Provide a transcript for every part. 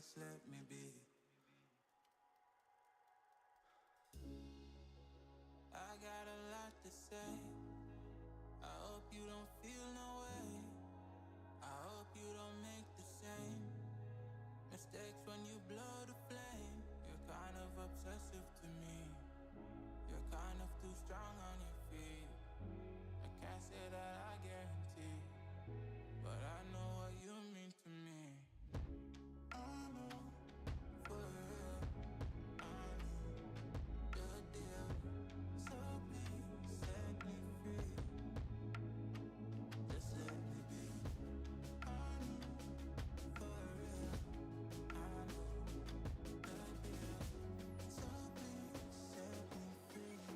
Just let me be. I got a lot to say. I hope you don't feel no way. I hope you don't make the same mistakes when you blow the flame. You're kind of obsessive to me. You're kind of too strong on your feet. I can't say that I guarantee, but I know what you mean to me. I know, for real, I know the deal. So please set me free. Just let me be. I know, for real, I know the deal. So please set me free.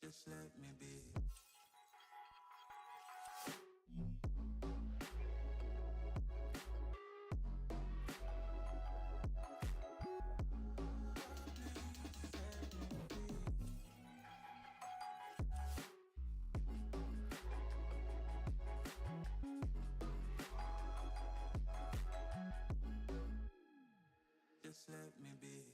Just let me be. Just let me be.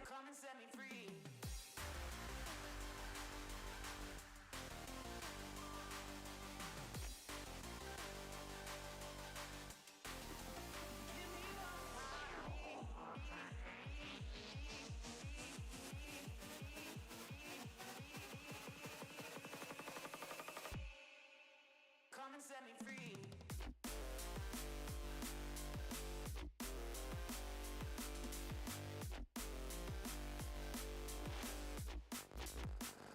Come and set me free. Come and set me free.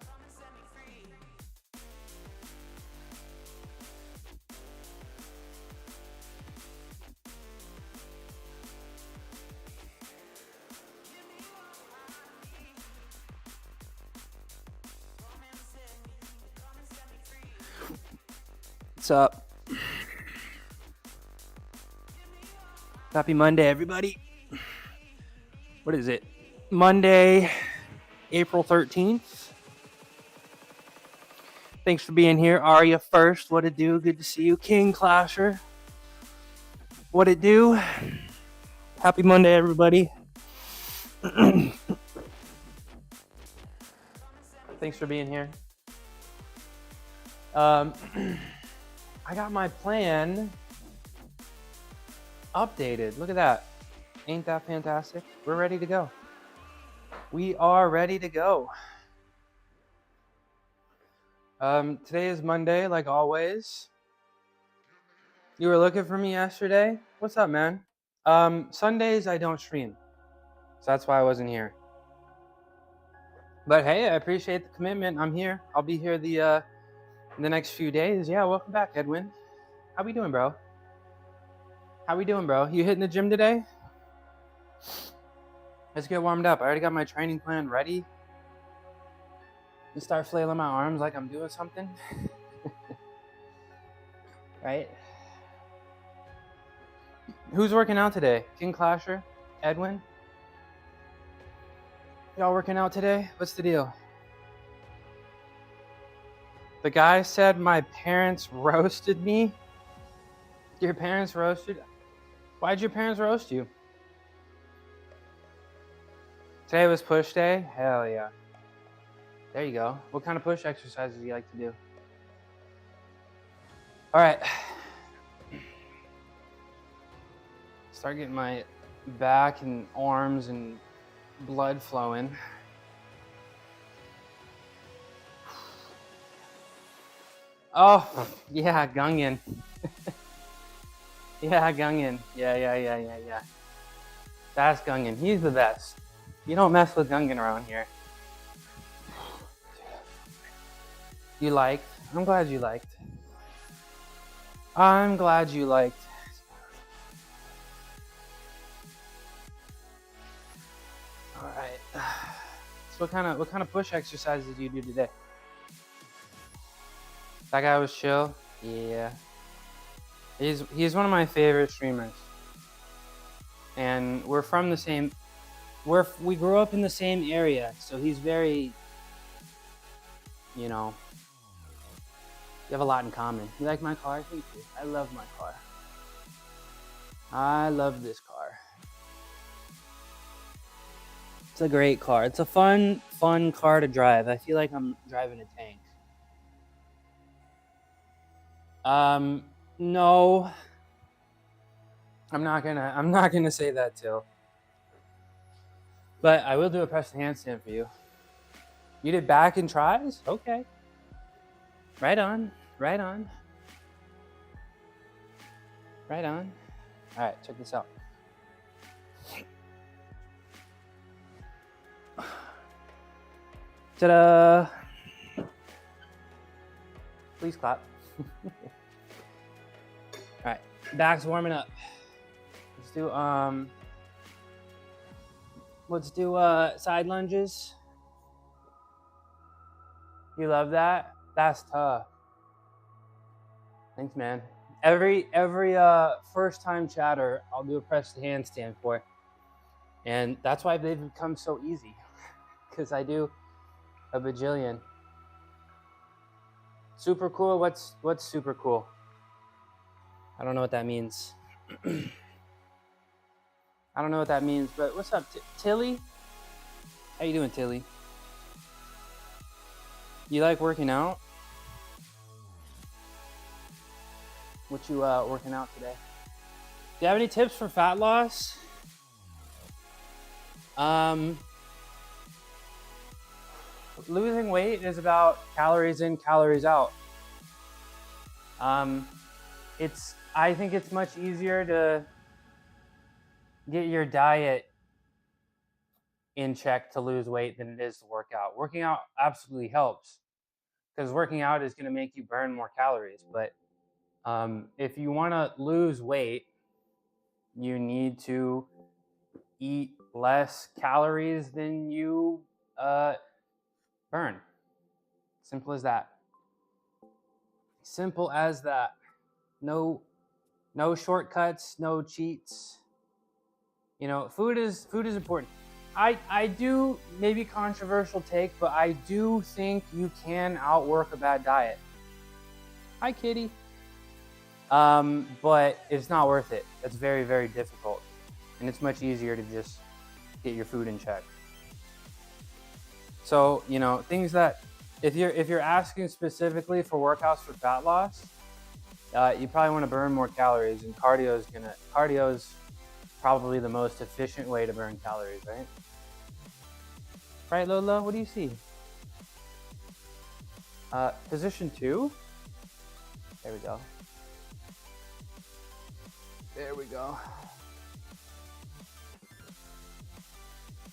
Come and set me free. Give me what I need. Come and set me free. What's up? Happy Monday, everybody. What is it? Monday, April 13th. Thanks for being here. Aria first. What it do? Good to see you. King Clasher. What it do? Happy Monday, everybody. Thanks for being here. I got my plan updated. Look at that. Ain't that fantastic? We're ready to go. We are ready to go. Today is Monday, like always. You were looking for me yesterday? What's up, man? Sundays I don't stream, so that's why I wasn't here. But hey, I appreciate the commitment. I'm here. I'll be here the next few days. Yeah, welcome back, Edwin. How we doing, bro? How we doing, bro? You hitting the gym today? Let's get warmed up. I already got my training plan ready. And start flailing my arms like I'm doing something. Right? Who's working out today? King Clasher? Edwin? Y'all working out today? What's the deal? The guy said my parents roasted me. Your parents roasted? Why'd your parents roast you? Today was push day? Hell yeah. There you go. What kind of push exercises do you like to do? All right. Start getting my back and arms and blood flowing. Oh, yeah, Gungan. Yeah, Gungan. Yeah. That's Gungan. He's the best. You don't mess with Gungan around here. You liked? I'm glad you liked. I'm glad you liked. All right. So what kind of push exercises did you do today? That guy was chill. Yeah. He's one of my favorite streamers. And we're from the same. We grew up in the same area, so he's very. You know. You have a lot in common. You like my car? Thank you. I love my car. I love this car. It's a great car. It's a fun car to drive. I feel like I'm driving a tank. No. I'm not gonna say that, Till. But I will do a press handstand for you. You did back and tries? Okay. Right on. Right on. Right on. All right, check this out. Ta-da! Please clap. All right, back's warming up. Let's do side lunges. You love that? That's tough. Thanks, man. Every first time chatter, I'll do a press to handstand for. And that's why they've become so easy. Because I do a bajillion. Super cool? What's super cool? I don't know what that means. I don't know what that means, but what's up, Tilly? How you doing, Tilly? You like working out? What you working out today? Do you have any tips for fat loss? Losing weight is about calories in, calories out. I think it's much easier to get your diet in check to lose weight than it is to work out. Working out absolutely helps because working out is going to make you burn more calories. But if you want to lose weight, you need to eat less calories than you burn. Simple as that. Simple as that. No shortcuts, no cheats. You know, food is important. I do, maybe controversial take, but I do think you can outwork a bad diet. Hi, kitty. But it's not worth it. It's very, very difficult. And it's much easier to just get your food in check. So, you know, things that, if you're asking specifically for workouts for fat loss, you probably want to burn more calories, and cardio's probably the most efficient way to burn calories, right? Right, Lola? What do you see? Position 2. There we go. There we go.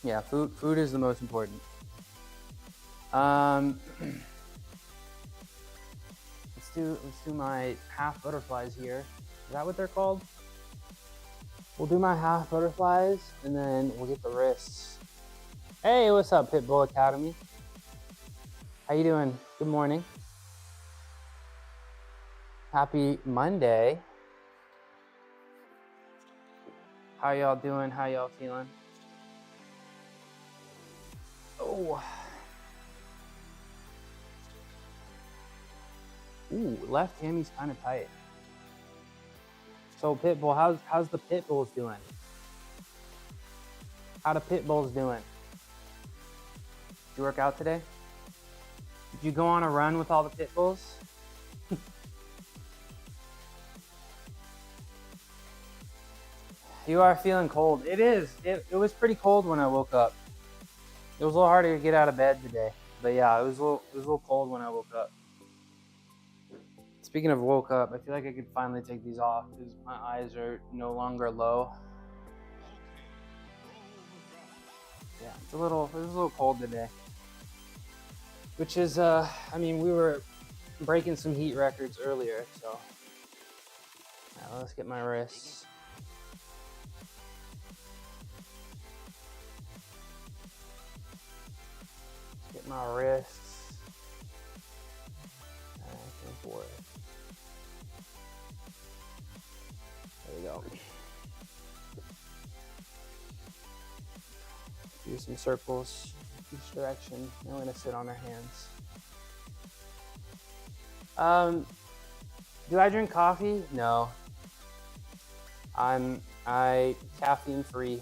Yeah, food is the most important. Let's do my half butterflies here. Is that what they're called? We'll do my half butterflies and then we'll get the wrists. Hey, what's up, Pitbull Academy? How you doing? Good morning. Happy Monday. How y'all doing? How y'all feeling? Oh. Ooh, left hammy's kind of tight. So Pitbull, how's the Pitbulls doing? How the Pitbulls doing? Did you work out today? Did you go on a run with all the Pitbulls? You are feeling cold. It is. It was pretty cold when I woke up. It was a little harder to get out of bed today. But yeah, it was a little cold when I woke up. Speaking of woke up, I feel like I could finally take these off because my eyes are no longer low. Yeah, it was a little cold today. Which is, I mean, we were breaking some heat records earlier, so let's get my wrists. Let's get my wrists back and forth. There we go. Do some circles each direction. Now we're gonna sit on our hands. Do I drink coffee? No. I caffeine free.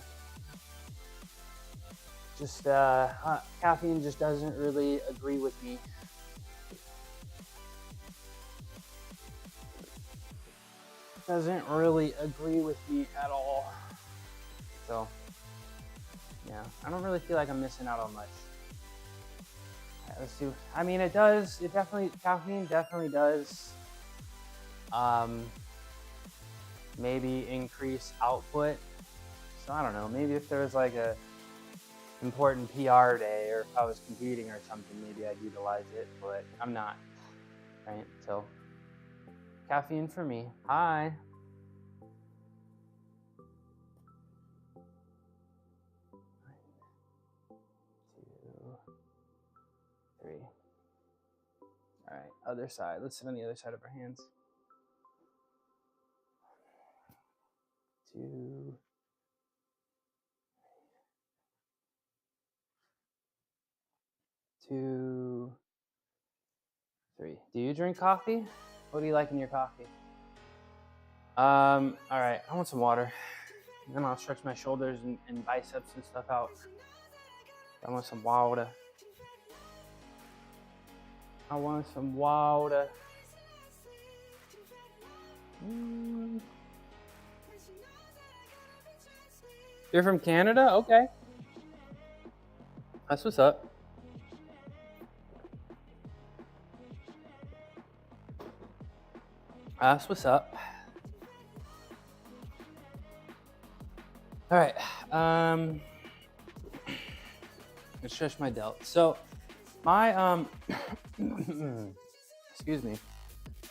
Just caffeine just doesn't really agree with me. Doesn't really agree with me at all. So yeah, I don't really feel like I'm missing out on much. All right, let's do. I mean, it does. It definitely, caffeine definitely does. Maybe increase output. So I don't know. Maybe if there was like a important PR day, or if I was competing or something, maybe I'd utilize it. But I'm not. Right. So caffeine for me. Hi. 3. All right, other side. Let's sit on the other side of our hands. 2. 2, 3. Do you drink coffee? What do you like in your coffee? All right, I want some water. And then I'll stretch my shoulders and biceps and stuff out. I want some water. I want some water. You're from Canada? Okay. That's what's up. That's what's up. All right. Let's stretch my delt. So my excuse me.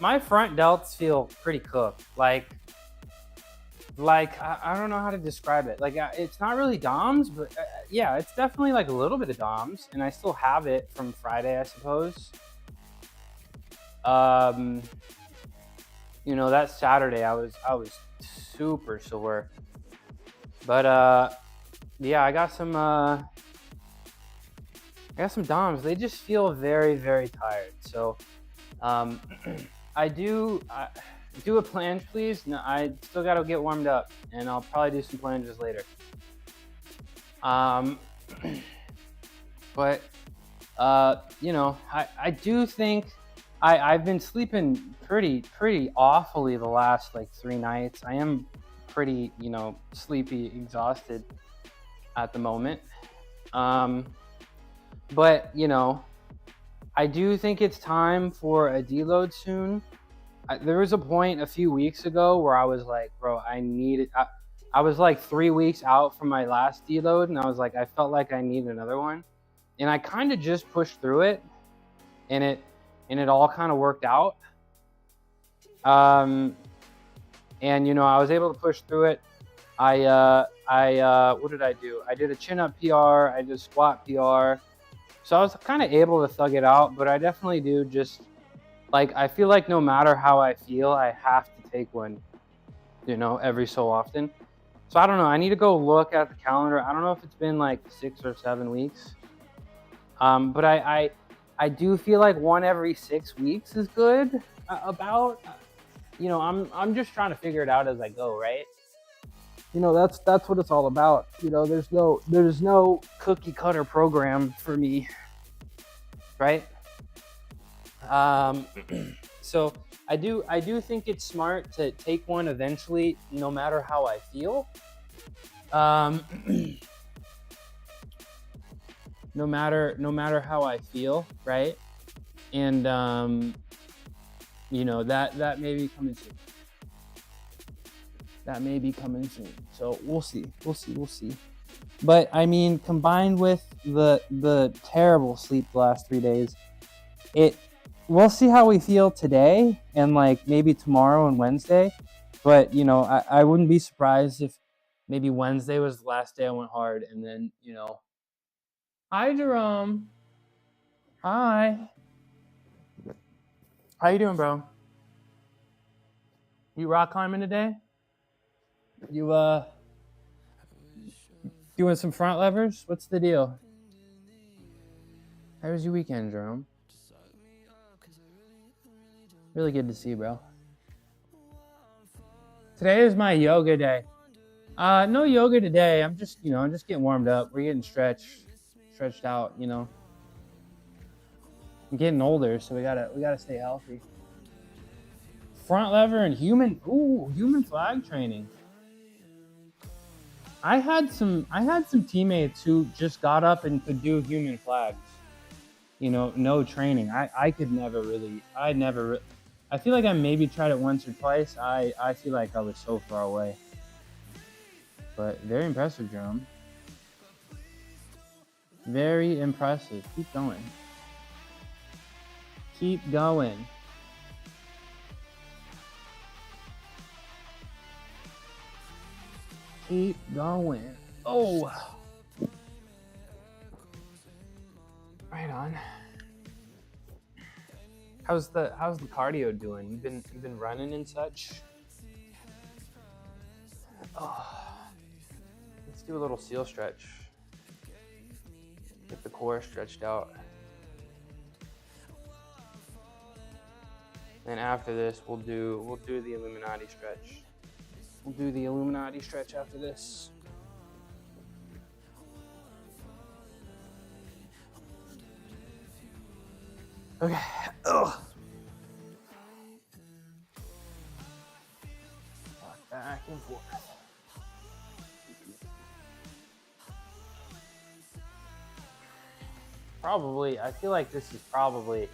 My front delts feel pretty cooked. Like I don't know how to describe it. Like it's not really DOMS, but yeah, it's definitely like a little bit of DOMS, and I still have it from Friday, I suppose. You know, that Saturday I was super sore. But yeah, I got some DOMs. They just feel very, very tired. So I do a planche, please. No, I still got to get warmed up, and I'll probably do some planches later. But you know, I do think I've been sleeping pretty awfully the last like 3 nights. I am pretty, you know, sleepy, exhausted at the moment. But you know, I do think it's time for a deload soon. There was a point a few weeks ago where I was like, bro, I needed. I was like 3 weeks out from my last deload, and I was like, I felt like I need another one, and I kind of just pushed through it, and it all kind of worked out. And you know, I was able to push through it. What did I do? I did a chin up PR. I did a squat PR. So I was kind of able to thug it out, but I definitely do just like, I feel like no matter how I feel, I have to take one, you know, every so often. So I don't know. I need to go look at the calendar. I don't know if it's been like 6 or 7 weeks. But I do feel like one every 6 weeks is good. You know, I'm just trying to figure it out as I go, right? You know, that's what it's all about. You know, there's no cookie cutter program for me, right? So I do think it's smart to take one eventually, no matter how I feel. No matter how I feel, right? And you know, that may be coming soon. That may be coming soon. So we'll see. But I mean, combined with the terrible sleep the last 3 days, we'll see how we feel today and like maybe tomorrow and Wednesday. But, you know, I wouldn't be surprised if maybe Wednesday was the last day I went hard and then, you know. Hi, Jerome. Hi. How you doing, bro? You rock climbing today? You doing some front levers? What's the deal? How was your weekend, Jerome? Really good to see you, bro. Today is my yoga day. No yoga today. I'm just getting warmed up. We're getting stretched out, you know. I'm getting older, so we gotta stay healthy. Front lever and human flag training. I had some teammates who just got up and could do human flags. You know, no training. I could never really. I feel like I maybe tried it once or twice. I feel like I was so far away. But very impressive, Jerome. Very impressive. Keep going. Keep going. Keep going. Oh. Right on. How's the cardio doing? You've been running and such? Oh. Let's do a little seal stretch. Get the core stretched out. And after this, we'll do the Illuminati stretch. We'll do the Illuminati stretch after this. Okay. Ugh. Back and forth. I feel like this is probably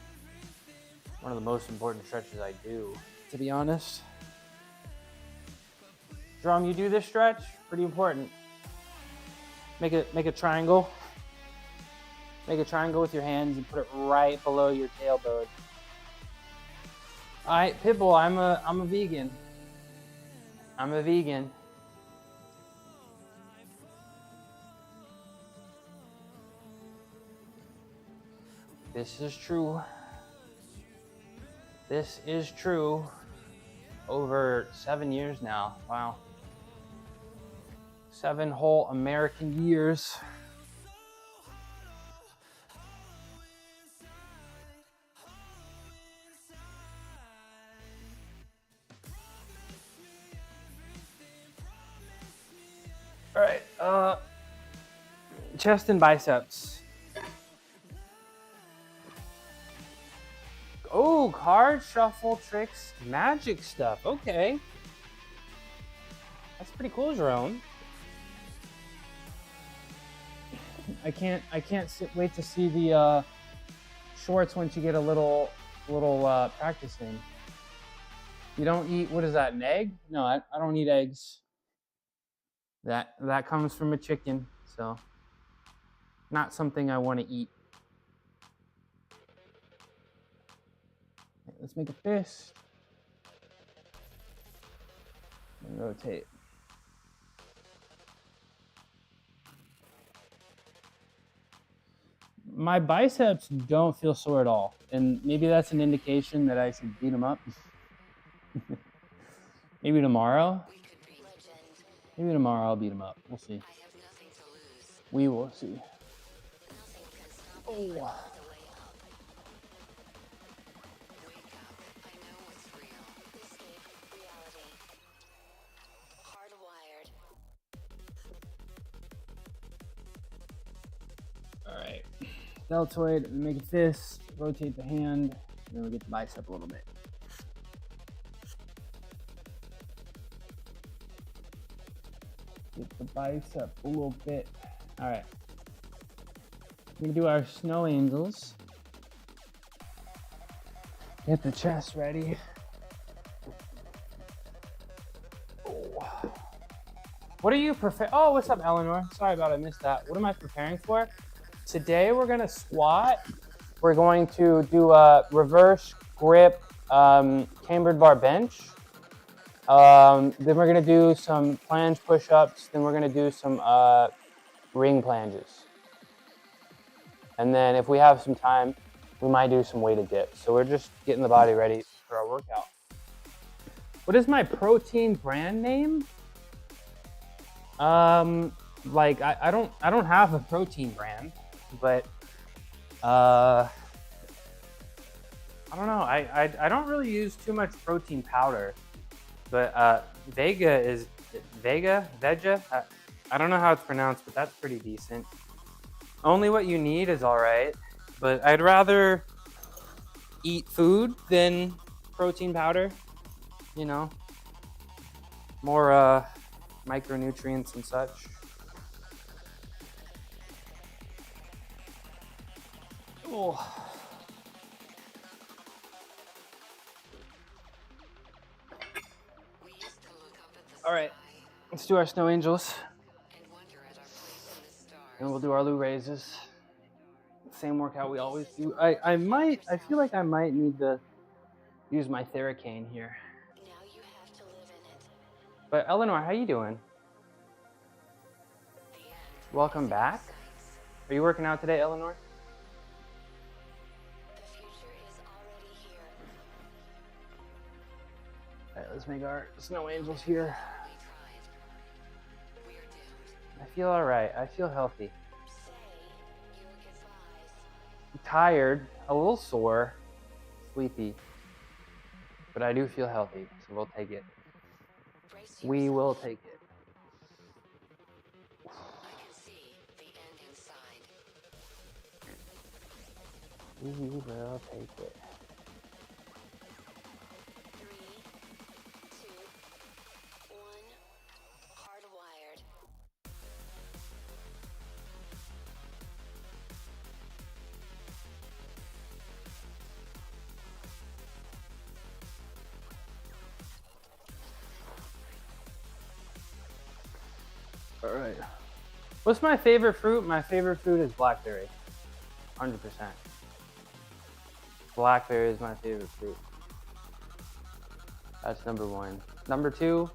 one of the most important stretches I do, to be honest. Jerome, you do this stretch? Pretty important. Make a triangle. Make a triangle with your hands and put it right below your tailbone. All right, Pitbull, I'm a vegan. I'm a vegan. This is true. This is true. Over 7 years now. Wow. 7 whole American years. All right, chest and biceps. Oh, card shuffle tricks, magic stuff. Okay, that's pretty cool, Jerome. I can't wait to see the shorts once you get a little practice in. You don't eat, what is that, an egg? No, I don't eat eggs. That comes from a chicken, so not something I want to eat. Okay, let's make a fist and rotate. My biceps don't feel sore at all, and maybe that's an indication that I should beat them up. Maybe tomorrow. Maybe tomorrow I'll beat him up. We'll see. We will see. Oh. All right. Deltoid, make a fist, rotate the hand, and then we get the bicep a little bit. Get the bicep a little bit. All right. We're gonna do our snow angels. Get the chest ready. Oh. What are you preparing? Oh, what's up, Eleanor? Sorry about I missed that. What am I preparing for? Today we're gonna squat we're going to do a reverse grip cambered bar bench. Then we're gonna do some planche push-ups. Then we're gonna do some ring planches. And then if we have some time, we might do some weighted dips. So we're just getting the body ready for our workout. What is my protein brand name? Like I don't have a protein brand, but I don't know. I don't really use too much protein powder, but Vega. I don't know how it's pronounced, but that's pretty decent. Only what you need is all right, but I'd rather eat food than protein powder. You know, more micronutrients and such. Oh. All right, let's do our snow angels. And we'll do our Lou raises. Same workout we always do. I feel like I might need to use my Theracane here. Now you have to live in it. But Eleanor, how you doing? Welcome back. Are you working out today, Eleanor? The future is already here. All right, let's make our snow angels here. We tried. We're doomed. I feel all right. I feel healthy. Say your goodbyes. I'm tired, a little sore, sleepy, but I do feel healthy, so we'll take it. Brace We yourself. will take it. I can see the end inside. We will take it. 3, 2, 1. Hardwired. All right. What's my favorite fruit? My favorite fruit is blackberry. 100%. Blackberry is my favorite fruit. That's number one. Number two.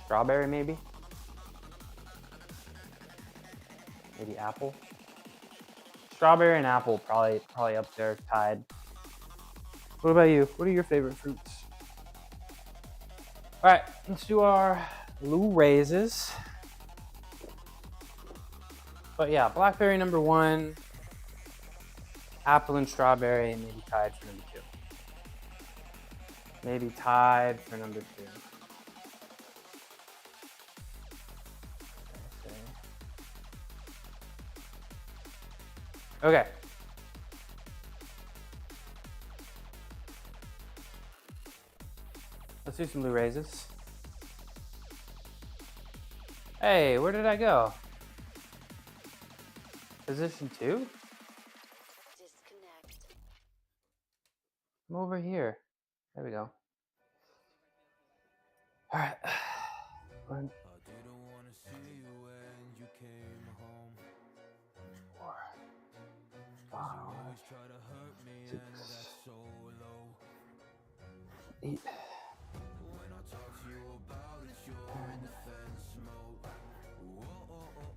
Strawberry, maybe? Maybe apple? Strawberry and apple probably up there, tied. What about you? What are your favorite fruits? All right, let's do our Lou raises. But yeah, blackberry number one, apple and strawberry maybe tied for number two. Maybe tied for number two. Okay. Let's do some Lou raises. Hey, where did I go? Position 2? Disconnect. I'm over here. There we go. All right. One, 4, 5, 6, 8.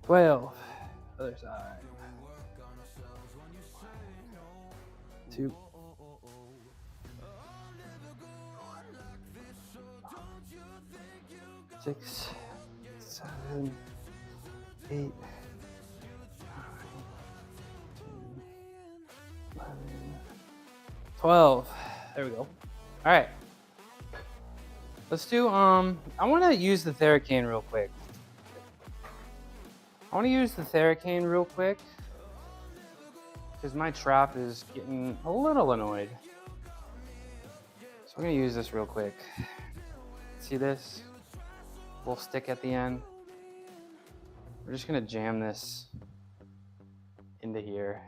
12. Other side. 2. 6, 7, 8, 9, 10, 11, 12. There we go. All right. Let's do, I want to use the Theracane real quick. Because my trap is getting a little annoyed. So I'm going to use this real quick. See this? Little stick at the end. We're just going to jam this into here.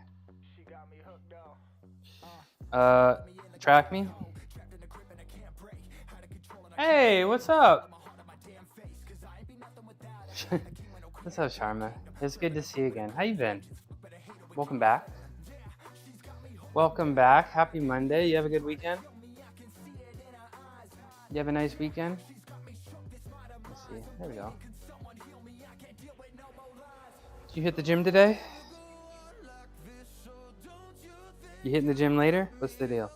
Track me? Hey, what's up? What's up, Sharma? It's good to see you again. How you been? Welcome back. Welcome back. Happy Monday. You have a good weekend? You have a nice weekend? Let's see. There we go. Did you hit the gym today? You hitting the gym later? What's the deal?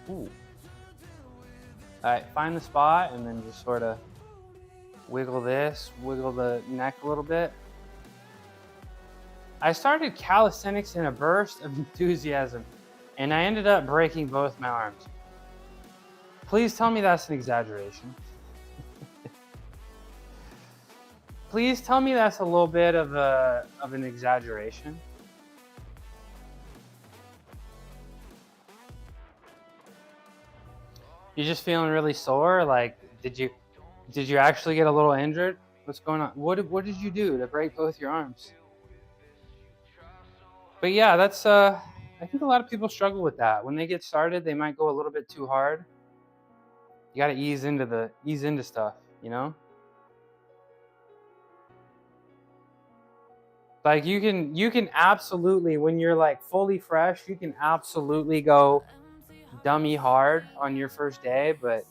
Ooh. Alright, find the spot and then just sort of wiggle this, wiggle the neck a little bit. I started calisthenics in a burst of enthusiasm and I ended up breaking both my arms. Please tell me that's an exaggeration. Please tell me that's a little bit of an exaggeration. You're just feeling really sore? Like, did you actually get a little injured? What's going on? What did you do to break both your arms? But yeah, that's I think a lot of people struggle with that. When they get started, they might go a little bit too hard. You got to ease into stuff, you know? Like you can absolutely, when you're like fully fresh, you can absolutely go dummy hard on your first day, but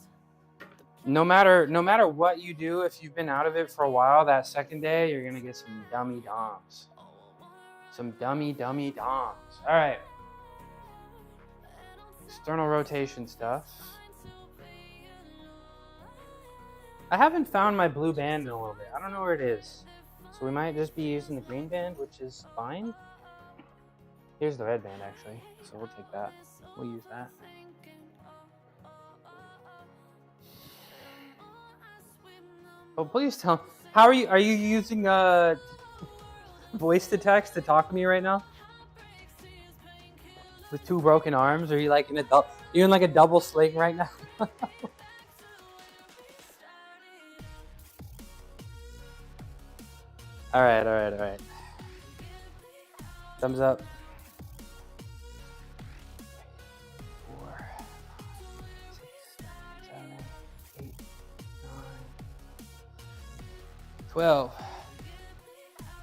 no matter what you do, if you've been out of it for a while, that second day you're gonna get some dummy DOMs. Some dummy DOMs. All right. External rotation stuff. I haven't found my blue band in a little bit. I don't know where it is. So we might just be using the green band, which is fine. Here's the red band actually. So we'll take that. We'll use that. Oh, please tell. How are you? Are you using voice to text to talk to me right now? With two broken arms? Are you like in you're in like a double sling right now? All right. Thumbs up. 4, 6, 7, 8, 9, 12.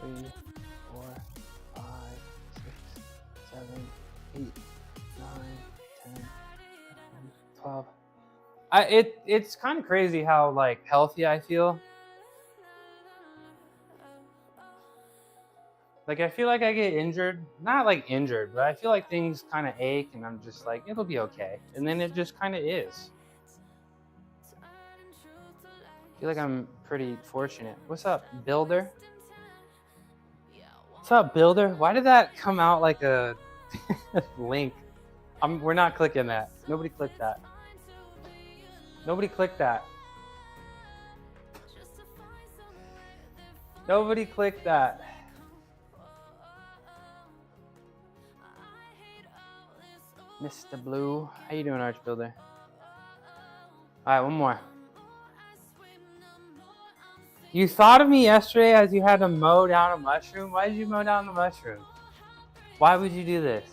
3, 4, 5, 6, 7, 8, 9, 10, 11, 12. It's kind of crazy how like healthy I feel. Like I feel like I get injured, not like injured, but I feel like things kind of ache and I'm just like, it'll be okay. And then it just kind of is. I feel like I'm pretty fortunate. What's up, Builder? What's up, Builder? Why did that come out like a link? We're not clicking that. Nobody clicked that. Nobody clicked that. Nobody clicked that. Mr. Blue. How you doing, Arch Builder? All right, one more. You thought of me yesterday as you had to mow down a mushroom. Why did you mow down the mushroom? Why would you do this?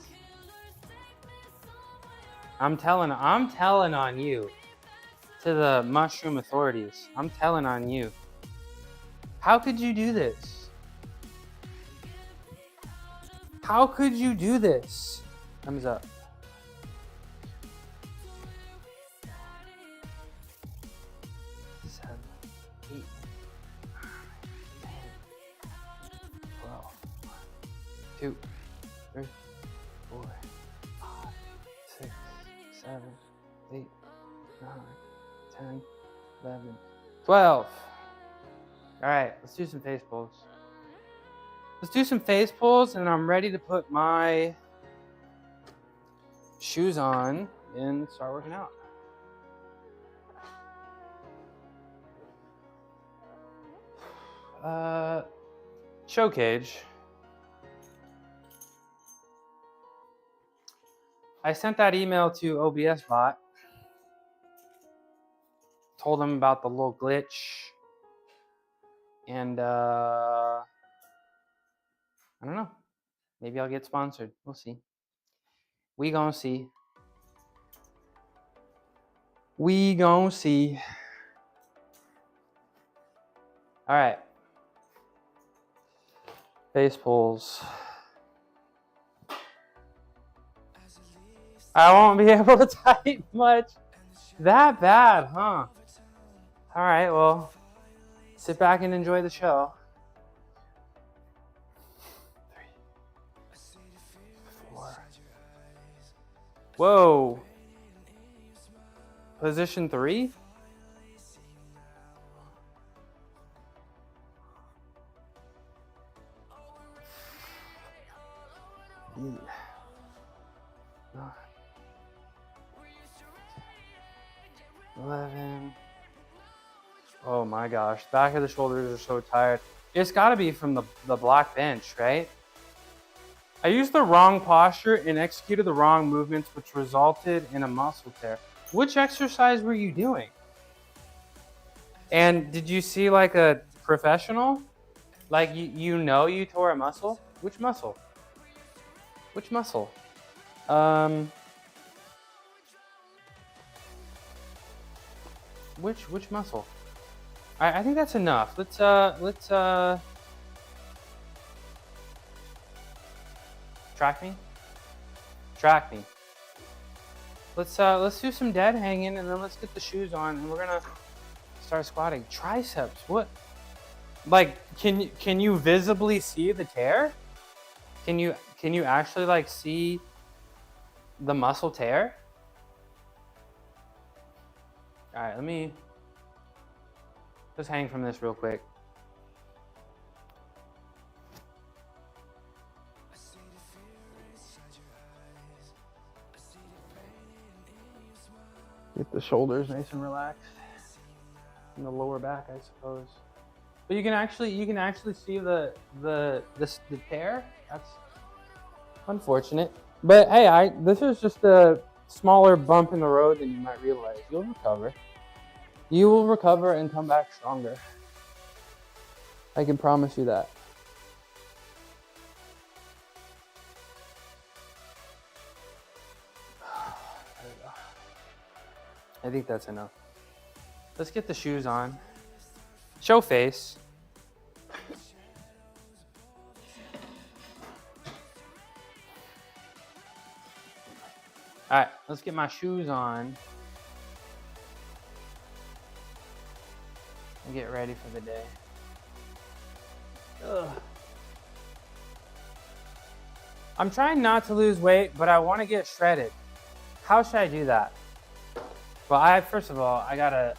I'm telling on you to the mushroom authorities. I'm telling on you. How could you do this? How could you do this? Thumbs up. 7, 8, 9, 10, 12, 2, 3, 4, 5, 6, 7, 8, 9, 10, 11, 12. All right, let's do some face pulls. Let's do some face pulls, and I'm ready to put my shoes on and start working out. Show cage. I sent that email to OBS bot. Told them about the little glitch. And I don't know. Maybe I'll get sponsored. We'll see. We gonna see. We gonna see. All right. Face pulls. I won't be able to type much. That bad, huh? All right, well, sit back and enjoy the show. 3, 4. Whoa. Position 3? Yeah. 11. Oh my gosh, back of the shoulders are so tired. It's got to be from the block bench, right? I used the wrong posture and executed the wrong movements, which resulted in a muscle tear. Which exercise were you doing? And did you see like a professional? Like you know you tore a muscle? Which muscle? Which muscle? Which muscle? I think that's enough. Let's track me. Track me. Let's do some dead hanging and then let's get the shoes on and we're gonna start squatting. Triceps. What? Like can you visibly see the tear? Can you actually like see the muscle tear? All right, let me just hang from this real quick. Get the shoulders nice and relaxed, and the lower back, I suppose. But you can actually see the tear. That's unfortunate. But hey, this is just a smaller bump in the road than you might realize. You'll recover. You will recover and come back stronger. I can promise you that. There we go. I think that's enough. Let's get the shoes on. Show face. All right, let's get my shoes on and get ready for the day. Ugh. I'm trying not to lose weight, but I want to get shredded. How should I do that? Well, first of all, I gotta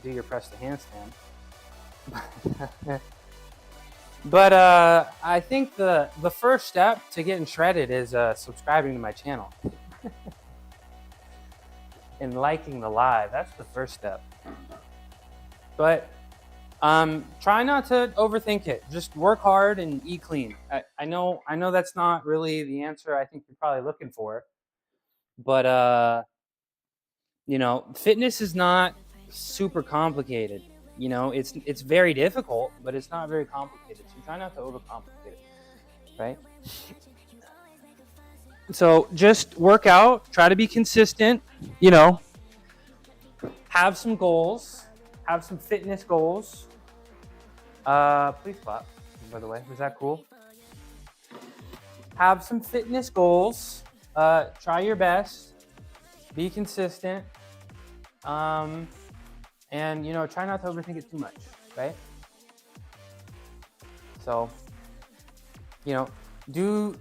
do your press to handstand. But I think the first step to getting shredded is subscribing to my channel. And liking the live. That's the first step. But try not to overthink it. Just work hard and eat clean. I know that's not really the answer I think you're probably looking for. But you know, fitness is not super complicated. You know, it's very difficult, but it's not very complicated. So try not to overcomplicate it, right? So just work out, try to be consistent, you know, have some goals, have some fitness goals. Please clap, by the way, was that cool? Have some fitness goals, try your best, be consistent, and, you know, try not to overthink it too much, right? So, you know, do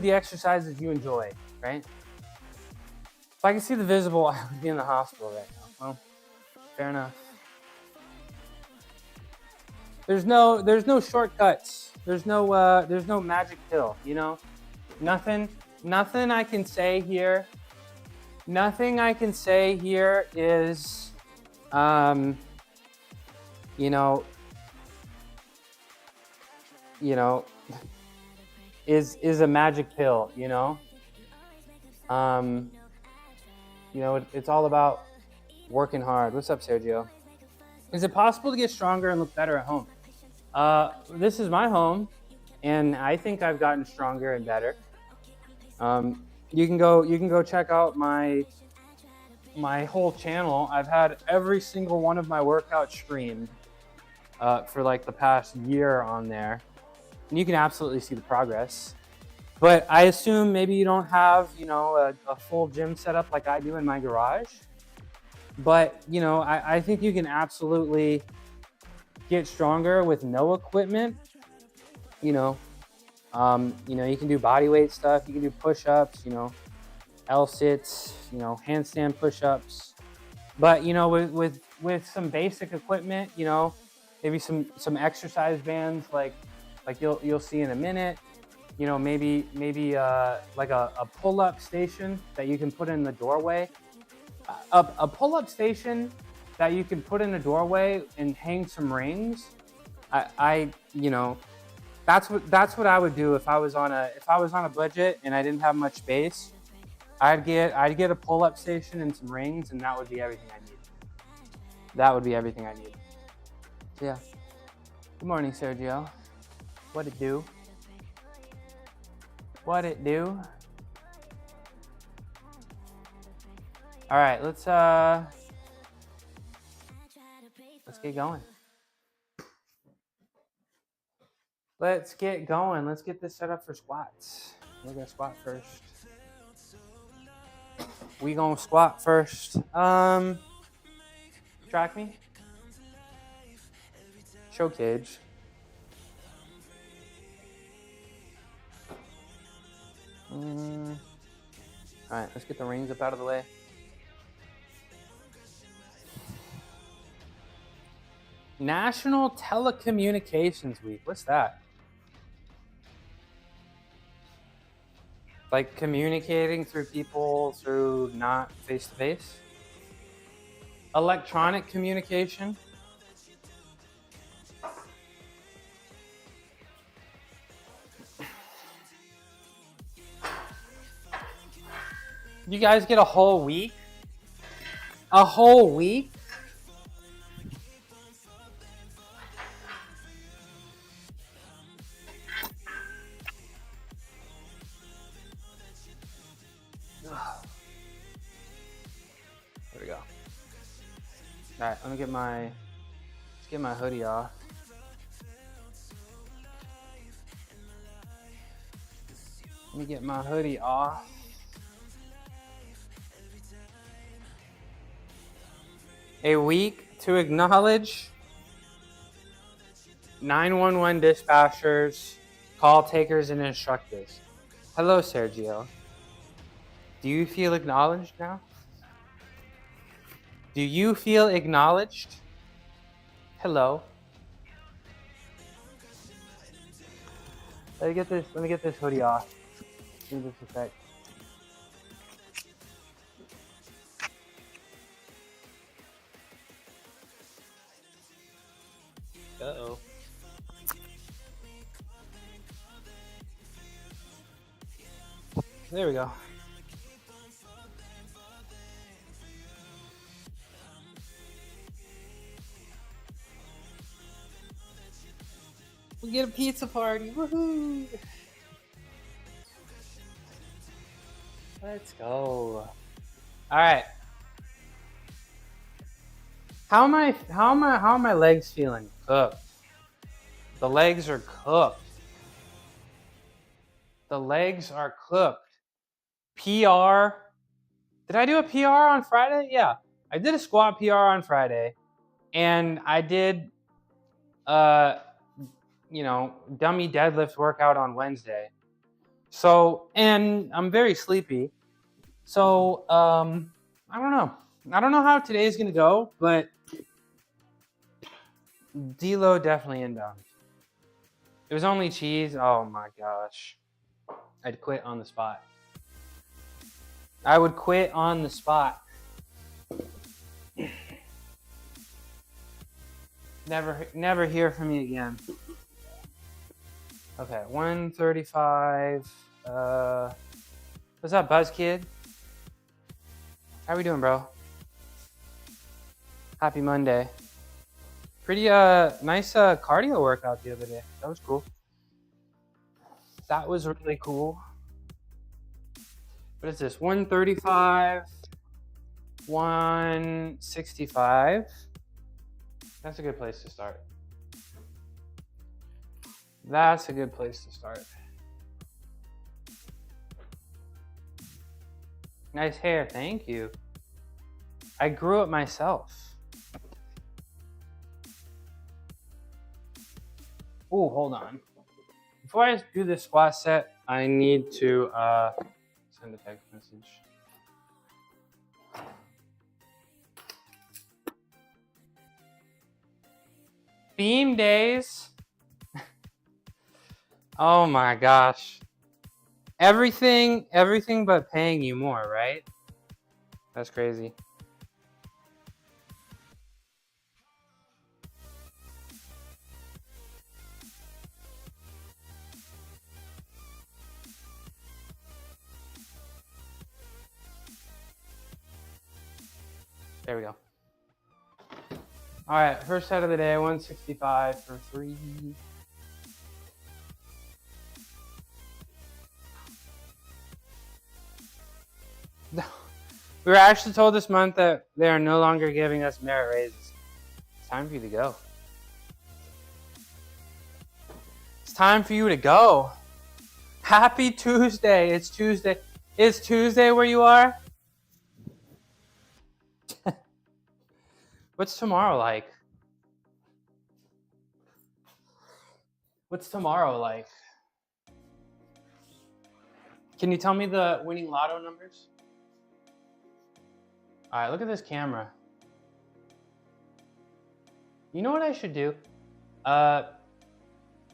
the exercises you enjoy, right? If I could see the visible, I would be in the hospital right now. Well, fair enough. There's no shortcuts. There's no magic pill, you know? Nothing I can say here. Nothing I can say here is you know, is a magic pill, you know? You know, it's all about working hard. What's up, Sergio? Is it possible to get stronger and look better at home? This is my home, and I think I've gotten stronger and better. You can go check out my whole channel. I've had every single one of my workouts streamed for like the past year on there. and you can absolutely see the progress. But I assume maybe you don't have, you know, a full gym setup like I do in my garage. But, you know, I think you can absolutely get stronger with no equipment. You know, you can do body weight stuff. You can do push-ups, you know, L-sits, you know, handstand push-ups. But, you know, with some basic equipment, you know, maybe some exercise bands like you'll see in a minute. You know, maybe like a pull-up station that you can put in the doorway. A pull-up station that you can put in a doorway and hang some rings. You know, that's what I would do if I was on a budget and I didn't have much space. I'd get a pull-up station and some rings, and that would be everything I need. That would be everything I need. So yeah. Good morning, Sergio. What it do? What it do? All right, let's get going. Let's get going. Let's get this set up for squats. We're gonna squat first. We gonna squat first. Track me. Show cage. All right, let's get the rings up out of the way. National Telecommunications Week. What's that? Like communicating through people through not face-to-face? Electronic communication? You guys get a whole week? A whole week? There we go. All right, let's get my hoodie off. Let me get my hoodie off. A week to acknowledge 911 dispatchers, call takers, and instructors. Hello, Sergio. Do you feel acknowledged now? Do you feel acknowledged? Hello. Let me get this hoodie off. Give me this a sec. Uh-oh. There we go. We get a pizza party. Woohoo! Let's go. All right. How are my legs feeling? Cooked. The legs are cooked. The legs are cooked. PR. Did I do a PR on Friday? Yeah. I did a squat PR on Friday. And I did dummy deadlift workout on Wednesday. So, and I'm very sleepy. So, I don't know. I don't know how today's gonna go, but deload definitely inbound. It was only cheese. Oh my gosh. I'd quit on the spot. I would quit on the spot. Never hear from me again. Okay, 135. What's up, Buzzkid? How we doing, bro? Happy Monday. Pretty nice cardio workout the other day. That was cool. That was really cool. What is this? 135, 165. That's a good place to start. That's a good place to start. Nice hair, thank you. I grew it myself. Oh, hold on. Before I do this squat set, I need to send a text message. Theme days. Oh my gosh. Everything but paying you more, right? That's crazy. There we go. All right, first set of the day, 165 for 3. We were actually told this month that they are no longer giving us merit raises. It's time for you to go. It's time for you to go. Happy Tuesday. It's Tuesday. Is Tuesday where you are? What's tomorrow like? What's tomorrow like? Can you tell me the winning lotto numbers? All right, look at this camera. You know what I should do? I'm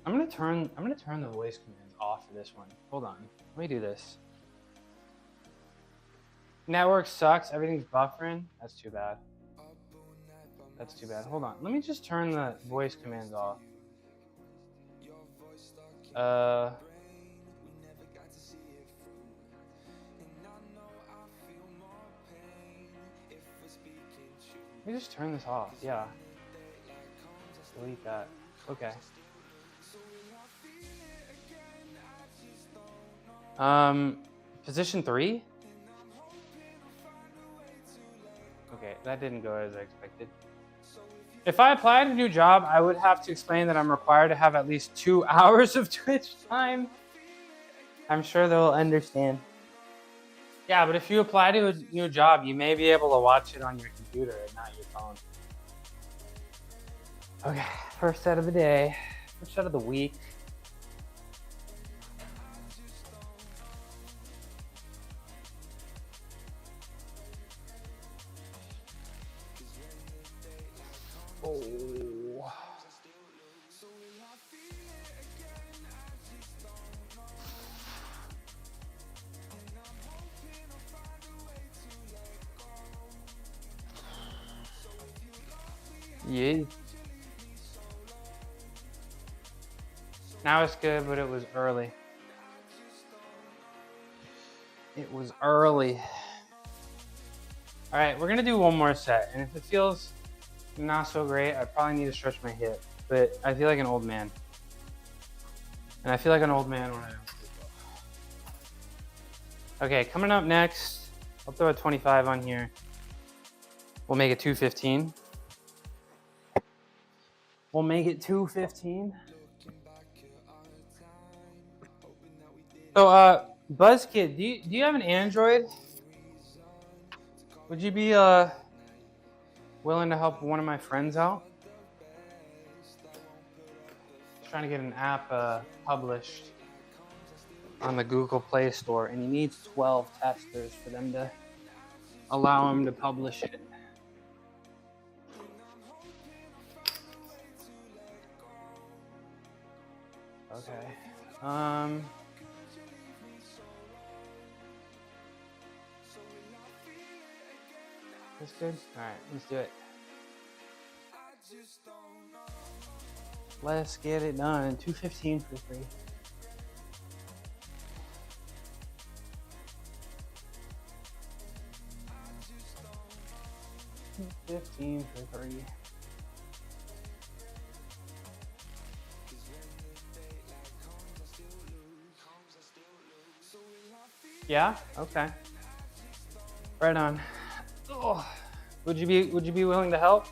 gonna turn the voice commands off for this one. Hold on, let me do this. Network sucks. Everything's buffering. That's too bad. That's too bad. Hold on. Let me just turn the voice commands off. Let me just turn this off. Yeah. Delete that. Okay. Position 3? Okay, that didn't go as I expected. If I applied to a new job, I would have to explain that I'm required to have at least 2 hours of Twitch time. I'm sure they'll understand. Yeah, but if you apply to a new job, you may be able to watch it on your computer and not your phone. Okay, first set of the day, first set of the week. Oh. Yeah. Now it's good, but it was early. It was early. All right, we're gonna do one more set, and if it feels not so great, I probably need to stretch my hip, but I feel like an old man. And I feel like an old man when I don't. Okay, coming up next, I'll throw a 25 on here. We'll make it 215. We'll make it 215. So, BuzzKid, do you have an Android? Would you be willing to help one of my friends out? Trying to get an app published on the Google Play Store, and he needs 12 testers for them to allow him to publish it. Okay. That's good. All right, let's do it. Let's get it done. 215 for free. 215 for free. Yeah. Okay. Right on. Oh. Would you be willing to help?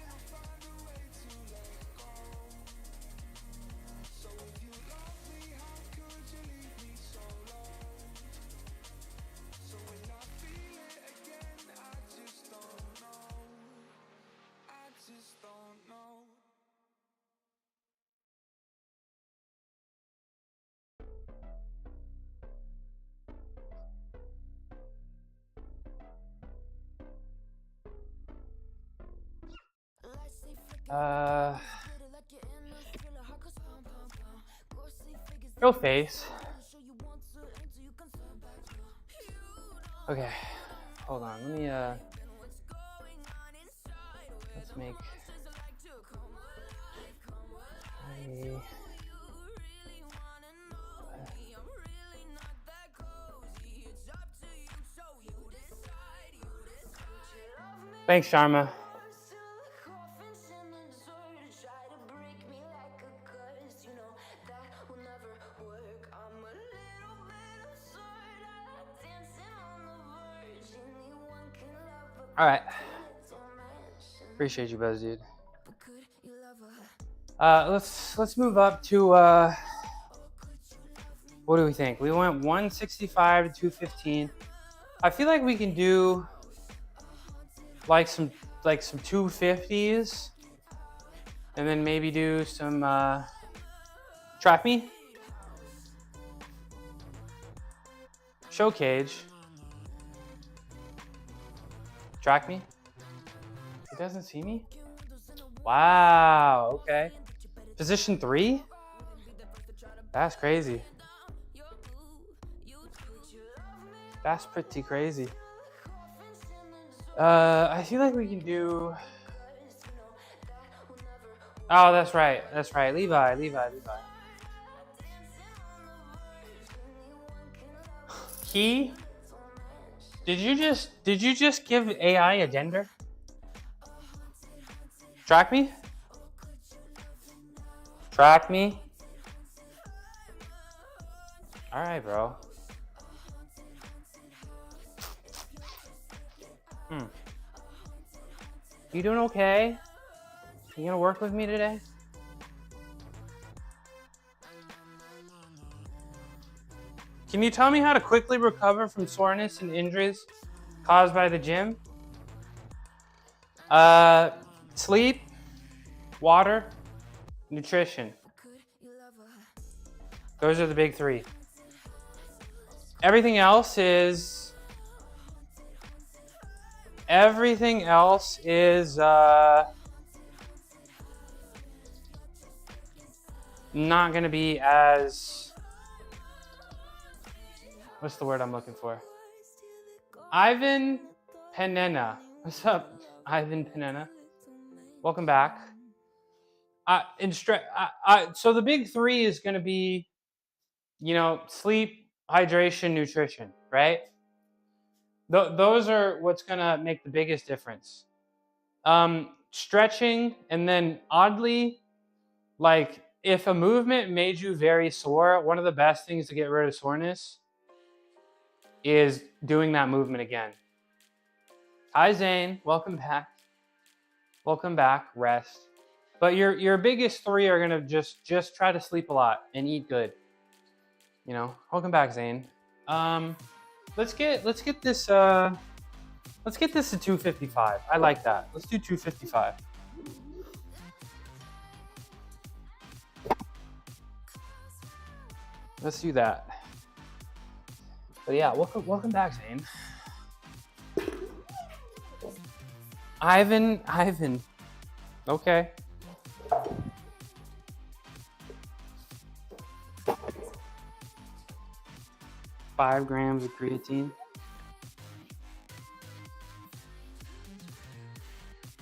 Go face. Okay, hold on. Let me let's make. Thanks, Sharma. All right. Appreciate you, Buzz, dude. Let's move up to what do we think? We went 165 to 215. I feel like we can do like some 250s, and then maybe do some track me, show cage, track me. It doesn't see me. Wow. Okay. Position 3. That's crazy. That's pretty crazy. I feel like we can do. Oh, that's right. That's right. Levi. He. Did you just give AI a gender? Track me. Track me. All right, bro. You doing okay? You gonna work with me today? Can you tell me how to quickly recover from soreness and injuries caused by the gym? Sleep, water, nutrition. Those are the big 3. Everything else is not gonna be as, what's the word I'm looking for? Ivan Penena. What's up, Ivan Penena? Welcome back. So the big 3 is gonna be, sleep, hydration, nutrition, right? Those are what's gonna make the biggest difference. Stretching, and then oddly, like if a movement made you very sore, one of the best things to get rid of soreness is doing that movement again. Hi Zane, welcome back. Welcome back, rest. But your biggest 3 are gonna just try to sleep a lot and eat good. Welcome back, Zane. Let's get this to 255. I like that. Let's do 255. Let's do that. But yeah, welcome back, Zane. Ivan. Okay. $5 grams of creatine.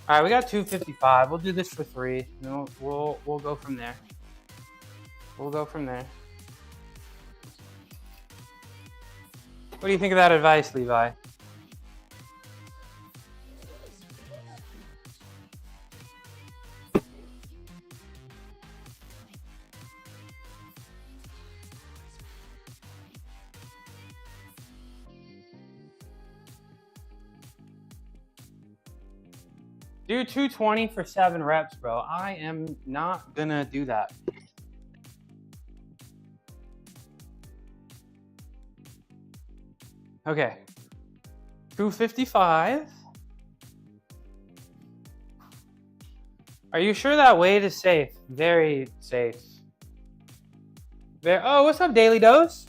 All right, we got 255. We'll do this for 3. We'll go from there. We'll go from there. What do you think of that advice, Levi? Do 220 for 7 reps, bro. I am not gonna do that. Okay. 255. Are you sure that weight is safe? Very safe. Oh, what's up, Daily Dose?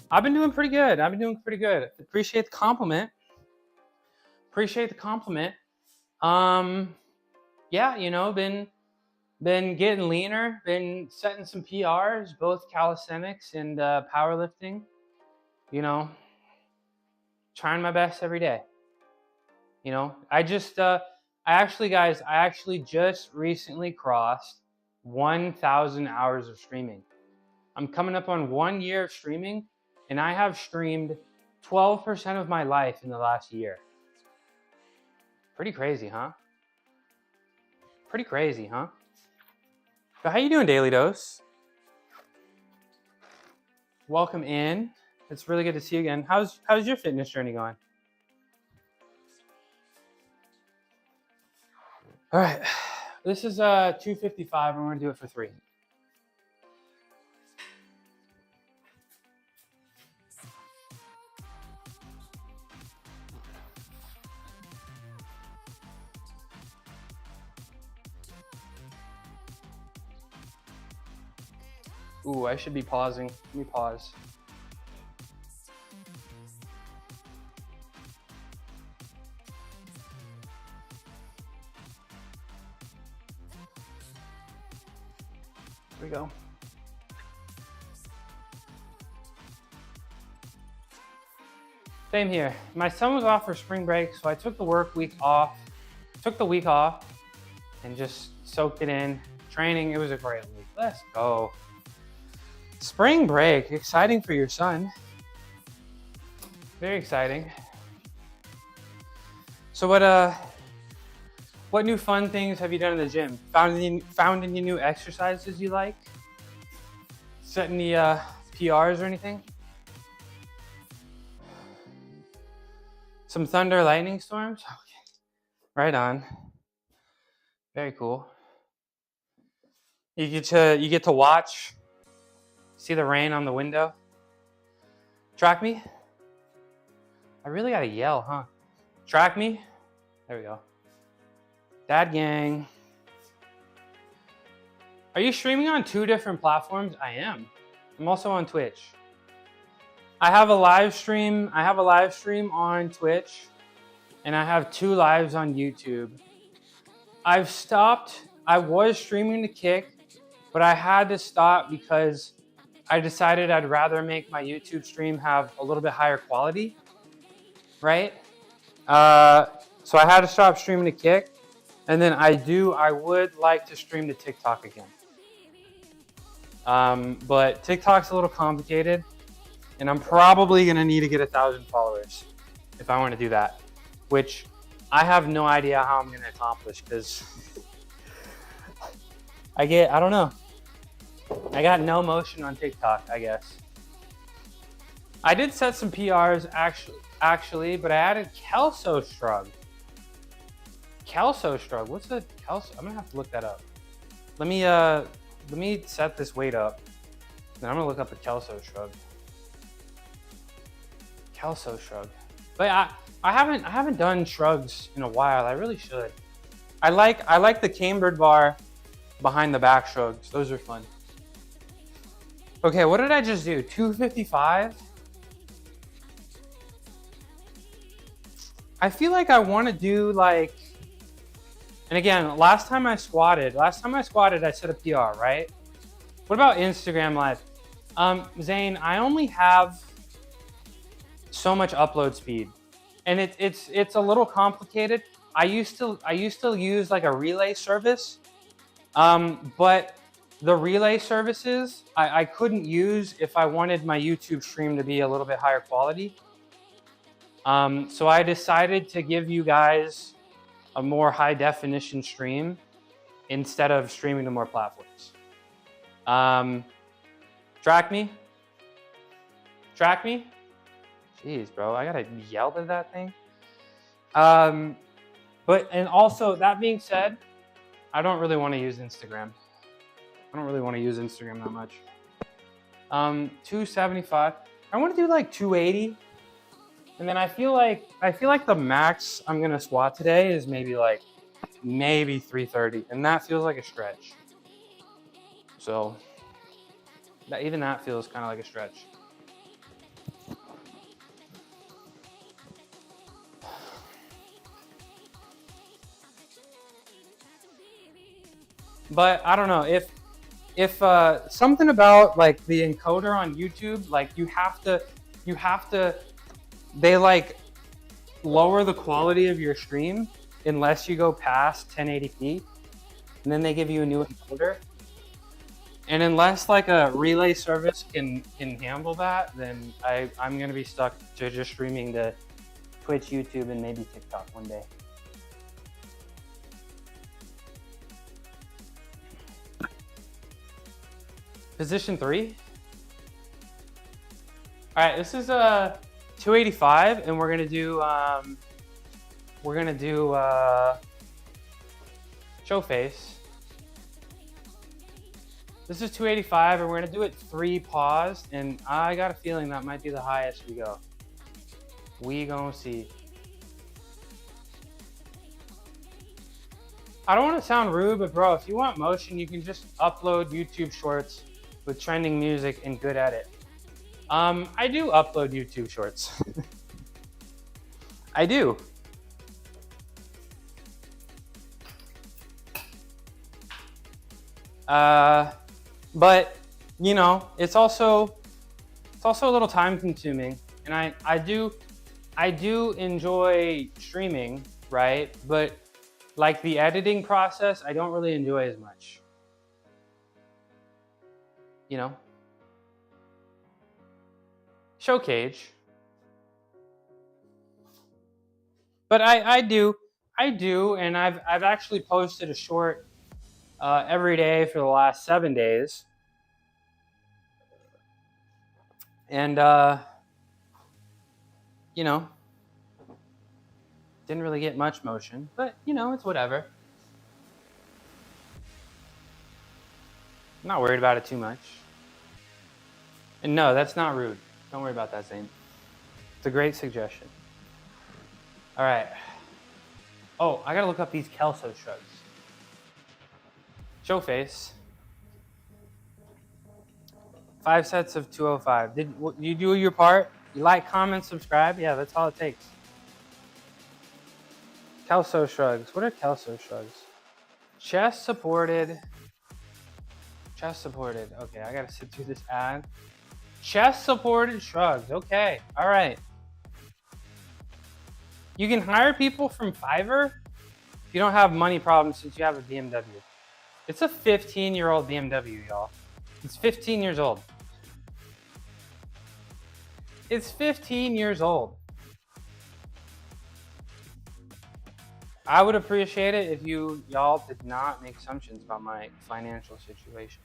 I've been doing pretty good. Appreciate the compliment. Yeah, you know, been getting leaner, been setting some PRs, both calisthenics and powerlifting. You know, trying my best every day. You know, I actually just recently crossed 1,000 hours of streaming. I'm coming up on 1 year of streaming, and I have streamed 12% of my life in the last year. Pretty crazy, huh? Pretty crazy, huh? So how you doing, Daily Dose? Welcome in. It's really good to see you again. How's your fitness journey going? All right, this is 255, and we're gonna do it for 3. Ooh, I should be pausing. Let me pause. Here we go. Same here. My son was off for spring break, so I took the week off, and just soaked it in. Training, it was a great week. Let's go. Spring break, exciting for your son. Very exciting. So what new fun things have you done in the gym? Found any new exercises you like? Set any PRs or anything? Some thunder, lightning storms? Okay. Right on. Very cool. You get to watch, see the rain on the window. Track me? I really gotta yell, huh? Track me? There we go. Dad gang. Are you streaming on 2 different platforms? I am. I'm also on Twitch. I have a live stream on Twitch, and I have 2 lives on YouTube. I've stopped. I was streaming to kick, but I had to stop because I decided I'd rather make my YouTube stream have a little bit higher quality, right? So I had to stop streaming to kick, and then I would like to stream to TikTok again. But TikTok's a little complicated, and I'm probably gonna need to get 1,000 followers if I want to do that, which I have no idea how I'm gonna accomplish because I don't know. I got no motion on TikTok, I guess. I did set some PRs actually, but I added Kelso Shrug. Kelso Shrug, what's the Kelso? I'm gonna have to look that up. Let me set this weight up. Then I'm gonna look up a Kelso Shrug. Kelso Shrug. But I haven't done shrugs in a while. I really should. I like the cambered bar behind the back shrugs. Those are fun. Okay, what did I just do? 255? I feel like I want to do like, and again, last time I squatted, I set a PR, right? What about Instagram Live? Zane, I only have so much upload speed, and it's a little complicated. I used to use like a relay service, but the relay services I couldn't use if I wanted my YouTube stream to be a little bit higher quality. So I decided to give you guys a more high definition stream instead of streaming to more platforms. Track me? Track me? Jeez, bro, I gotta yell at that thing. And also, that being said, I don't really want to use Instagram. I don't really want to use Instagram that much. 275. I want to do like 280. And then I feel like the max I'm gonna squat today is maybe 330, and that feels like a stretch. So even that feels kind of like a stretch. But I don't know if something about like the encoder on YouTube, like you have to they like lower the quality of your stream unless you go past 1080p, and then they give you a new encoder. And unless like a relay service can handle that, then I'm gonna be stuck to just streaming to Twitch, YouTube, and maybe TikTok one day. Position 3. All right, this is a 285, and we're gonna do show face. This is 285, and we're gonna do it 3 paused, and I got a feeling that might be the highest we go. We gonna see. I don't want to sound rude, but bro, if you want motion, you can just upload YouTube shorts with trending music and good edit. I do upload YouTube shorts. I do. But you know, it's also a little time consuming, and I do enjoy streaming, right? But like the editing process, I don't really enjoy as much. You know? Show cage. But I do, and I've actually posted a short every day for the last 7 days. And you know, didn't really get much motion, but you know, it's whatever. I'm not worried about it too much. And no, that's not rude. Don't worry about that, Zane. It's a great suggestion. All right. Oh, I gotta look up these Kelso shrugs. Show face. 5 sets of 205. Did you do your part? You like, comment, subscribe? Yeah, that's all it takes. Kelso shrugs. What are Kelso shrugs? Chest supported. Chest supported. Okay, I gotta sit through this ad. Chest supported shrugs. Okay, all right. You can hire people from Fiverr if you don't have money problems since you have a BMW. It's a 15-year-old BMW, y'all. It's 15 years old. It's 15 years old. I would appreciate it if y'all did not make assumptions about my financial situation.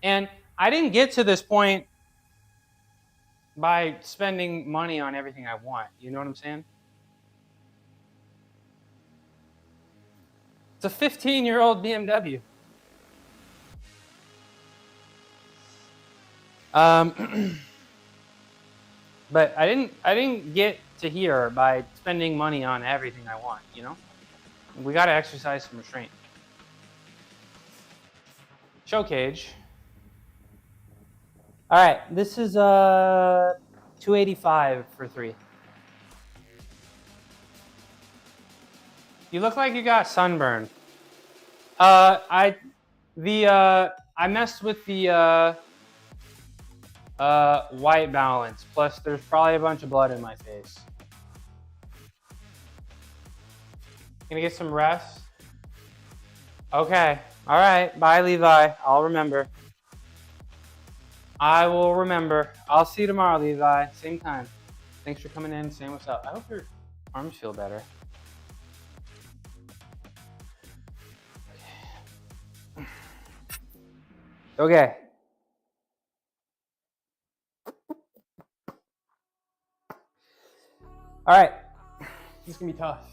And I didn't get to this point by spending money on everything I want. You know what I'm saying? It's a 15-year-old BMW. But I didn't get to here by spending money on everything I want, you know? We got to exercise some restraint. Show cage. All right, this is 285 for 3. You look like you got sunburn. I messed with the white balance. Plus, there's probably a bunch of blood in my face. Gonna get some rest. Okay. All right. Bye, Levi. I'll remember. I will remember. I'll see you tomorrow, Levi. Same time. Thanks for coming in, saying what's up. I hope your arms feel better. Okay. All right. This is gonna be tough.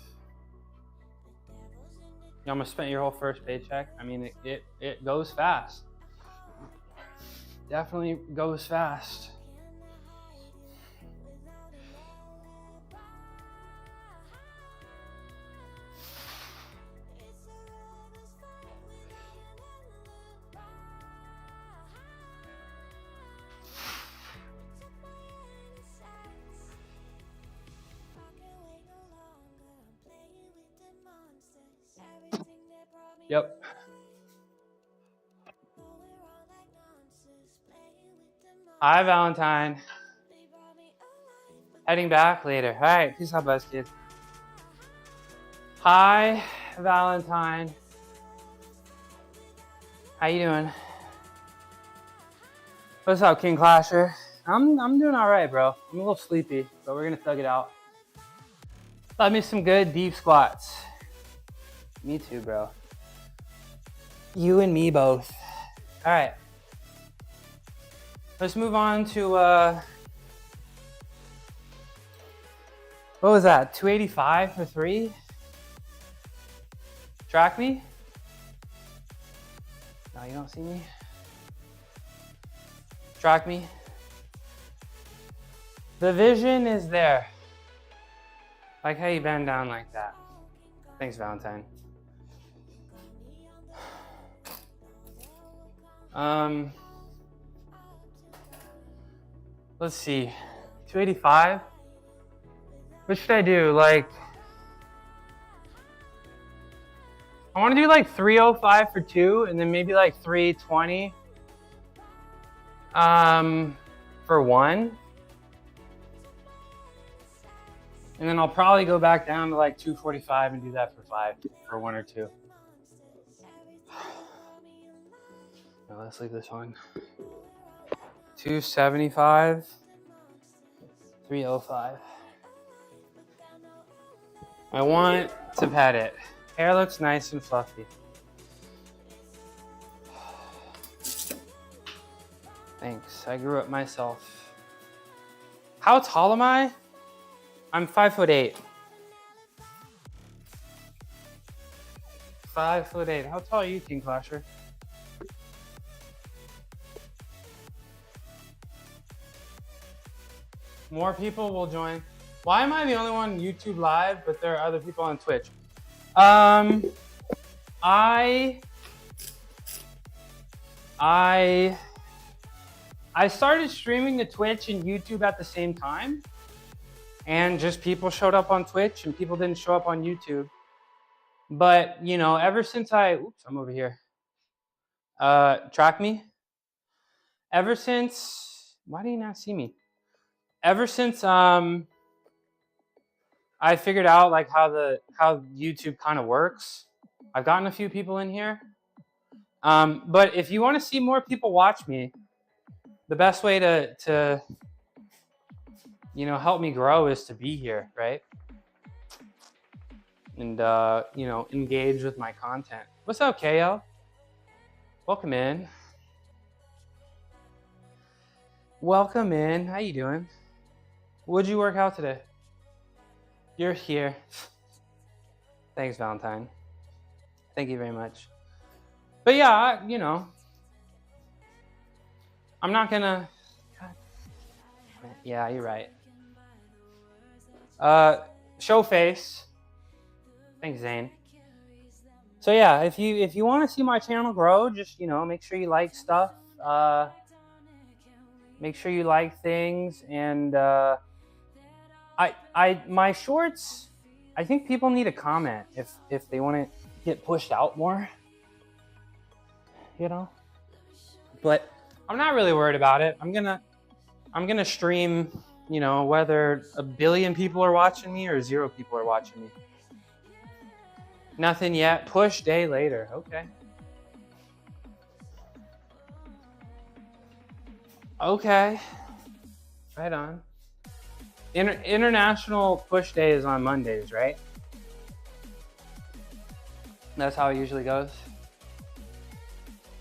You almost spent your whole first paycheck. I mean, it goes fast. Definitely goes fast. Yep. Hi, Valentine. Heading back later. All right, peace out, buzz kids. Hi, Valentine. How you doing? What's up, King Clasher? I'm doing all right, bro. I'm a little sleepy, but we're gonna thug it out. Love me some good deep squats. Me too, bro. You and me both. All right. Let's move on to what was that? 285 for 3? Track me? No, you don't see me. Track me. The vision is there. Like how you bend down like that. Thanks, Valentine. Let's see. 285. What should I do? Like, I want to do like 305 for 2, and then maybe like 320 for 1. And then I'll probably go back down to like 245 and do that for 5 or 1 or 2. Now let's leave this one. 275, 305. I want to pet it. Hair looks nice and fluffy. Thanks, I grew up myself. How tall am I? I'm 5'8". 5'8". How tall are you, King Clasher? More people will join. Why am I the only one on YouTube Live, but there are other people on Twitch? I started streaming to Twitch and YouTube at the same time, and just people showed up on Twitch and people didn't show up on YouTube. But, you know, ever since I'm over here. Track me. Ever since, why do you not see me? Ever since I figured out like how YouTube kind of works, I've gotten a few people in here. But if you want to see more people watch me, the best way to you know, help me grow is to be here, right? And you know, engage with my content. What's up, KL? Welcome in. Welcome in. How you doing? What'd you work out today? You're here. Thanks, Valentine. Thank you very much. But yeah, you know, I'm not gonna. Yeah, you're right. Show face. Thanks, Zane. So yeah, if you want to see my channel grow, just, you know, make sure you like stuff. Make sure you like things, and my shorts, I think people need a comment if they want to get pushed out more, you know. But I'm not really worried about it. I'm gonna stream, you know, whether 1 billion people are watching me or 0 people are watching me. Nothing yet. Push day later. Okay. Okay. Right on. International push day is on Mondays, right? That's how it usually goes.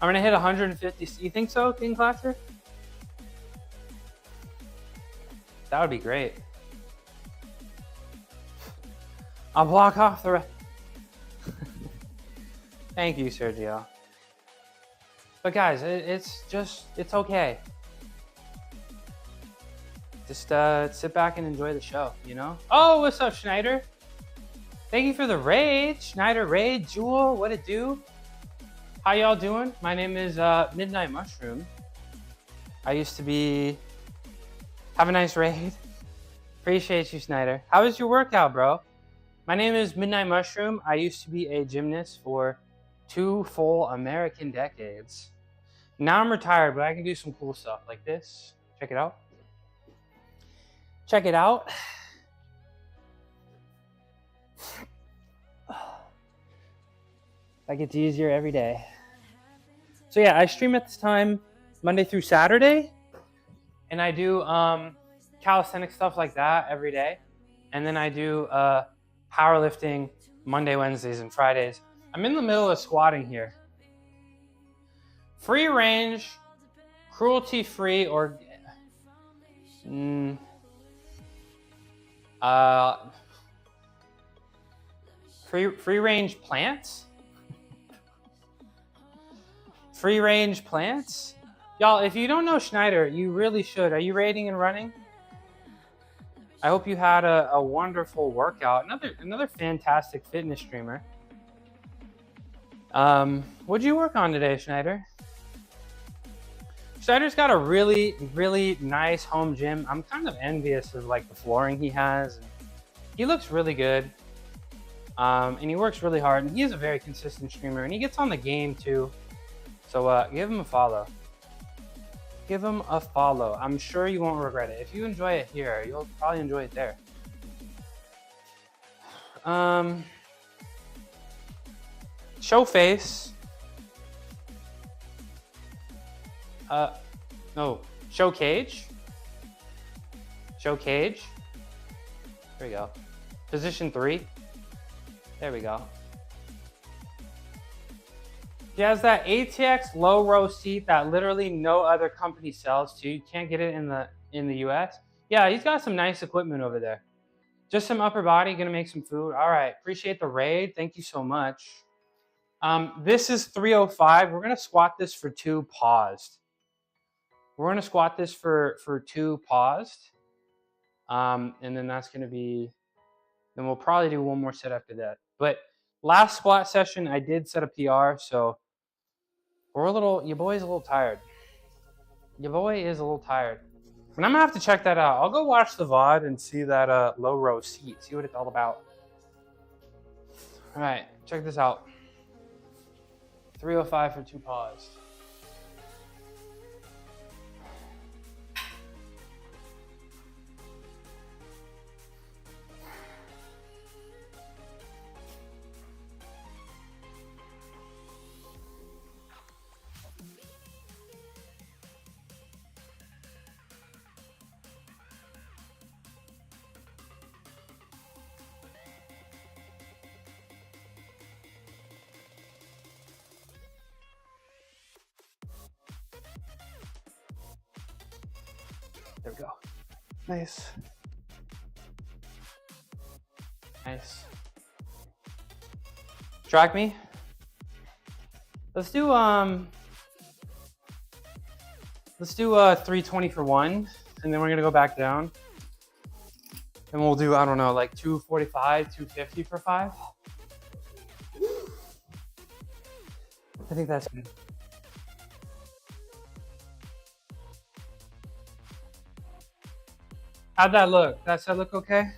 I'm gonna hit 150. You think so, King Clasher? That would be great. I'll block off the rest. Thank you, Sergio. But guys, it's okay. Just sit back and enjoy the show, you know? Oh, what's up, Schneider? Thank you for the raid. Schneider raid, Jewel, what it do? How y'all doing? My name is Midnight Mushroom. I used to be... Have a nice raid. Appreciate you, Schneider. How was your workout, bro? My name is Midnight Mushroom. I used to be a gymnast for 2 full American decades. Now I'm retired, but I can do some cool stuff like this. Check Check it out. Check it out. That gets easier every day. So yeah, I stream at this time Monday through Saturday, and I do calisthenic stuff like that every day, and then I do powerlifting Monday, Wednesdays, and Fridays. I'm in the middle of squatting here. Free range, cruelty-free, or free range plants. Free range plants? Y'all, if you don't know Schneider, you really should. Are you rating and running? I hope you had a wonderful workout. Another fantastic fitness streamer. What'd you work on today, Schneider? Schneider's got a really, really nice home gym. I'm kind of envious of like the flooring he has. He looks really good. And he works really hard. And he is a very consistent streamer. And he gets on the game too. So give him a follow. Give him a follow. I'm sure you won't regret it. If you enjoy it here, you'll probably enjoy it there. Show face. No. Show cage. Show cage. There we go. Position 3. There we go. He has that ATX low row seat that literally no other company sells too. You can't get it in the US. Yeah, he's got some nice equipment over there. Just some upper body, gonna make some food. All right, appreciate the raid. Thank you so much. This is 305. We're gonna squat this for 2 paused. We're gonna squat this for 2 paused. And then that's gonna be, then we'll probably do 1 more set after that. But last squat session, I did set a PR, so your boy's a little tired. Your boy is a little tired. And I'm gonna have to check that out. I'll go watch the VOD and see that low row seat, see what it's all about. All right, check this out. 305 for 2 paused. There we go. Nice. Nice. Track me. Let's do 320 for 1, and then we're gonna go back down. And we'll do, I don't know, like 245, 250 for 5. I think that's good. How'd that look? Does that look okay?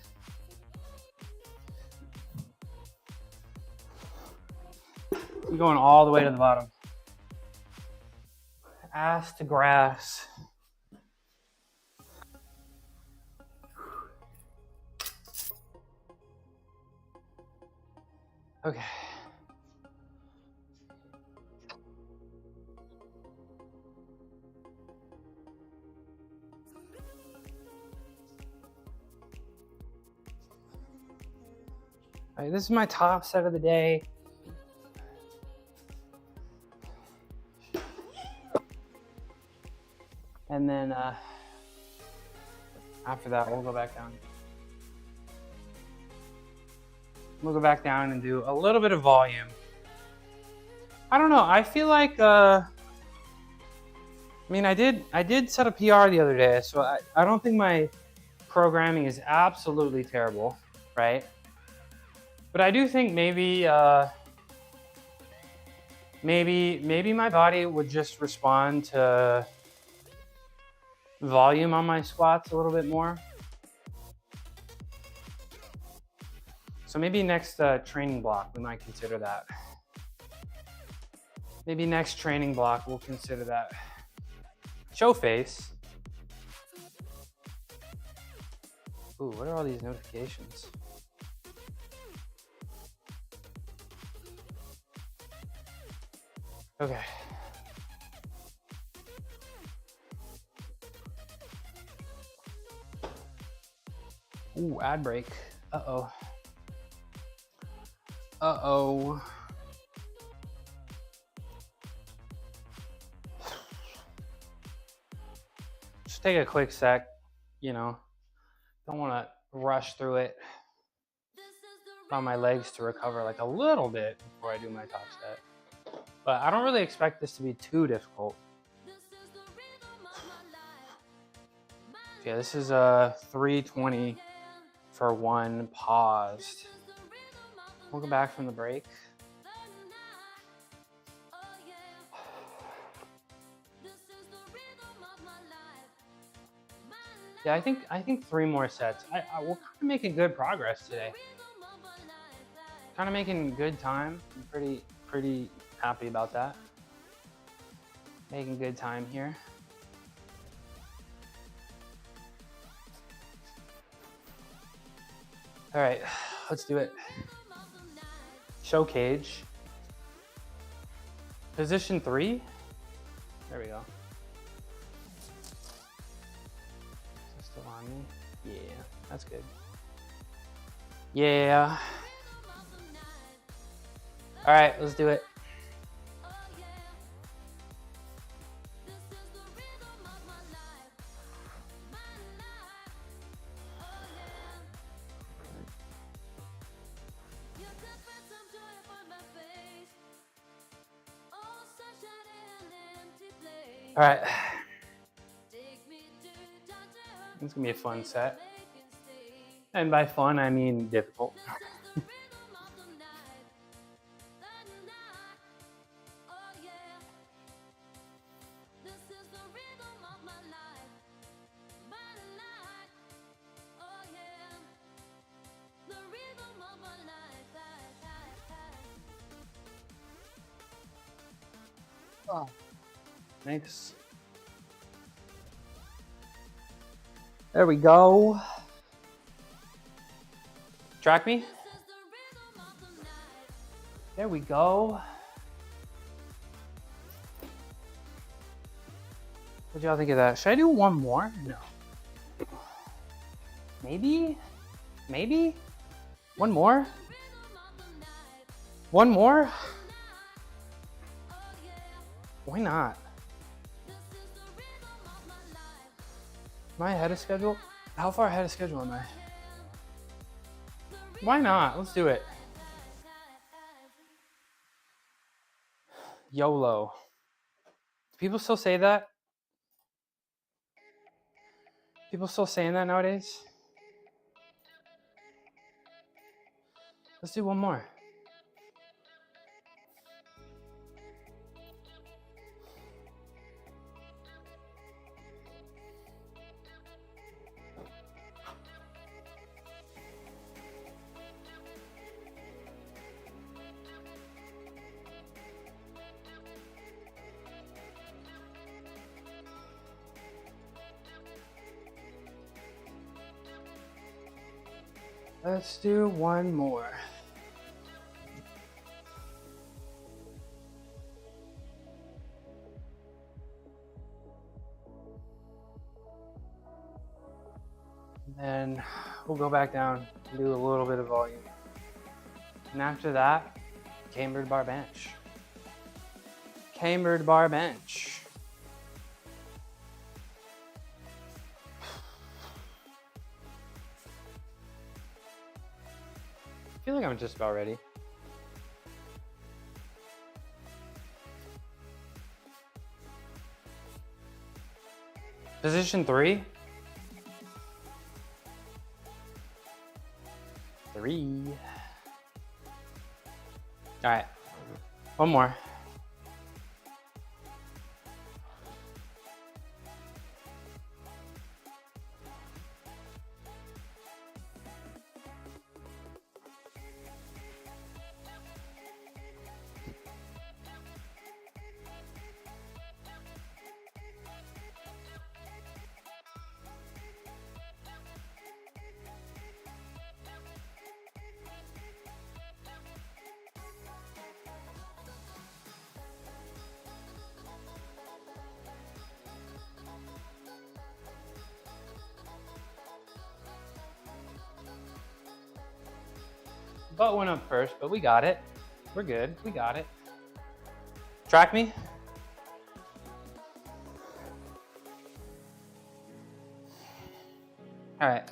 I'm going all the way to the bottom. Ass to grass. Okay. All right, this is my top set of the day. And then after that, we'll go back down. We'll go back down and do a little bit of volume. I don't know. I feel like, I mean, I did set a PR the other day, so I don't think my programming is absolutely terrible, right? But I do think maybe my body would just respond to volume on my squats a little bit more. So maybe next training block, we might consider that. Maybe next training block, we'll consider that. Show face. Ooh, what are all these notifications? Okay. Ooh, ad break. Uh-oh. Uh-oh. Just take a quick sec, you know. Don't want to rush through it. Allow my legs to recover like a little bit before I do my top set. But I don't really expect this to be too difficult. Okay, this is a 320 for one paused. Welcome back from the break. Yeah, I think 3 more sets. We're kind of making good progress today. Kind of making good time. I'm pretty happy about that. Making good time here. All right, let's do it. Show cage. Position 3. There we go. Is this still on me? Yeah, that's good. Yeah. All right, let's do it. All right. It's gonna be a fun set. And by fun, I mean difficult. Oh, thanks. There we go. Track me. There we go. What y'all think of that? Should I do one more? No. Maybe? Maybe? One more? One more? Why not? Am I ahead of schedule? How far ahead of schedule am I? Why not? Let's do it. YOLO. Do people still say that? People still saying that nowadays? Let's do one more. Let's do one more. And then we'll go back down and do a little bit of volume. And after that, cambered bar bench. Cambered bar bench. I feel like I'm just about ready. Position 3. 3. All right, one more. Butt went up first, but we got it. We're good. We got it. Track me. All right.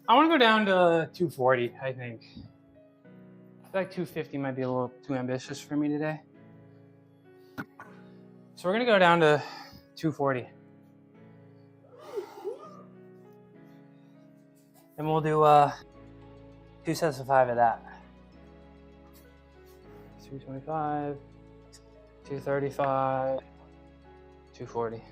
I want to go down to 240, I think. I feel like 250 might be a little too ambitious for me today. So we're going to go down to 240. And we'll do 2 sets of 5 of that. 225, 235, 240.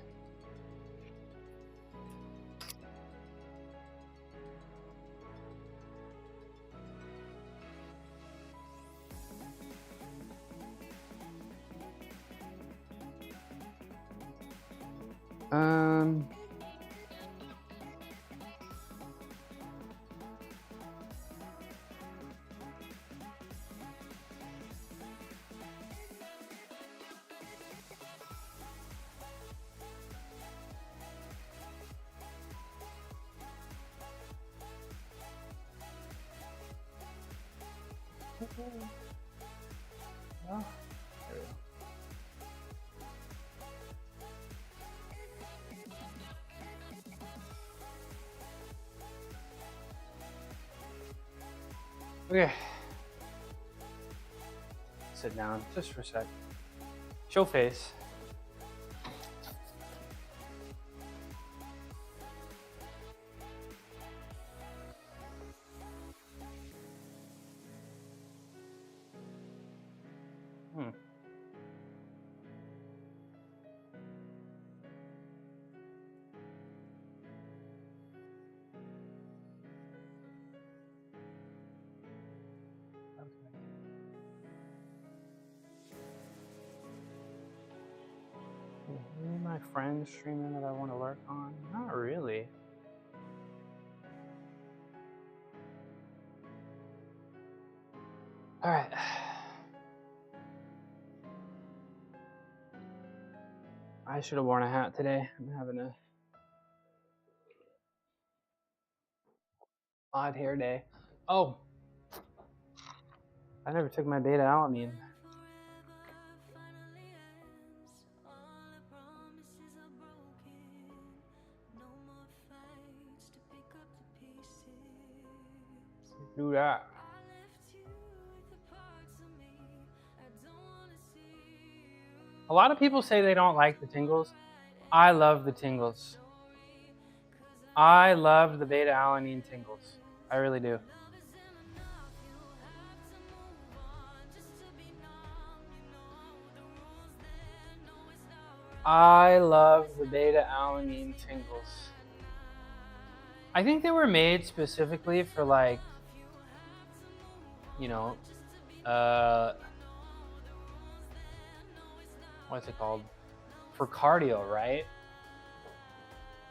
Oh, there we go. Okay. Sit down just for a sec. Show face. Any of my friends streaming that I want to lurk on? Not really. All right. I should have worn a hat today. I'm having a odd hair day. Oh, I never took my beta alanine. Do that. A lot of people say they don't like the tingles. I love the tingles. I love the beta alanine tingles. I really do. I love the beta alanine tingles. I think they were made specifically for, like, you know, what's it called? For cardio, right?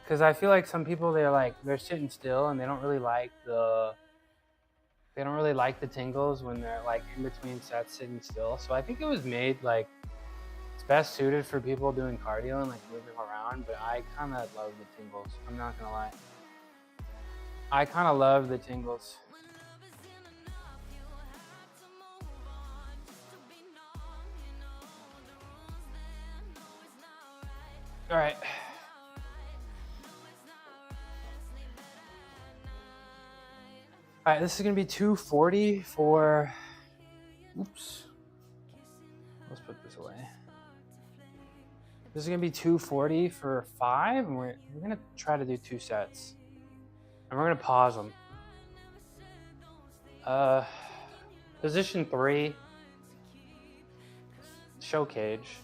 Because I feel like some people, they're sitting still and they don't really like the tingles when they're like in between sets sitting still. So I think it was made like it's best suited for people doing cardio and like moving around, but I kind of love the tingles. I'm not gonna lie. I kind of love the tingles. All right. All right, this is gonna be 240 for, oops. Let's put this away. This is gonna be 240 for 5, and we're gonna try to do 2 sets. And we're gonna pause them. Position 3, show cage.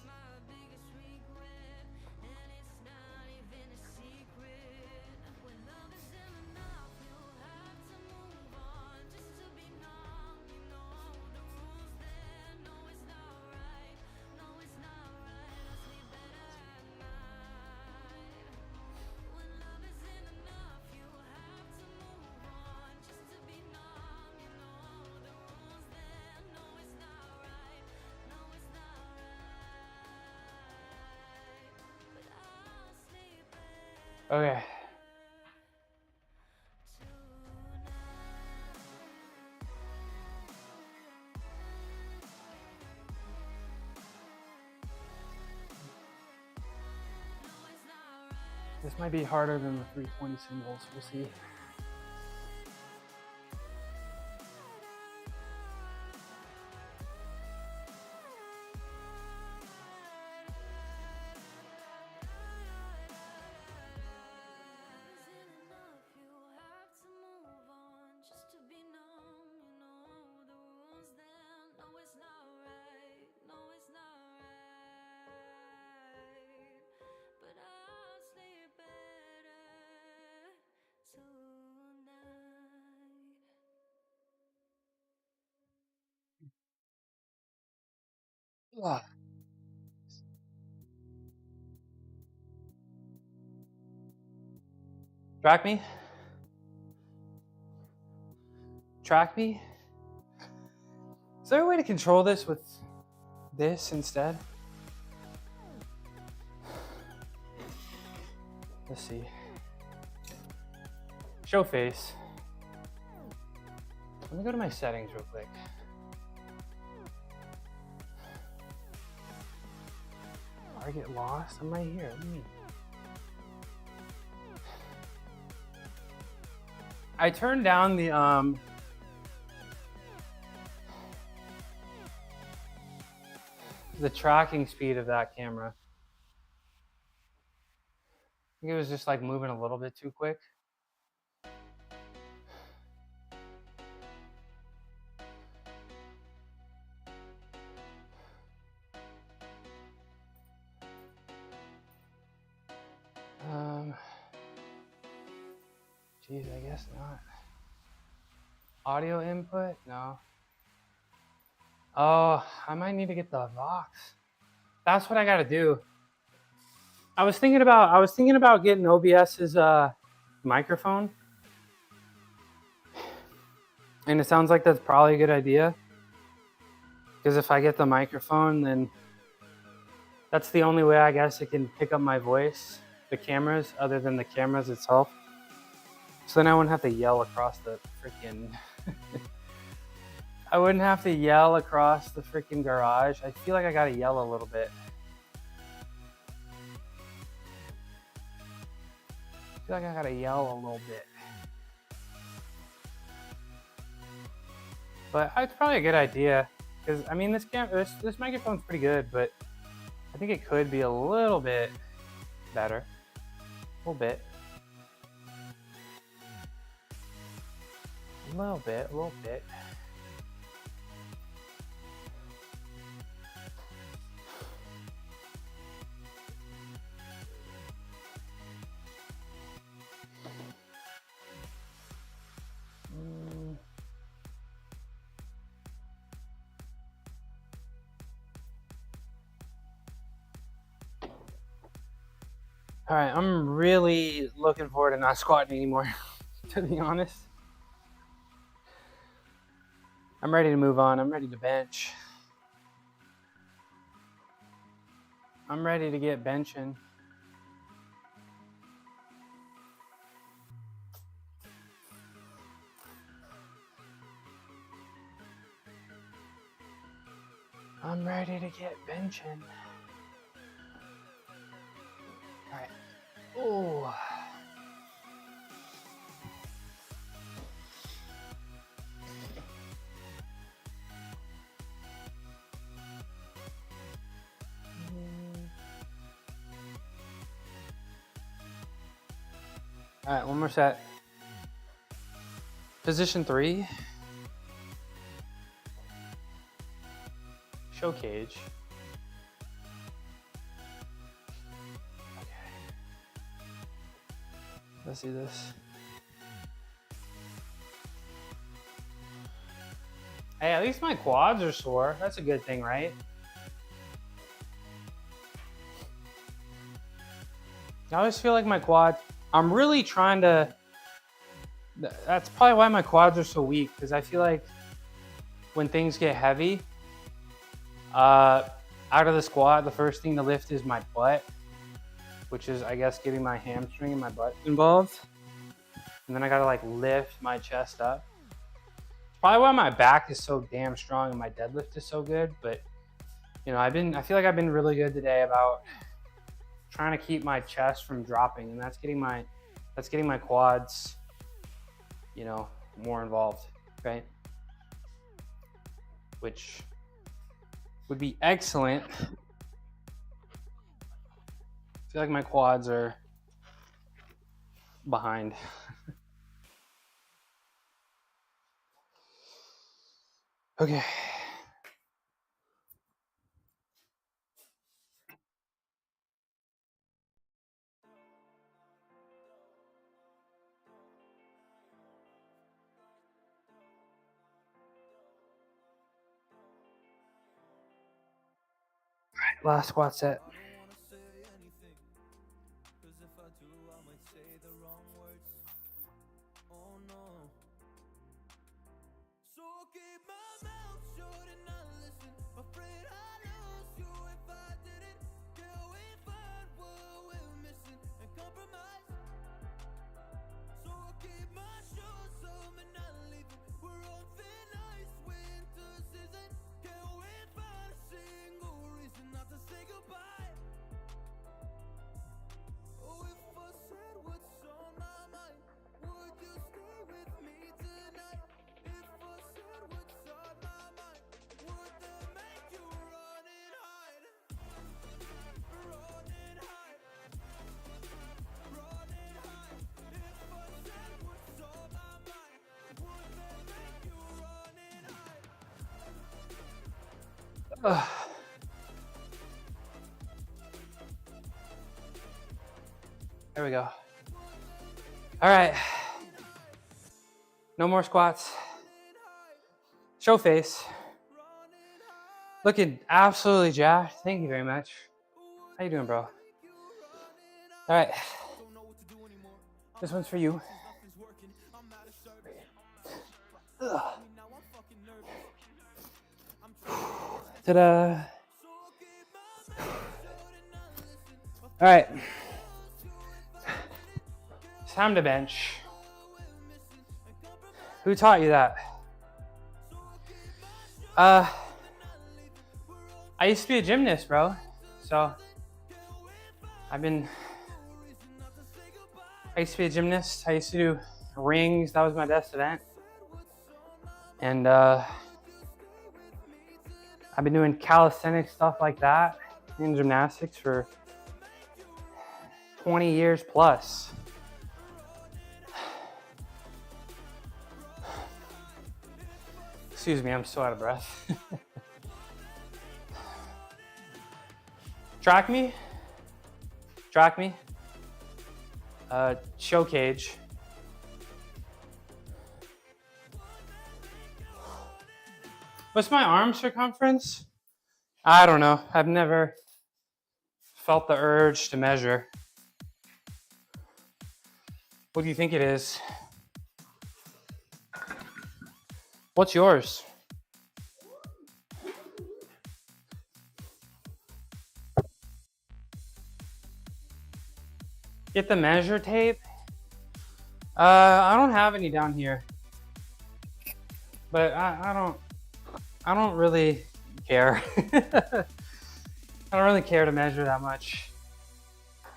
Okay. This might be harder than the 320 singles. We'll see. Ugh. Track me. Track me. Is there a way to control this with this instead? Let's see. Show face. Let me go to my settings real quick. I get lost. I'm right here. What do you mean? I turned down the tracking speed of that camera. I think it was just like moving a little bit too quick. Geez, I guess not. Audio input? No. Oh, I might need to get the Vox. That's what I gotta do. I was thinking about getting OBS's microphone. And it sounds like that's probably a good idea. Because if I get the microphone, then that's the only way I guess it can pick up my voice. The cameras, other than the cameras itself. So then I wouldn't have to yell across the freaking... I wouldn't have to yell across the freaking garage. I feel like I gotta yell a little bit. I feel like I gotta yell a little bit. But it's probably a good idea. Because, I mean, this microphone's pretty good, but I think it could be a little bit better. A little bit. A little bit. All right, I'm really looking forward to not squatting anymore, to be honest. I'm ready to move on. I'm ready to bench. I'm ready to get benching. I'm ready to get benching. All right. Oh. All right, one more set. Position 3. Show cage. Okay. Let's see this. Hey, at least my quads are sore. That's a good thing, right? I always feel like my quad, I'm really trying to, that's probably why my quads are so weak, because I feel like when things get heavy, out of the squat, the first thing to lift is my butt, which is, I guess, getting my hamstring and my butt involved. And then I gotta like lift my chest up. Probably why my back is so damn strong and my deadlift is so good, but you know, I feel like I've been really good today about trying to keep my chest from dropping, and that's getting my quads, you know, more involved, right? Which would be excellent. I feel like my quads are behind. Okay. Last squat set. There we go. All right. No more squats. Show face. Looking absolutely jacked. Thank you very much. How you doing, bro? All right. This one's for you. Ta-da. All right. It's time to bench. Who taught you that? I used to be a gymnast, bro. So I used to be a gymnast. I used to do rings. That was my best event. And I've been doing calisthenics, stuff like that in gymnastics for 20 years plus. Excuse me, I'm so out of breath. Track me. Show cage. What's my arm circumference? I don't know. I've never felt the urge to measure. What do you think it is? What's yours? Get the measure tape. I don't have any down here, but I don't really care. I don't really care to measure that much.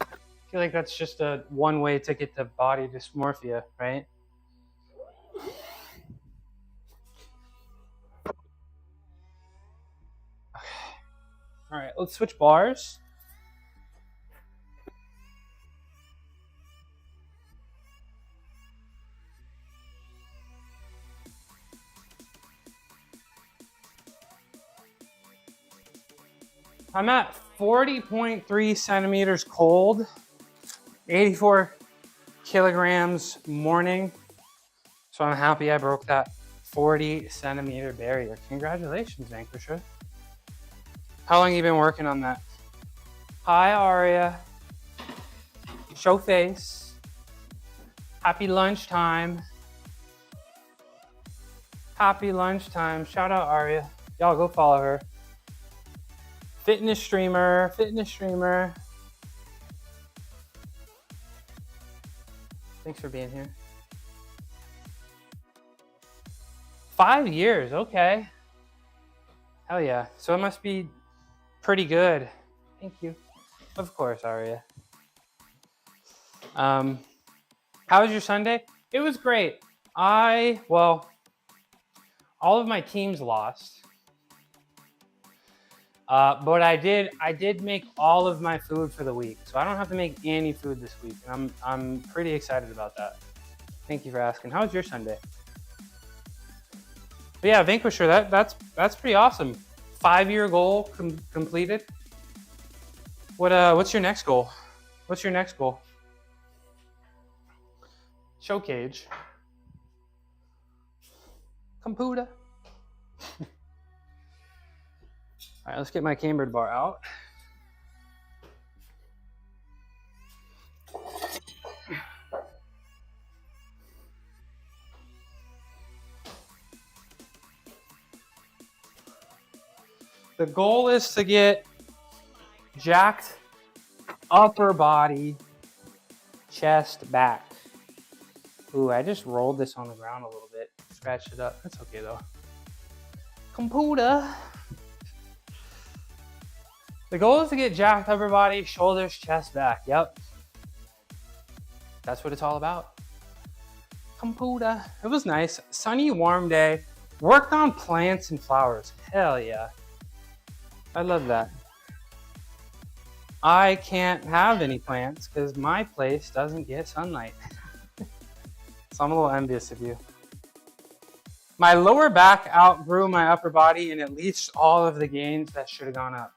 I feel like that's just one way to get to body dysmorphia, right? All right, let's switch bars. I'm at 40.3 centimeters cold, 84 kilograms morning. So I'm happy I broke that 40 centimeter barrier. Congratulations, Vanquisher. How long have you been working on that? Hi, Aria. Show face. Happy lunchtime. Happy lunchtime. Shout out Aria. Y'all go follow her. Fitness streamer. Thanks for being here. 5 years, okay. Hell yeah. So it must be pretty good. Thank you. Of course, Aria. How was your Sunday? It was great. Well, all of my teams lost. But I did make all of my food for the week, so I don't have to make any food this week. And I'm pretty excited about that. Thank you for asking. How was your Sunday? But yeah, Vanquisher, that's pretty awesome. 5-year goal completed. What's your next goal? What's your next goal? Show cage. Computer. All right, let's get my cambered bar out. The goal is to get jacked upper body, chest, back. Ooh, I just rolled this on the ground a little bit. Scratched it up. That's okay though. Computer. The goal is to get jacked upper body, shoulders, chest, back. Yep. That's what it's all about. Computer. It was nice. Sunny, warm day. Worked on plants and flowers. Hell yeah. I love that. I can't have any plants because my place doesn't get sunlight. So I'm a little envious of you. My lower back outgrew my upper body and it leached all of the gains that should have gone up.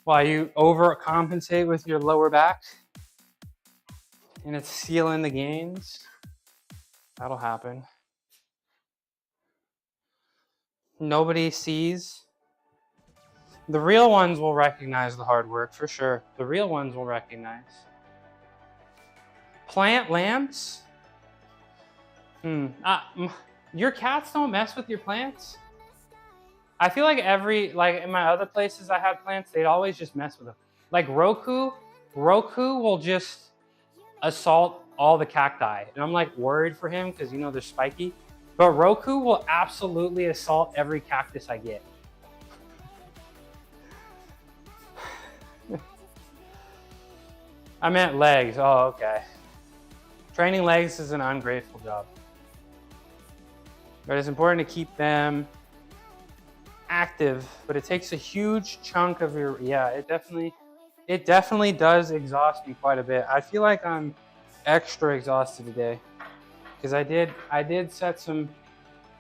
While you overcompensate with your lower back and it's sealing the gains, that'll happen. Nobody sees. The real ones will recognize the hard work for sure. The real ones will recognize. Plant lamps? Your cats don't mess with your plants? I feel like in my other places I had plants, they'd always just mess with them. Like Roku will just assault all the cacti. And I'm like worried for him because they're spiky. But Roku will absolutely assault every cactus I get. I meant legs. Oh, okay. Training legs is an ungrateful job. But it's important to keep them active, but it takes a huge chunk of your, it definitely does exhaust me quite a bit. I feel like I'm extra exhausted today because I did set some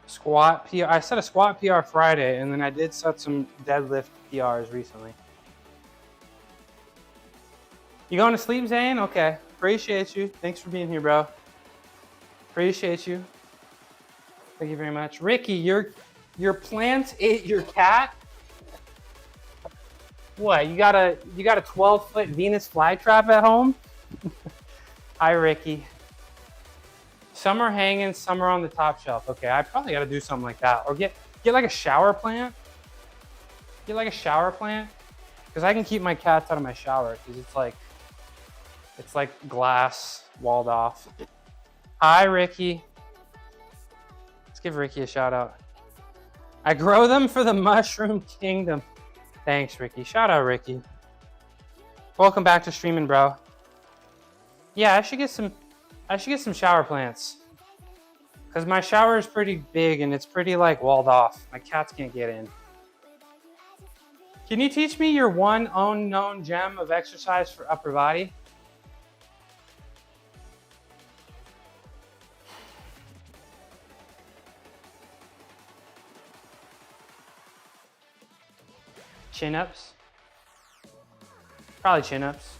squat PR. I set a squat PR Friday, and then I did set some deadlift PRs recently. You going to sleep, Zane? Okay. Appreciate you. Thanks for being here, bro. Appreciate you. Thank you very much. Ricky, your plants ate your cat? What, you got a 12-foot Venus flytrap at home? Hi, Ricky. Some are hanging, some are on the top shelf. Okay, I probably got to do something like that. Or get like a shower plant. Get like a shower plant. Because I can keep my cats out of my shower because it's like glass walled off. Hi, Ricky. Let's give Ricky a shout out. I grow them for the mushroom kingdom. Thanks, Ricky. Shout out, Ricky. Welcome back to streaming, bro. Yeah, I should get some shower plants. Because my shower is pretty big and it's pretty walled off. My cats can't get in. Can you teach me your one unknown gem of exercise for upper body? Chin-ups? Probably chin-ups.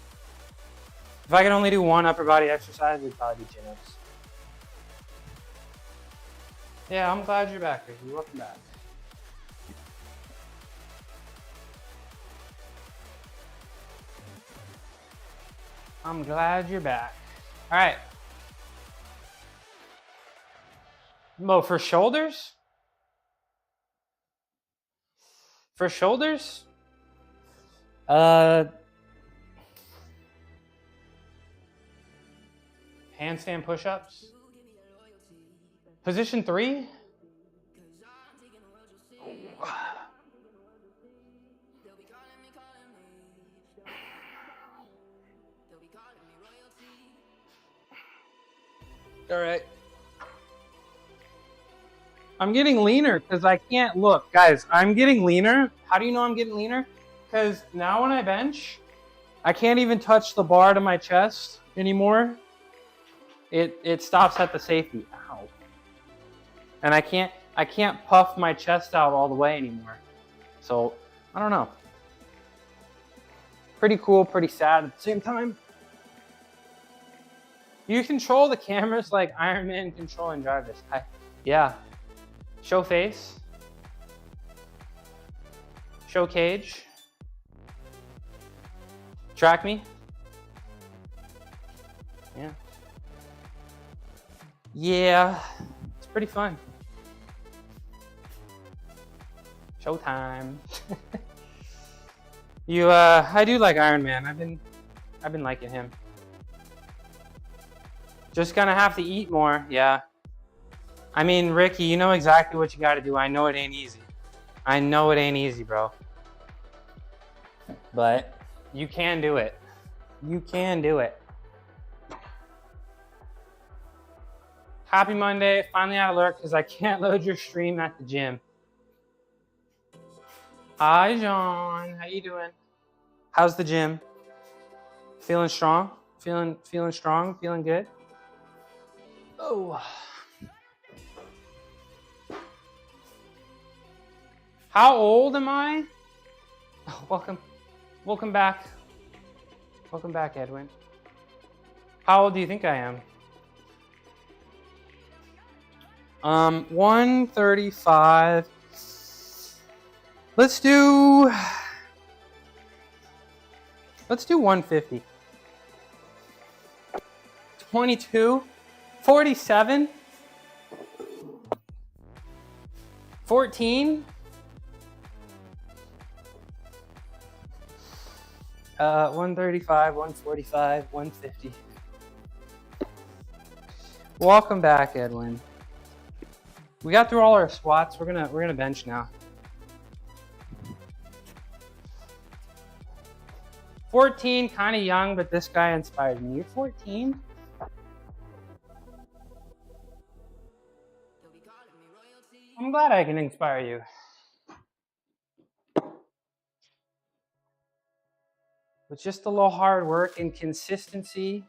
If I could only do one upper body exercise, it'd probably be chin-ups. Yeah, I'm glad you're back, Ricky. Welcome back. I'm glad you're back. All right. Mo, for shoulders? For shoulders? Handstand push-ups. Position 3. All right. I'm getting leaner because I can't look. Guys, I'm getting leaner. How do you know I'm getting leaner? Because now when I bench, I can't even touch the bar to my chest anymore. It stops at the safety. Ow. And I can't puff my chest out all the way anymore. So, I don't know. Pretty cool, pretty sad at the same time. You control the cameras like Iron Man controlling Jarvis. Yeah. Show face. Show cage. Track me. Yeah. Yeah. It's pretty fun. Showtime. I do like Iron Man. I've been liking him. Just gonna have to eat more, yeah. I mean, Ricky, you know exactly what you gotta do. I know it ain't easy. I know it ain't easy, bro. But you can do it. You can do it. Happy Monday. Finally out of lurk because I can't load your stream at the gym. Hi, John. How you doing? How's the gym? Feeling strong? Feeling strong? Feeling good? Oh. How old am I? Oh, welcome back. Welcome back, Edwin. How old do you think I am? 135. Let's do 150. 22, 47, 14, 135, 145, 150. Welcome back, Edwin. We got through all our squats. We're gonna bench now. 14, kind of young, but this guy inspired me. You're 14? I'm glad I can inspire you. With just a little hard work and consistency.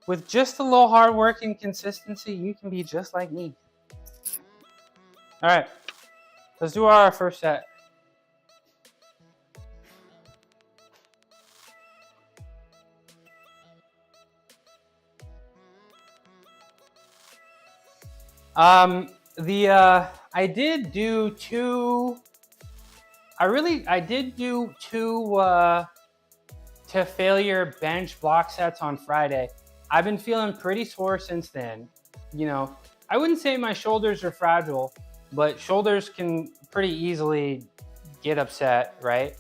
With just a little hard work and consistency, you can be just like me. All right, let's do our first set. I did do two. I did do two to failure bench block sets on Friday. I've been feeling pretty sore since then. You know, I wouldn't say my shoulders are fragile, but shoulders can pretty easily get upset, right?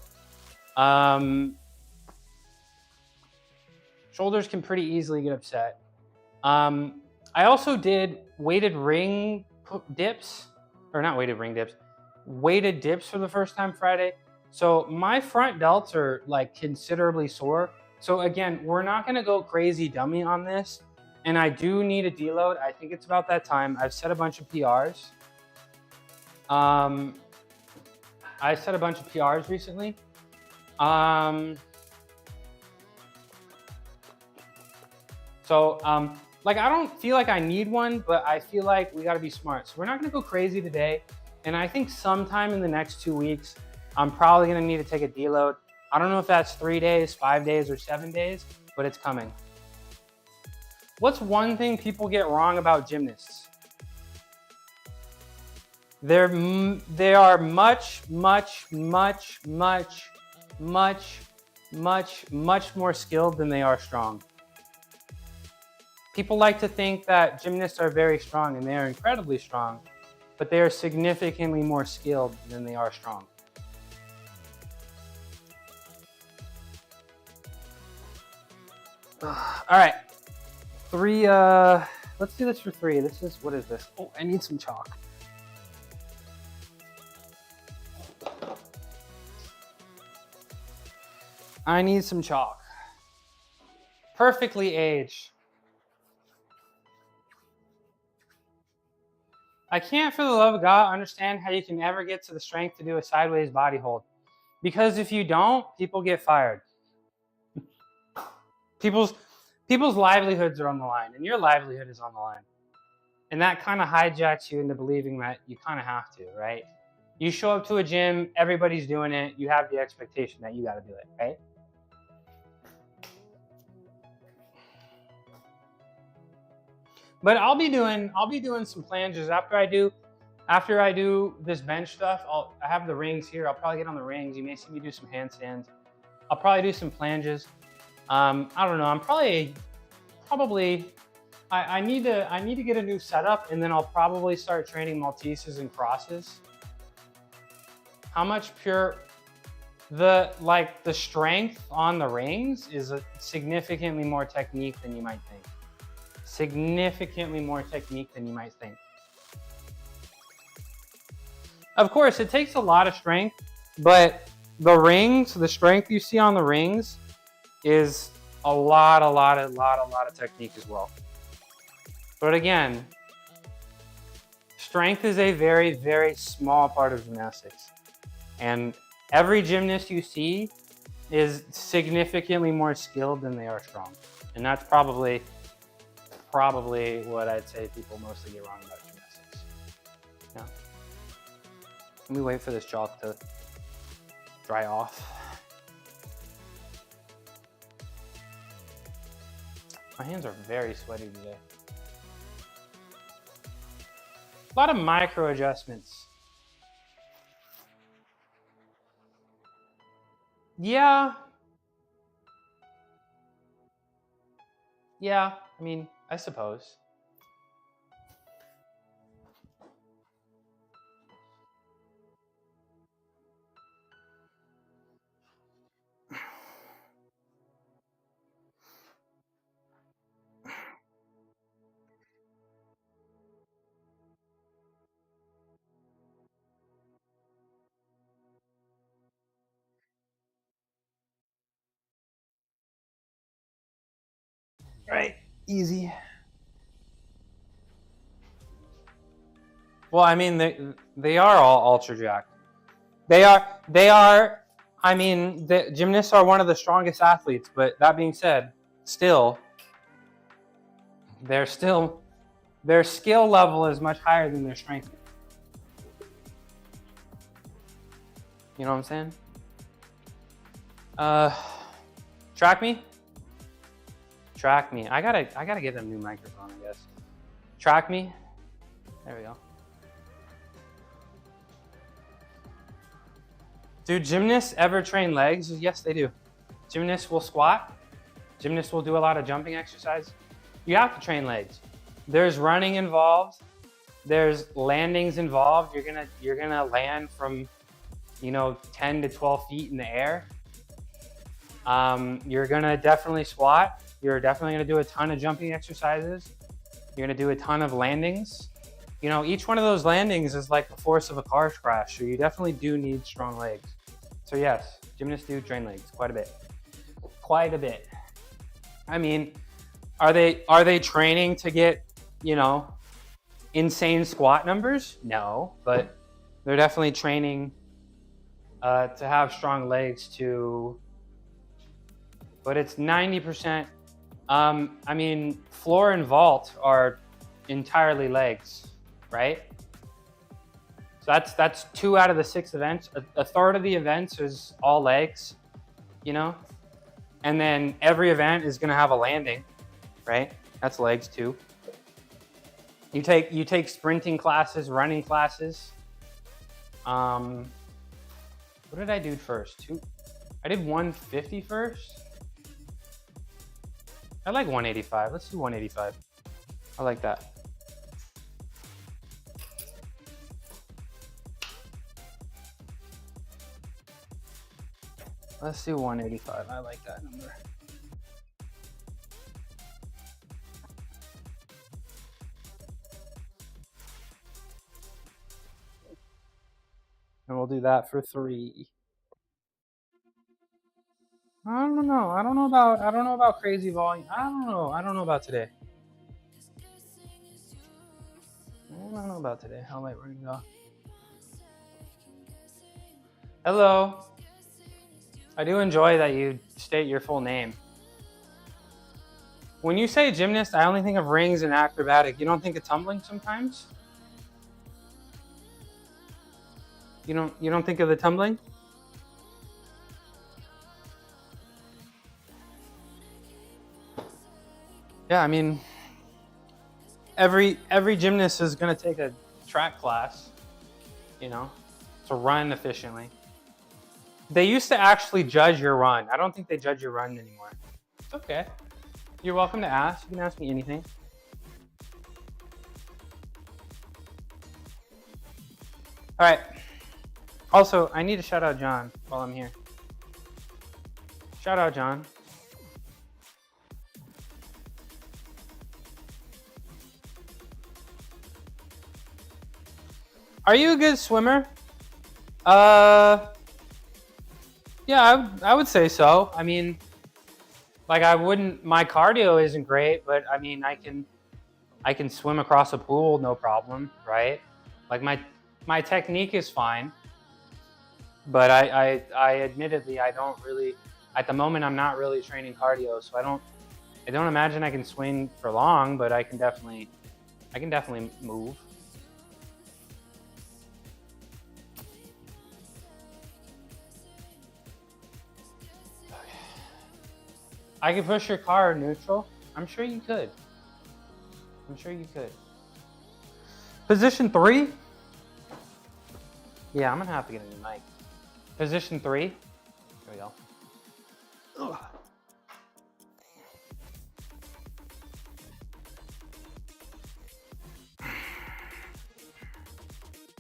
Shoulders can pretty easily get upset. I also did weighted ring dips, or not weighted ring dips, weighted dips for the first time Friday. So my front delts are like considerably sore. So again, we're not gonna go crazy dummy on this. And I do need a deload. I think it's about that time. I've set a bunch of PRs. I set a bunch of PRs recently. Like, I don't feel like I need one, but I feel like we gotta be smart. So we're not gonna go crazy today. And I think sometime in the next 2 weeks, I'm probably gonna need to take a deload. I don't know if that's 3 days, 5 days, or 7 days, but it's coming. What's one thing people get wrong about gymnasts? They are much more skilled than they are strong. People like to think that gymnasts are very strong, and they are incredibly strong, but they are significantly more skilled than they are strong. All right, 3, let's do this for 3. What is this? Oh, I need some chalk. I need some chalk. Perfectly aged. I can't for the love of God understand how you can ever get to the strength to do a sideways body hold. Because if you don't, people get fired. People's livelihoods are on the line, and your livelihood is on the line. And that kind of hijacks you into believing that you kind of have to, right? You show up to a gym, everybody's doing it, you have the expectation that you got to do it, right? But I'll be doing some planches after I do this bench stuff. I have the rings here. I'll probably get on the rings. You may see me do some handstands. I'll probably do some planches. I don't know. I'm probably I need to get a new setup, and then I'll probably start training Malteses and crosses. How much the strength on the rings is significantly more technique than you might think. Significantly more technique than you might think. Of course, it takes a lot of strength, but the rings, the strength you see on the rings is a lot of technique as well. But again, strength is a very, very small part of gymnastics. And every gymnast you see is significantly more skilled than they are strong. And that's probably what I'd say people mostly get wrong about gymnastics. Yeah. Let me wait for this chalk to dry off. My hands are very sweaty today. A lot of micro adjustments. Yeah. Yeah, I mean, I suppose. Right, easy. Well, I mean, they are all ultra jacked. They are. I mean, the gymnasts are one of the strongest athletes. But that being said, their skill level is much higher than their strength. You know what I'm saying? Track me. I gotta get them new microphone, I guess. Track me. There we go. Do gymnasts ever train legs? Yes, they do. Gymnasts will squat. Gymnasts will do a lot of jumping exercise. You have to train legs. There's running involved. There's landings involved. You're gonna land from, 10 to 12 feet in the air. You're gonna definitely squat. You're definitely gonna do a ton of jumping exercises. You're gonna do a ton of landings. Each one of those landings is like the force of a car crash, so you definitely do need strong legs. So yes, gymnasts do train legs quite a bit. Quite a bit. I mean, are they training to get, insane squat numbers? No, but they're definitely training to have strong legs but it's 90%. I mean, floor and vault are entirely legs, right? So that's 2 out of the 6 events. A third of the events is all legs, and then every event is gonna have a landing, right? That's legs too. You take sprinting classes, running classes. What did I do first? I did 150 first. I like 185. Let's do 185. I like that. Let's do 185. I like that number. And we'll do that for 3. I don't don't know. I don't know about crazy volume. I don't know about today. I don't know about today. How late we're gonna go. Hello. I do enjoy that you state your full name. When you say gymnast, I only think of rings and acrobatic. You don't think of tumbling sometimes? You don't think of the tumbling? Yeah, I mean, every gymnast is gonna take a track class, you know, to run efficiently. They used to actually judge your run. I don't think they judge your run anymore. It's okay. You're welcome to ask. You can ask me anything. All right. Also, I need to shout out John while I'm here. Shout out John. Are you a good swimmer? Yeah, I would say so. I mean, like my cardio isn't great, but I mean, I can swim across a pool, no problem, right? Like my technique is fine, but I admittedly, I don't really, at the moment, I'm not really training cardio, so I don't imagine I can swing for long, but I can definitely move. I could push your car neutral. I'm sure you could. Position 3? Yeah, I'm gonna have to get a new mic. Position 3. Here we go. Ugh.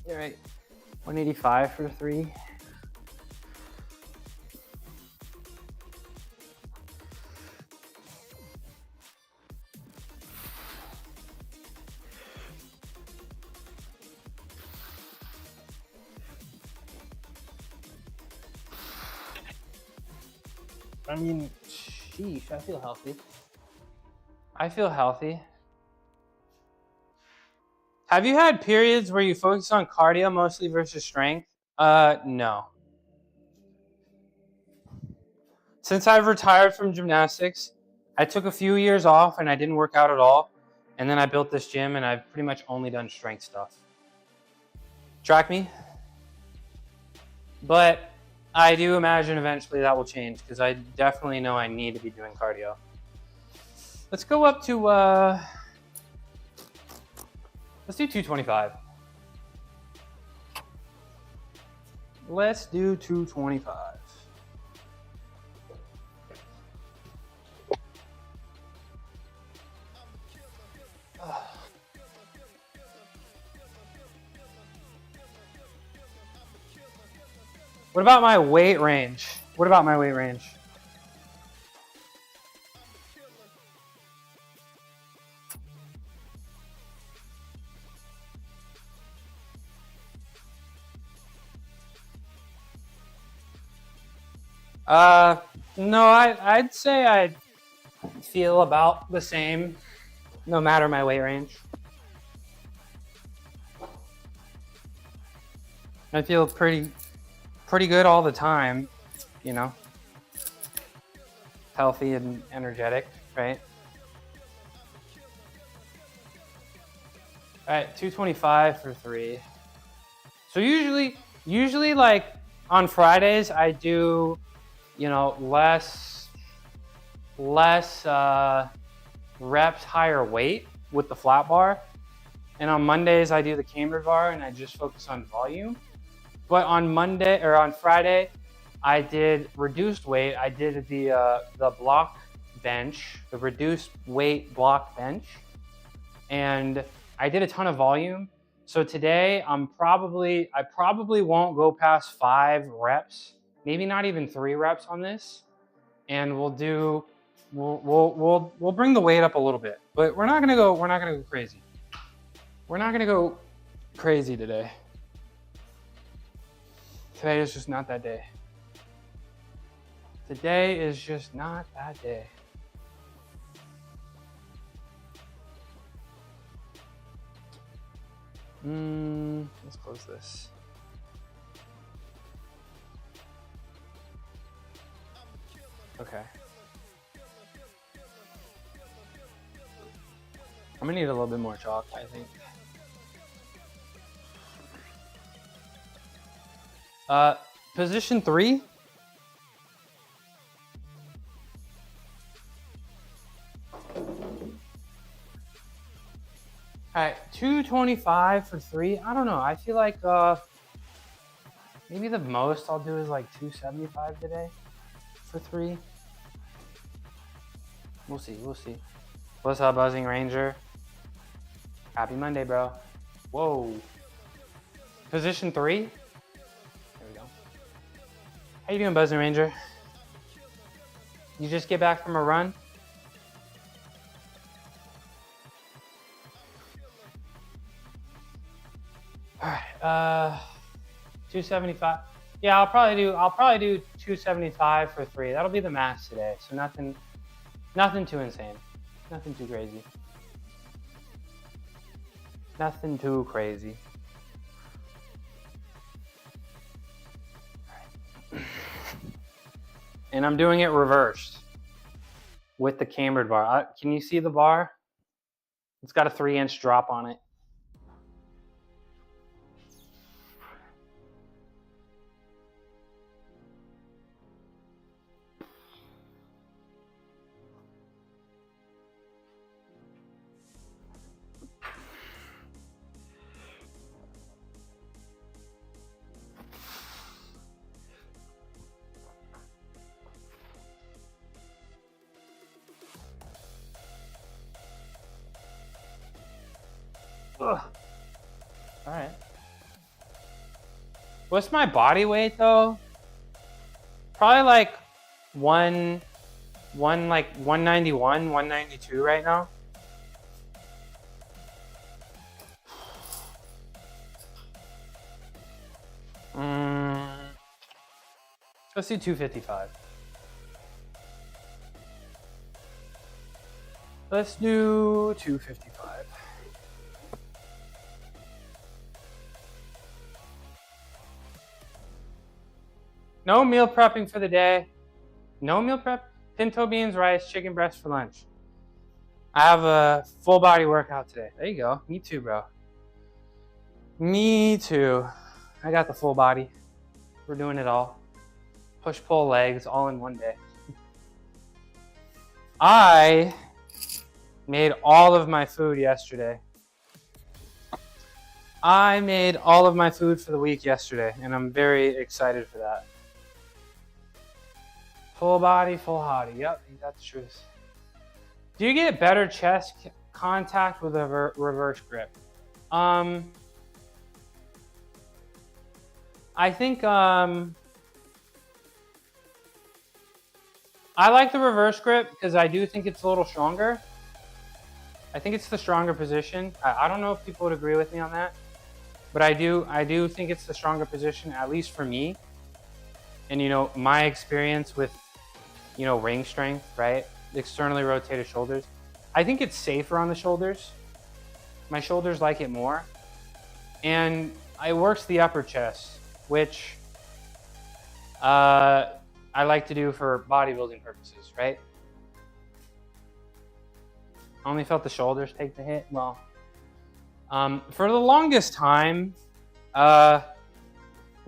All right, 185 for 3. I mean, sheesh, I feel healthy. Have you had periods where you focus on cardio mostly versus strength? No. Since I've retired from gymnastics, I took a few years off and I didn't work out at all. And then I built this gym and I've pretty much only done strength stuff. Track me? But I do imagine eventually that will change because I definitely know I need to be doing cardio. Let's go up to, let's do 225. Let's do 225. What about my weight range? No, I'd say I feel about the same no matter my weight range. I feel pretty good all the time, you know, healthy and energetic, right? All right, 225 for 3. So usually like on Fridays I do, you know, less reps, higher weight with the flat bar. And on Mondays I do the cambered bar and I just focus on volume. But on Friday, I did reduced weight. I did the block bench, the reduced weight block bench, and I did a ton of volume. So today I probably won't go past 5 reps, maybe not even 3 reps on this, and we'll bring the weight up a little bit, but we're not gonna go crazy. We're not gonna go crazy today. Today is just not that day. Today is just not that day. Let's close this. Okay. I'm gonna need a little bit more chalk, I think. Position 3. All right, 225 for 3. I don't know. I feel like maybe the most I'll do is like 275 today for 3. We'll see. We'll see. What's up, Buzzing Ranger? Happy Monday, bro. Whoa. Position 3. There we go. How you doing, Buzzing Ranger? You just get back from a run? All right, 275. Yeah, I'll probably do 275 for 3. That'll be the max today. So nothing too insane. Nothing too crazy. Nothing too crazy. All right. And I'm doing it reversed with the cambered bar. Can you see the bar? It's got a 3-inch drop on it. Ugh. All right. What's my body weight though? Probably like 191, 192 right now. Let's do 255. Let's do 255. No meal prepping for the day. No meal prep. Pinto beans, rice, chicken breast for lunch. I have a full body workout today. There you go. Me too, bro. Me too. I got the full body. We're doing it all. Push, pull, legs, all in one day. I made all of my food yesterday. I made all of my food for the week yesterday, and I'm very excited for that. Full body, full hottie. Yep, ain't that the truth. Do you get better chest contact with a reverse grip? I think I like the reverse grip because I do think it's a little stronger. I think it's the stronger position. I don't know if people would agree with me on that, but I do think it's the stronger position, at least for me. And you know, my experience with, you know, ring strength, right? Externally rotated shoulders. I think it's safer on the shoulders. My shoulders like it more. And it works the upper chest, which I like to do for bodybuilding purposes, right? Only felt the shoulders take the hit. Well, for the longest time,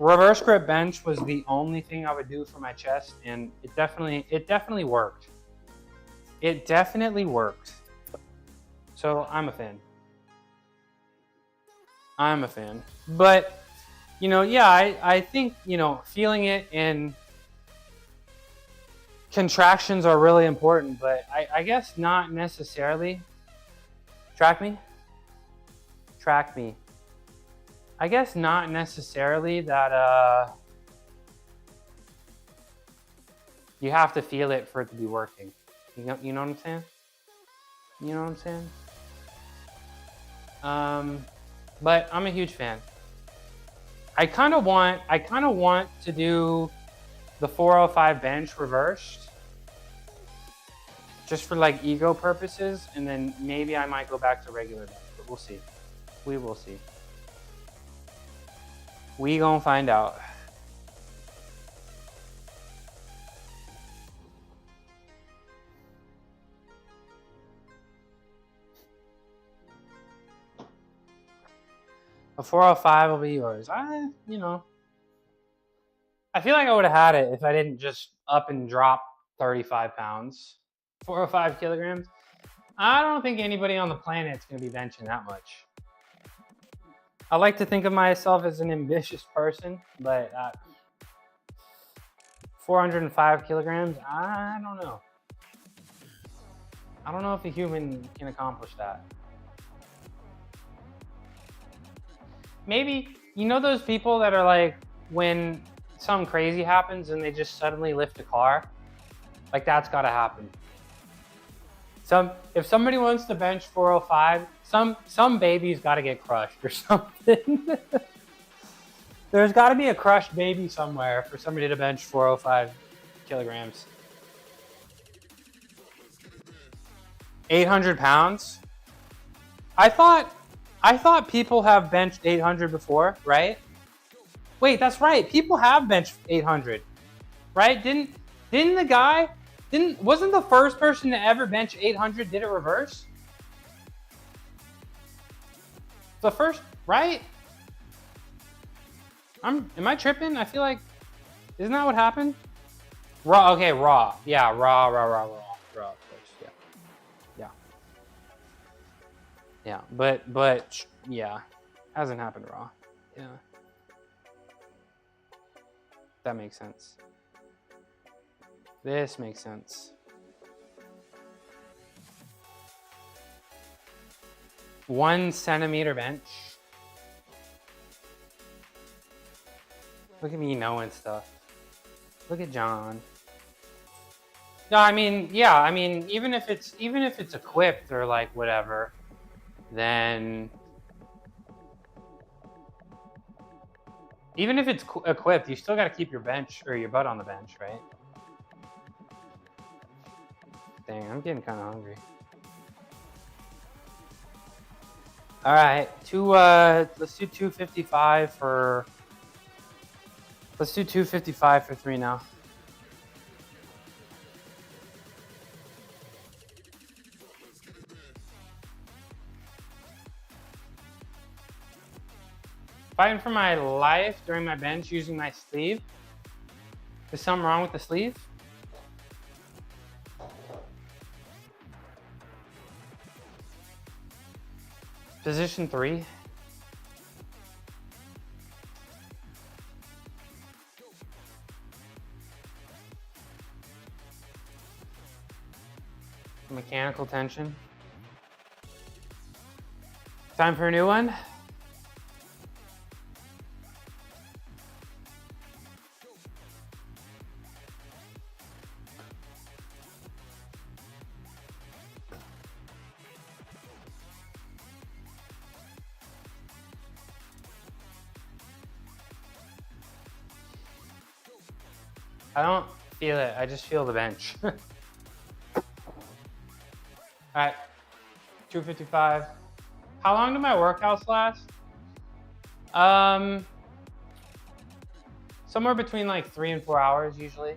reverse grip bench was the only thing I would do for my chest, and it definitely worked. It definitely worked. So I'm a fan. I'm a fan. But, you know, yeah, I think, you know, feeling it in contractions are really important, but I guess not necessarily. Track me? Track me. I guess not necessarily that you have to feel it for it to be working. You know what I'm saying? You know what I'm saying? But I'm a huge fan. I kind of want to do the 405 bench reversed, just for like ego purposes, and then maybe I might go back to regular bench, but we'll see. We will see. We gonna find out. A 405 will be yours. You know, I feel like I would have had it if I didn't just up and drop 35 pounds. 405 kilograms. I don't think anybody on the planet's gonna be benching that much. I like to think of myself as an ambitious person, but 405 kilograms, I don't know. I don't know if a human can accomplish that. Maybe, you know those people that are like, when something crazy happens and they just suddenly lift a car? Like, that's gotta happen. If somebody wants to bench 405, some baby's gotta get crushed or something. There's gotta be a crushed baby somewhere for somebody to bench 405 kilograms. 800 pounds? I thought people have benched 800 before, right? Wait, that's right. People have benched 800, right? Wasn't the first person to ever bench 800 did it reverse? The first, right? Am I tripping? I feel like, isn't that what happened? Raw, okay, raw. Yeah, raw, of course, yeah. Yeah, but, yeah, hasn't happened raw, yeah. That makes sense. This makes sense. 1 centimeter bench. Look at me knowing stuff. Look at John. No, I mean, yeah, I mean, even if it's equipped or like whatever, then even if it's equipped, you still got to keep your bench or your butt on the bench, right? Dang, I'm getting kind of hungry. All right, let's do 255 for. Let's do 255 for 3 now. Fighting for my life during my bench using my sleeve. Is something wrong with the sleeve? Position 3. Mechanical tension. Time for a new one. I don't feel it, I just feel the bench. All right, 255. How long do my workouts last? Somewhere between like 3 and 4 hours usually.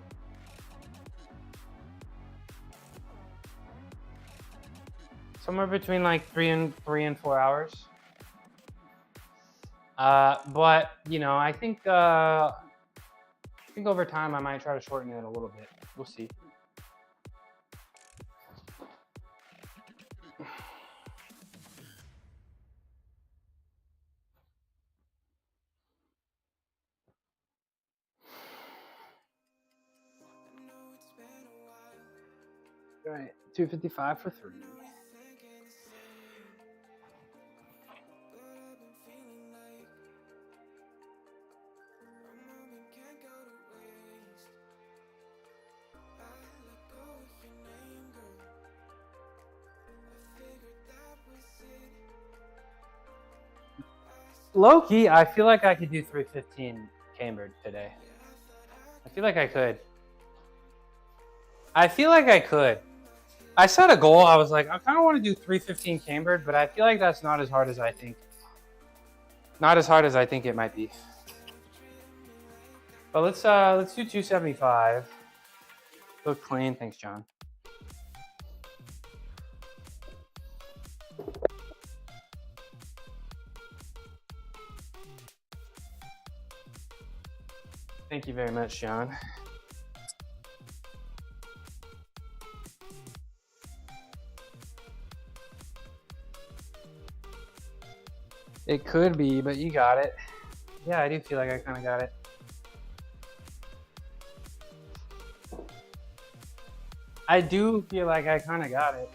Somewhere between like 3 and 4 hours. But you know, I think over time I might try to shorten it a little bit. We'll see. All right, 255 for 3. Low key, I feel like I could do 315 cambered today. I feel like I could. I feel like I could. I set a goal. I was like, I kind of want to do 315 cambered, but I feel like that's not as hard as I think. Not as hard as I think it might be. But let's do 275. Look clean. Thanks, John. Thank you very much, John. It could be, but you got it. Yeah, I do feel like I kind of got it. I do feel like I kind of got it.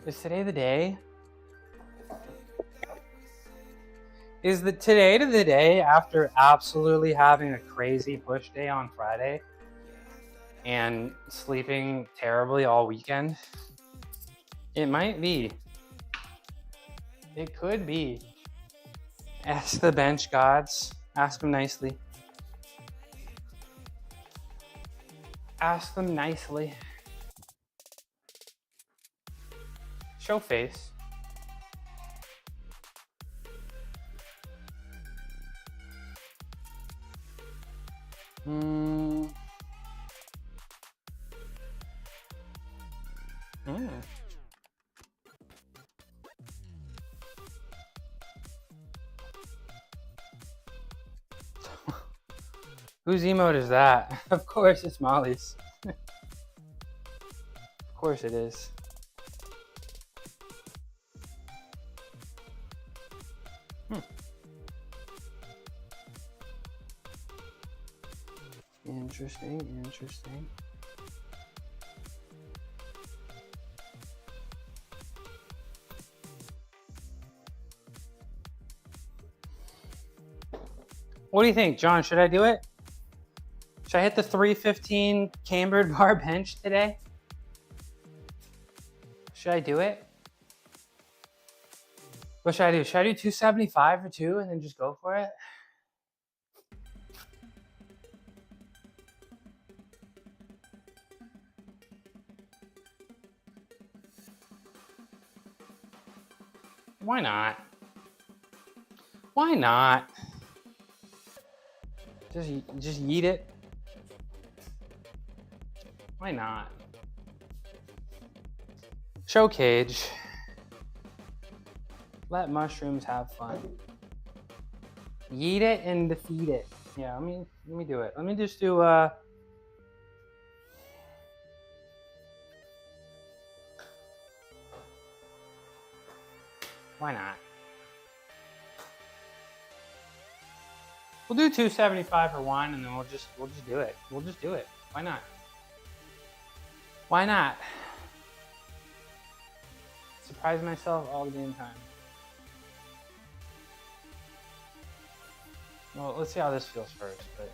Is today the day? Is the today to the day after absolutely having a crazy push day on Friday and sleeping terribly all weekend? It might be. It could be. Ask the bench gods. Ask them nicely. Ask them nicely. Show face. Whose emote is that? Of course it's Molly's. Of course it is. Interesting, interesting. What do you think, John? Should I do it? Should I hit the 315 cambered bar bench today? Should I do it? What should I do? Should I do 275 or 2 and then just go for it? Why not? Why not? Just yeet it. Why not? Show cage. Let mushrooms have fun. Yeet it and defeat it. Yeah, let me do it. Let me just do why not? We'll do 275 for 1 and then we'll just do it. We'll just do it. Why not? Why not? Surprise myself all the damn time. Well, let's see how this feels first, but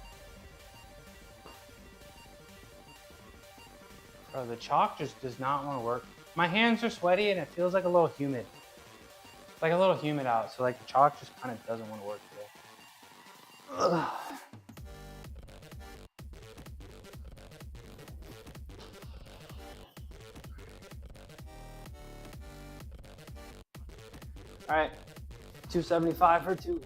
bro, the chalk just does not want to work. My hands are sweaty and it feels like a little humid. It's like a little humid out, so like the chalk just kind of doesn't want to work today. Ugh. All right, 275 for 2.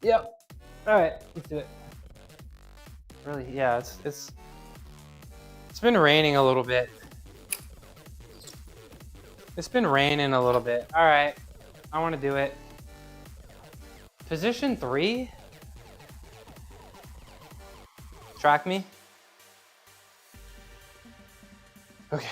Yep. All right, let's do it. Really, yeah, it's been raining a little bit. It's been raining a little bit. All right, I want to do it. Position 3. Track me. Okay.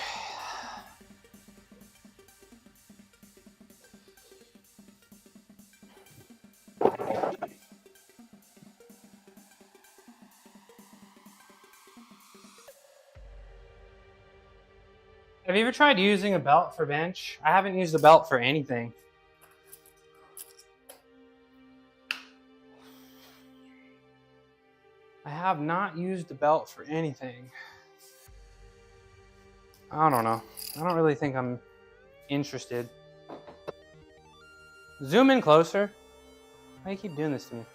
Have you ever tried using a belt for bench? I haven't used a belt for anything. I have not used a belt for anything. I don't know. I don't really think I'm interested. Zoom in closer. Why do you keep doing this to me?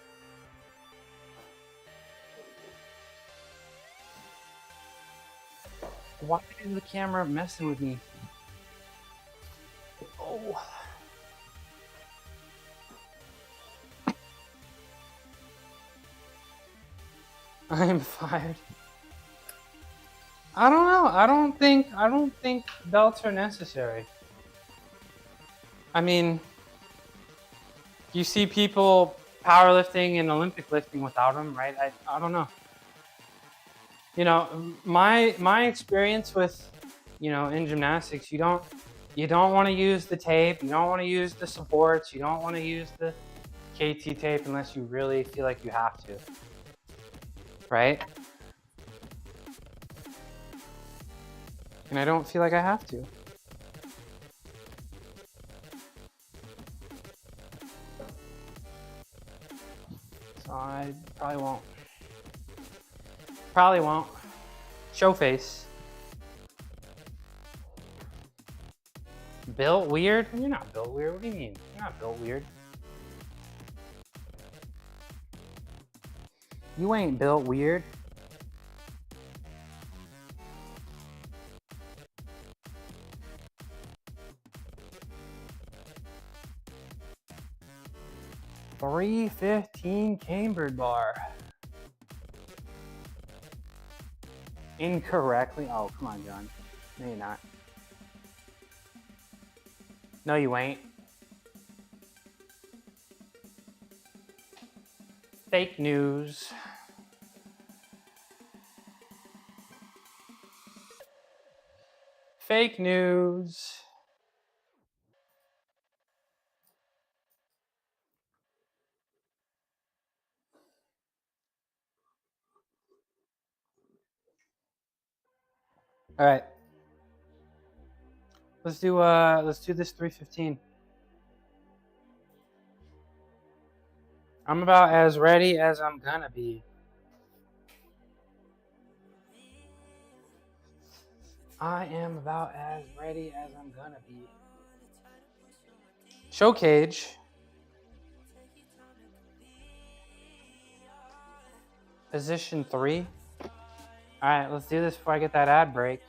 Why is the camera messing with me? Oh. I am fired. I don't know. I don't think belts are necessary. I mean, you see people powerlifting and Olympic lifting without them, right? I don't know. You know, my experience with, you know, in gymnastics, you don't want to use the tape, you don't want to use the supports, you don't want to use the KT tape unless you really feel like you have to. Right? And I don't feel like I have to. So I probably won't. Probably won't. Show face. Built weird? You're not built weird. What do you mean? You're not built weird. You ain't built weird. $315 cambered bar. Incorrectly. Oh, come on, John. No, you're not. No, you ain't. Fake news. Fake news. All right. Let's do this 315. I'm about as ready as I'm gonna be. I am about as ready as I'm gonna be. Show cage. Position 3. All right, let's do this before I get that ad break.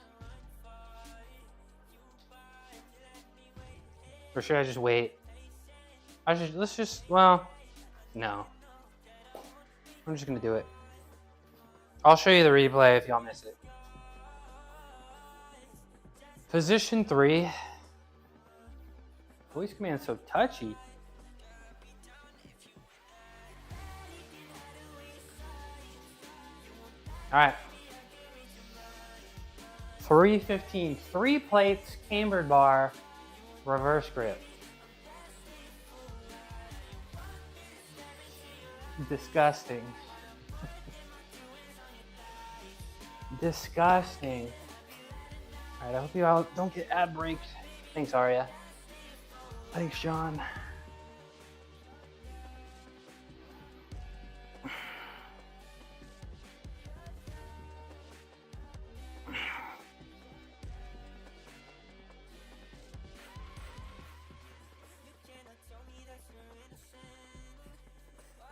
Or should I just wait? No. I'm just gonna do it. I'll show you the replay if y'all miss it. Position 3. Voice command's so touchy. All right. 315. 3 plates, cambered bar, reverse grip. Disgusting. Disgusting. All right, I hope you all don't get ad breaks. Thanks, Arya. Thanks, John.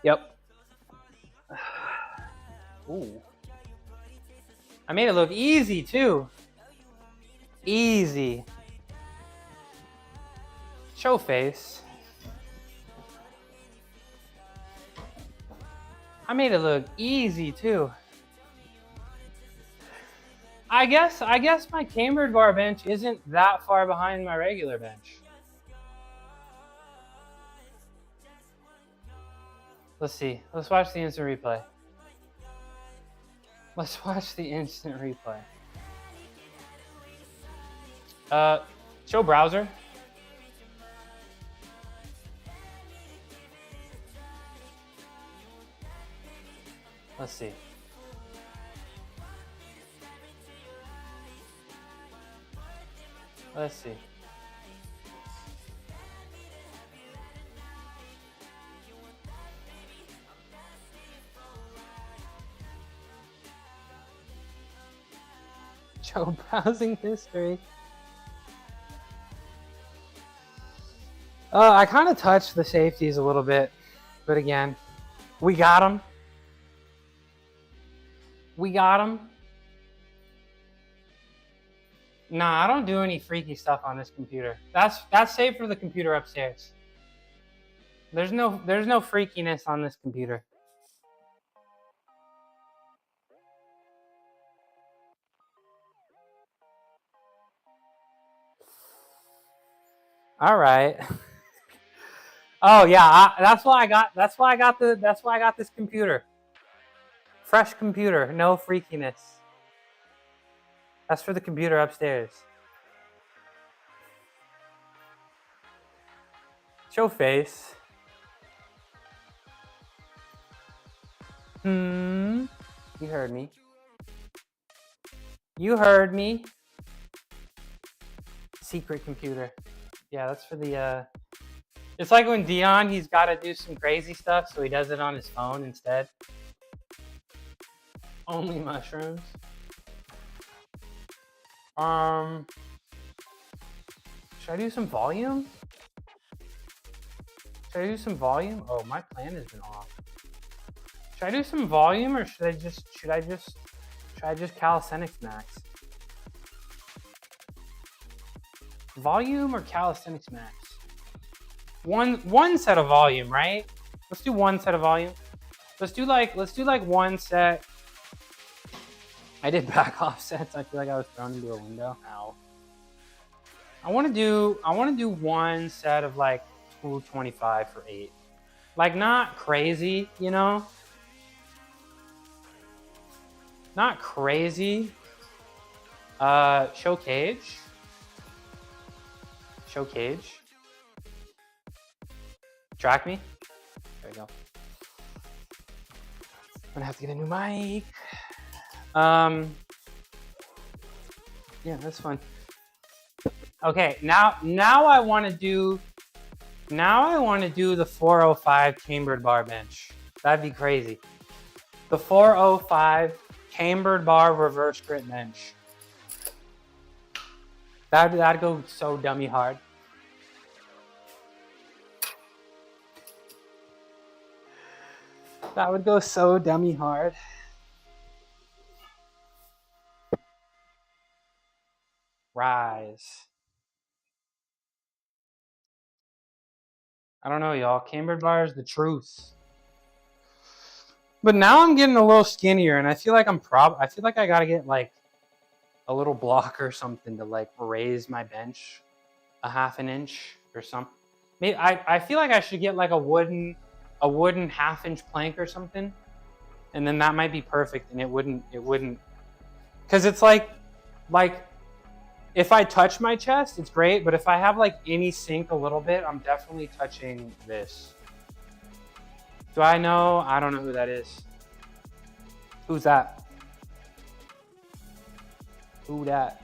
Yep. Ooh. I made it look easy too. Easy. Show face. I made it look easy too. I guess my cambered bar bench isn't that far behind my regular bench. Let's see. Let's watch the instant replay. Let's watch the instant replay. Show browser. Let's see. Let's see. Show browsing history. I kind of touched the safeties a little bit, but again, we got them. We got them. Nah, I don't do any freaky stuff on this computer. That's safe for the computer upstairs. There's no freakiness on this computer. All right. Oh yeah, that's why I got this computer. Fresh computer, no freakiness. That's for the computer upstairs. Show face. You heard me. You heard me. Secret computer. Yeah, that's for the it's like when Dion, he's got to do some crazy stuff, so he does it on his phone instead. Only mushrooms. Should I do some volume? Should I do some volume? Oh, my plan has been off. Should I do some volume, or should I just calisthenics max? Volume or calisthenics max? One set of volume, right? Let's do one set of volume. Let's do like one set. I did back off sets. I feel like I was thrown into a window. Ow. I want to do one set of like 225 for 8. Like not crazy, you know? Not crazy. Show cage. Show cage. Track me. There we go. I'm gonna have to get a new mic. Yeah, that's fun. Okay, now I want to do the 405 cambered bar bench. That'd be crazy. The 405 cambered bar reverse grip bench. That'd go so dummy hard. That would go so dummy hard. Rise. I don't know, y'all. Cambered bar is the truth. But now I'm getting a little skinnier, and I feel like I feel like I gotta get like a little block or something to like raise my bench a half an inch or something. Maybe I feel like I should get like a wooden half-inch plank or something, and then that might be perfect, and it wouldn't, because it's like if I touch my chest, it's great, but if I have like any sink a little bit, I'm definitely touching this. Do I know? I don't know who that is. Who's that? Who that?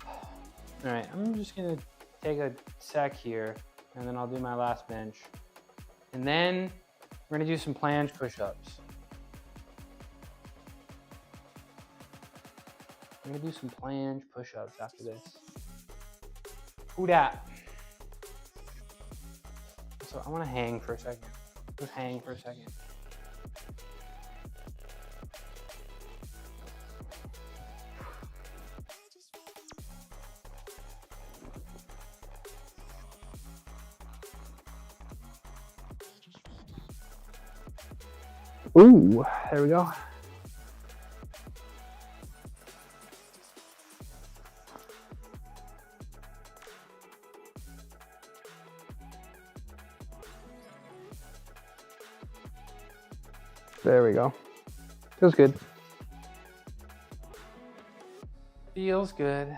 All right, I'm just gonna take a sec here, and then I'll do my last bench. And then we're gonna do some planche push-ups. I'm gonna do some planche push-ups after this. Who dat? So I wanna hang for a second. Just hang for a second. Ooh, there we go. There we go. Feels good. Feels good.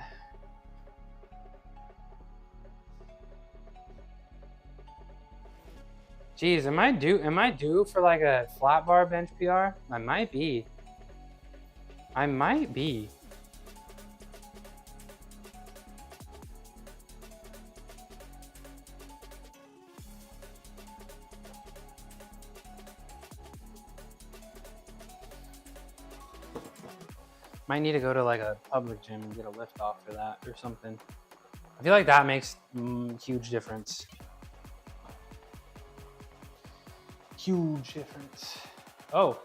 Geez, am I due for like a flat bar bench PR? I might be. Might need to go to like a public gym and get a lift off for that or something. I feel like that makes huge difference. Huge difference. Oh,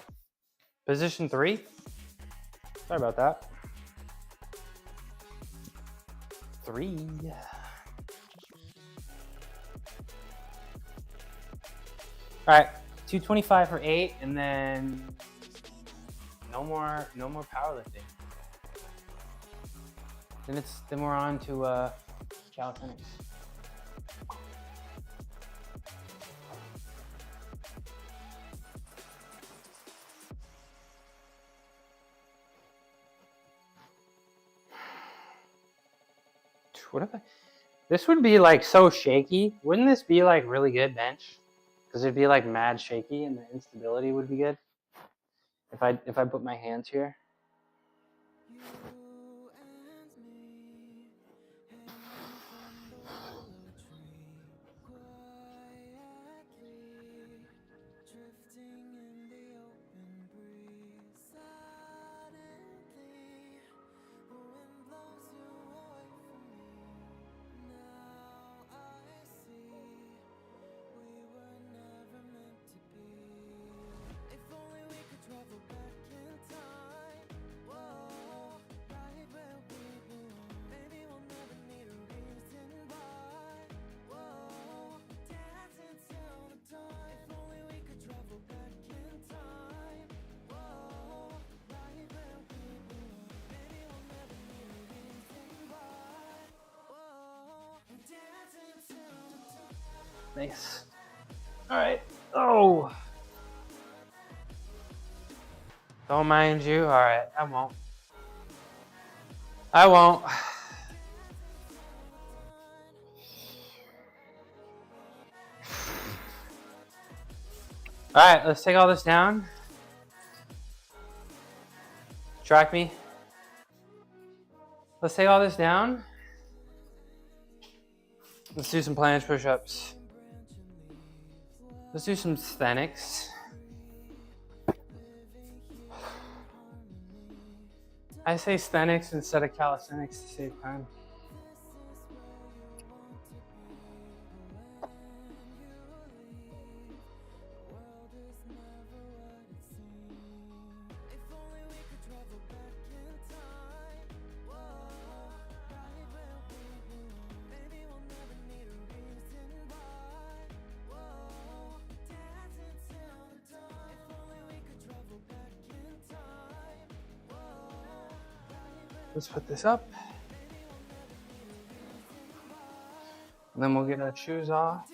position 3. Sorry about that. 3. All right, 225 for 8, and then no more powerlifting. Then we're on to calisthenics. What if this would be like so shaky? Wouldn't this be like really good bench? Because it'd be like mad shaky, and the instability would be good. If I put my hands here. Nice. All right. Oh. Don't mind you. All right. I won't. All right. Let's take all this down. Track me. Let's take all this down. Let's do some planche push-ups. Let's do some calisthenics. I say calisthenics instead of calisthenics to save time. Let's put this up. And then we'll get our shoes off.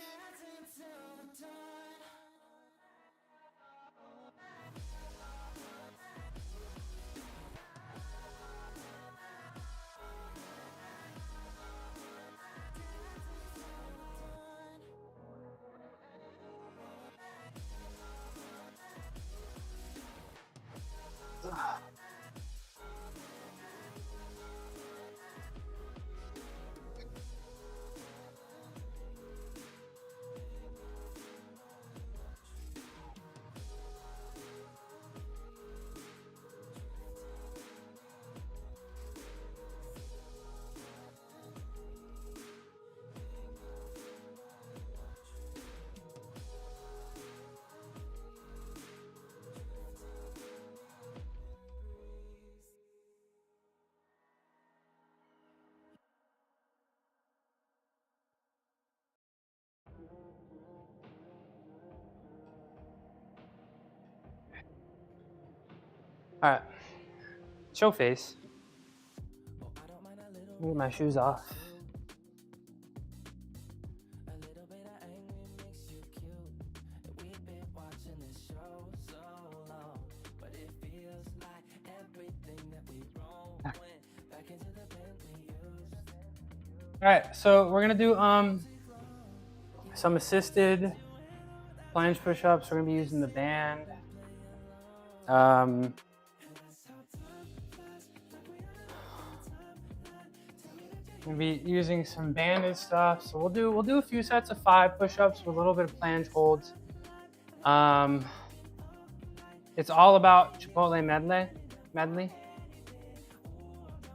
All right, show face. Get my shoes off. All right, so we're gonna do some assisted planche push-ups. We're gonna be using the band. We'll be using some banded stuff. So we'll do a few sets of 5 push-ups with a little bit of planche holds. It's all about Chipotle medley.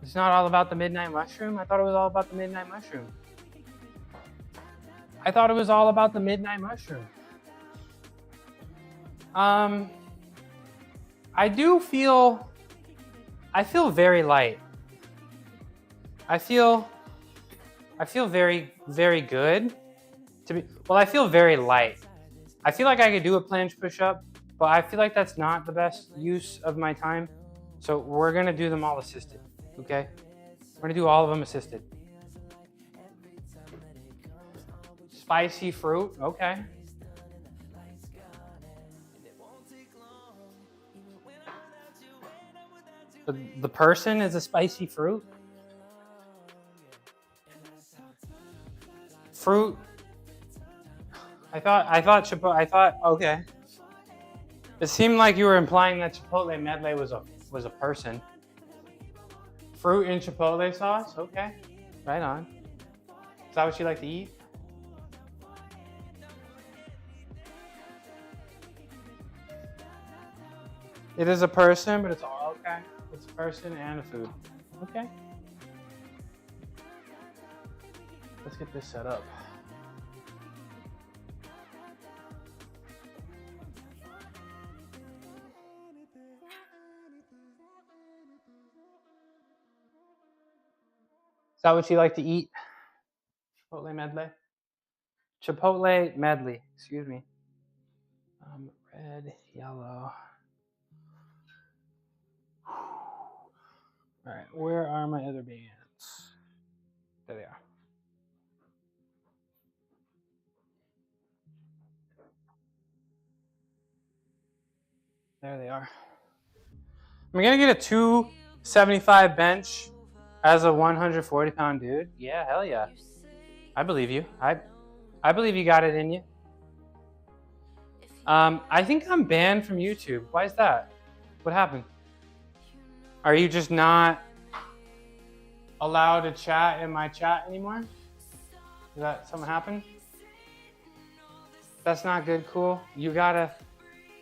It's not all about the midnight mushroom? I thought it was all about the midnight mushroom. I thought it was all about the midnight mushroom. I feel very light. I feel very, very good. I feel very light. I feel like I could do a planche push-up, but I feel like that's not the best use of my time. So we're gonna do them all assisted, okay? We're gonna do all of them assisted. Spicy fruit, okay. The person is a spicy fruit? Fruit. I thought, okay. It seemed like you were implying that Chipotle medley was a person. Fruit in Chipotle sauce? Okay, right on. Is that what you like to eat? It is a person, but it's all okay. It's a person and a food. Okay. Let's get this set up. Is that what you like to eat? Chipotle medley? Chipotle medley, excuse me. Red, yellow. All right, where are my other bands? There they are. There they are. I'm gonna get a 275 bench as a 140-pound dude. Yeah, hell yeah. I believe you. I believe you got it in you. I think I'm banned from YouTube. Why is that? What happened? Are you just not allowed to chat in my chat anymore? Did that something happen? That's not good, cool. You gotta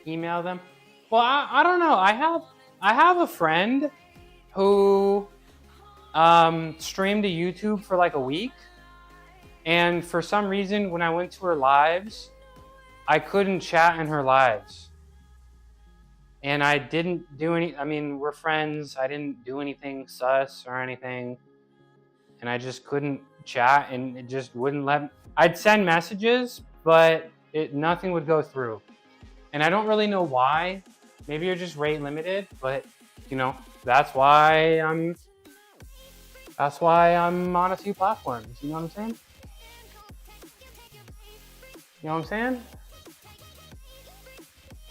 email them. Well, I don't know. I have a friend who streamed to YouTube for like a week. And for some reason, when I went to her lives, I couldn't chat in her lives. And I didn't do we're friends. I didn't do anything sus or anything. And I just couldn't chat, and it just wouldn't let me. I'd send messages, but nothing would go through. And I don't really know why. Maybe you're just rate limited, but that's why I'm on a few platforms. You know what I'm saying? You know what I'm saying?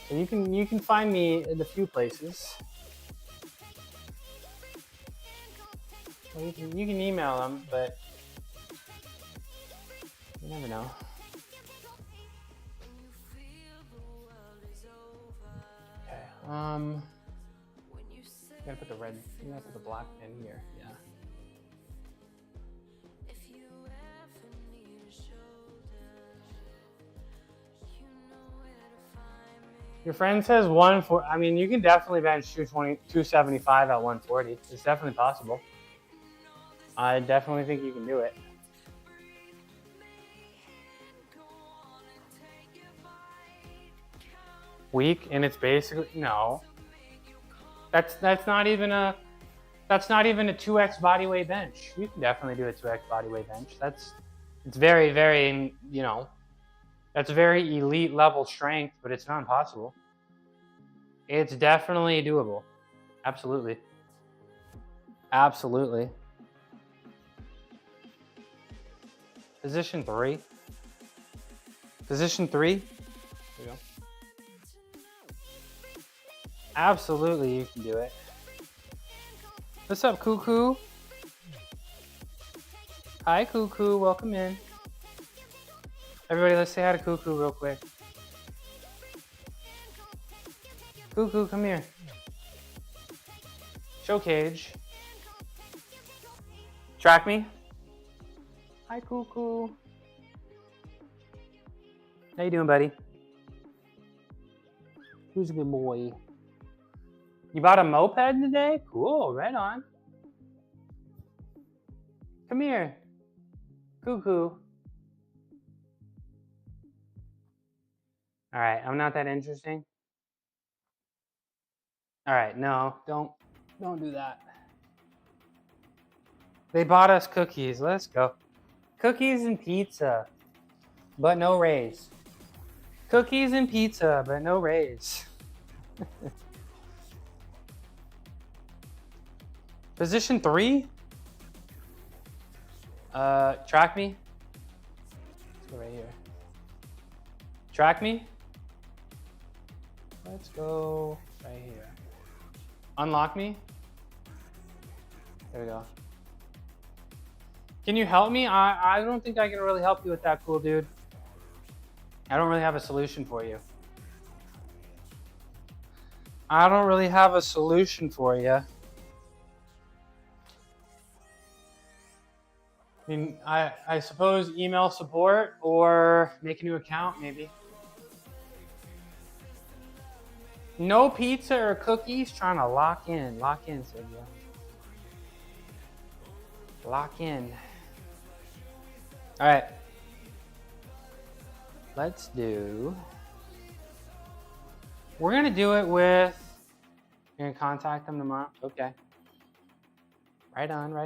So you can find me in a few places. Well, you can email them, but you never know. Okay. You gotta put the black in here. Yeah. Your friend says 140. I mean, you can definitely bench 275 at 140. It's definitely possible. I definitely think you can do it. Weak, and it's basically no. That's not even a 2x bodyweight bench. You can definitely do a 2x bodyweight bench. It's very, very, that's very elite level strength, but it's not impossible. It's definitely doable. Absolutely. Absolutely. Position 3. Position 3. There we go. Absolutely, you can do it. What's up, Cuckoo? Hi, Cuckoo. Welcome in. Everybody, let's say hi to Cuckoo real quick. Cuckoo, come here. Show cage. Track me. Hi, Cuckoo. How you doing, buddy? Who's a good boy? You bought a moped today? Cool, right on. Come here. Cuckoo. All right, I'm not that interesting. All right, no, don't do that. They bought us cookies. Let's go. Cookies and pizza, but no raise. Cookies and pizza, but no raise. Position 3. Track me. Let's go right here. Track me. Let's go right here. Unlock me. There we go. Can you help me? I don't think I can really help you with that, cool dude. I don't really have a solution for you. I don't really have a solution for you. I mean, I suppose email support or make a new account, maybe. No pizza or cookies, trying to lock in, Sergio. Lock in. All right. Let's do. We're gonna do it with. You're gonna contact them tomorrow. Okay. Right on.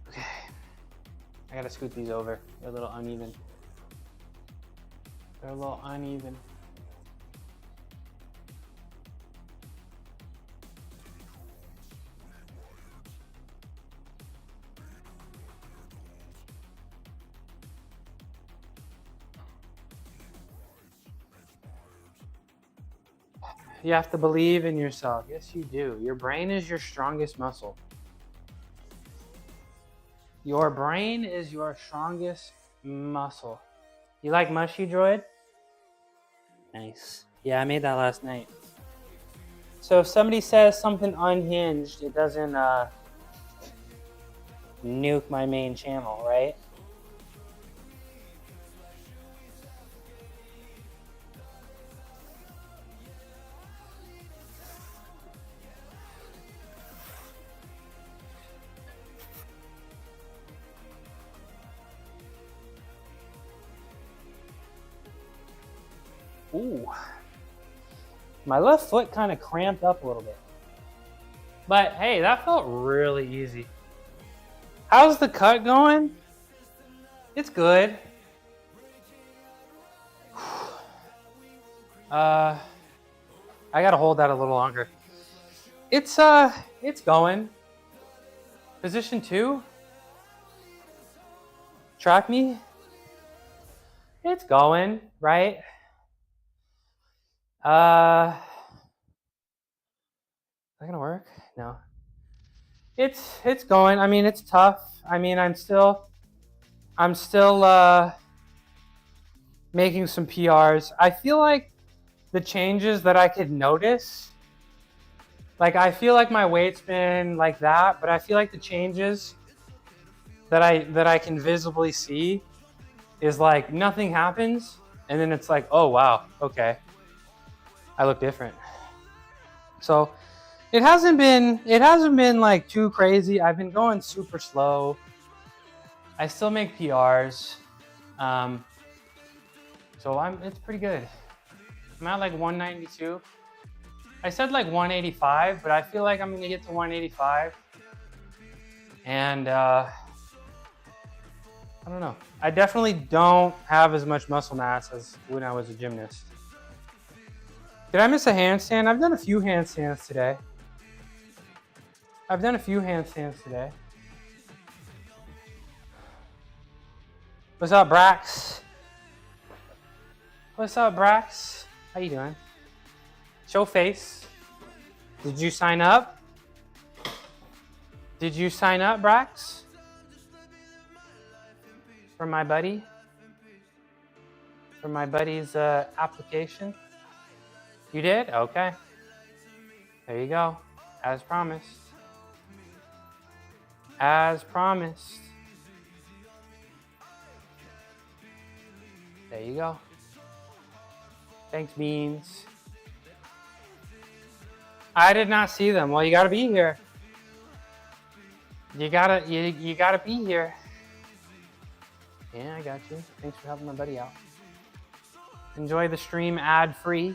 Okay. I gotta scoot these over. They're a little uneven. You have to believe in yourself. Yes, you do. Your brain is your strongest muscle. Your brain is your strongest muscle. You like mushy, droid? Nice. Yeah, I made that last night. So if somebody says something unhinged, it doesn't nuke my main channel, right? Ooh. My left foot kind of cramped up a little bit. But hey, that felt really easy. How's the cut going? It's good. I gotta hold that a little longer. It's going. Position 2. Track me. It's going, right? Is that gonna work? No. It's going. I mean, it's tough. I mean, I'm still making some PRs. I feel like the changes that I could notice, like I feel like my weight's been like that, but I feel like the changes that I can visibly see is like nothing happens, and then it's like, oh wow, okay, I look different. So it hasn't been like too crazy. I've been going super slow. I still make PRs. So it's pretty good. I'm at like 192. I said like 185, but I feel like I'm gonna get to 185. And I don't know. I definitely don't have as much muscle mass as when I was a gymnast. Did I miss a handstand? I've done a few handstands today. What's up, Brax? How you doing? Show face. Did you sign up? Brax? For my buddy? For my buddy's application? You did? Okay. There you go. As promised. There you go. Thanks, Beans. I did not see them. Well, you gotta be here. You gotta be here. Yeah, I got you. Thanks for helping my buddy out. Enjoy the stream ad-free.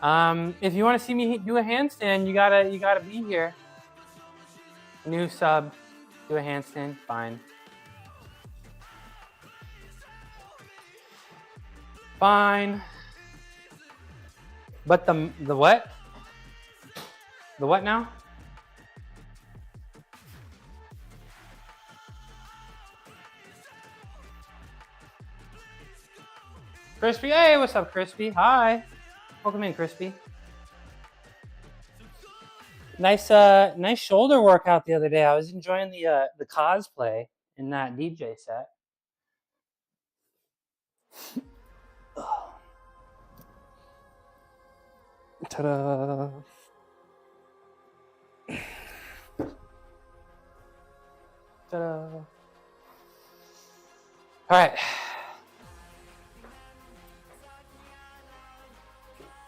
If you want to see me do a handstand, you gotta be here. New sub, do a handstand, fine. Fine. But the what? The what now? Crispy, hey, what's up, Crispy? Hi. Welcome in, Crispy. Nice shoulder workout the other day. I was enjoying the cosplay in that DJ set. Ta-da. Ta-da. All right.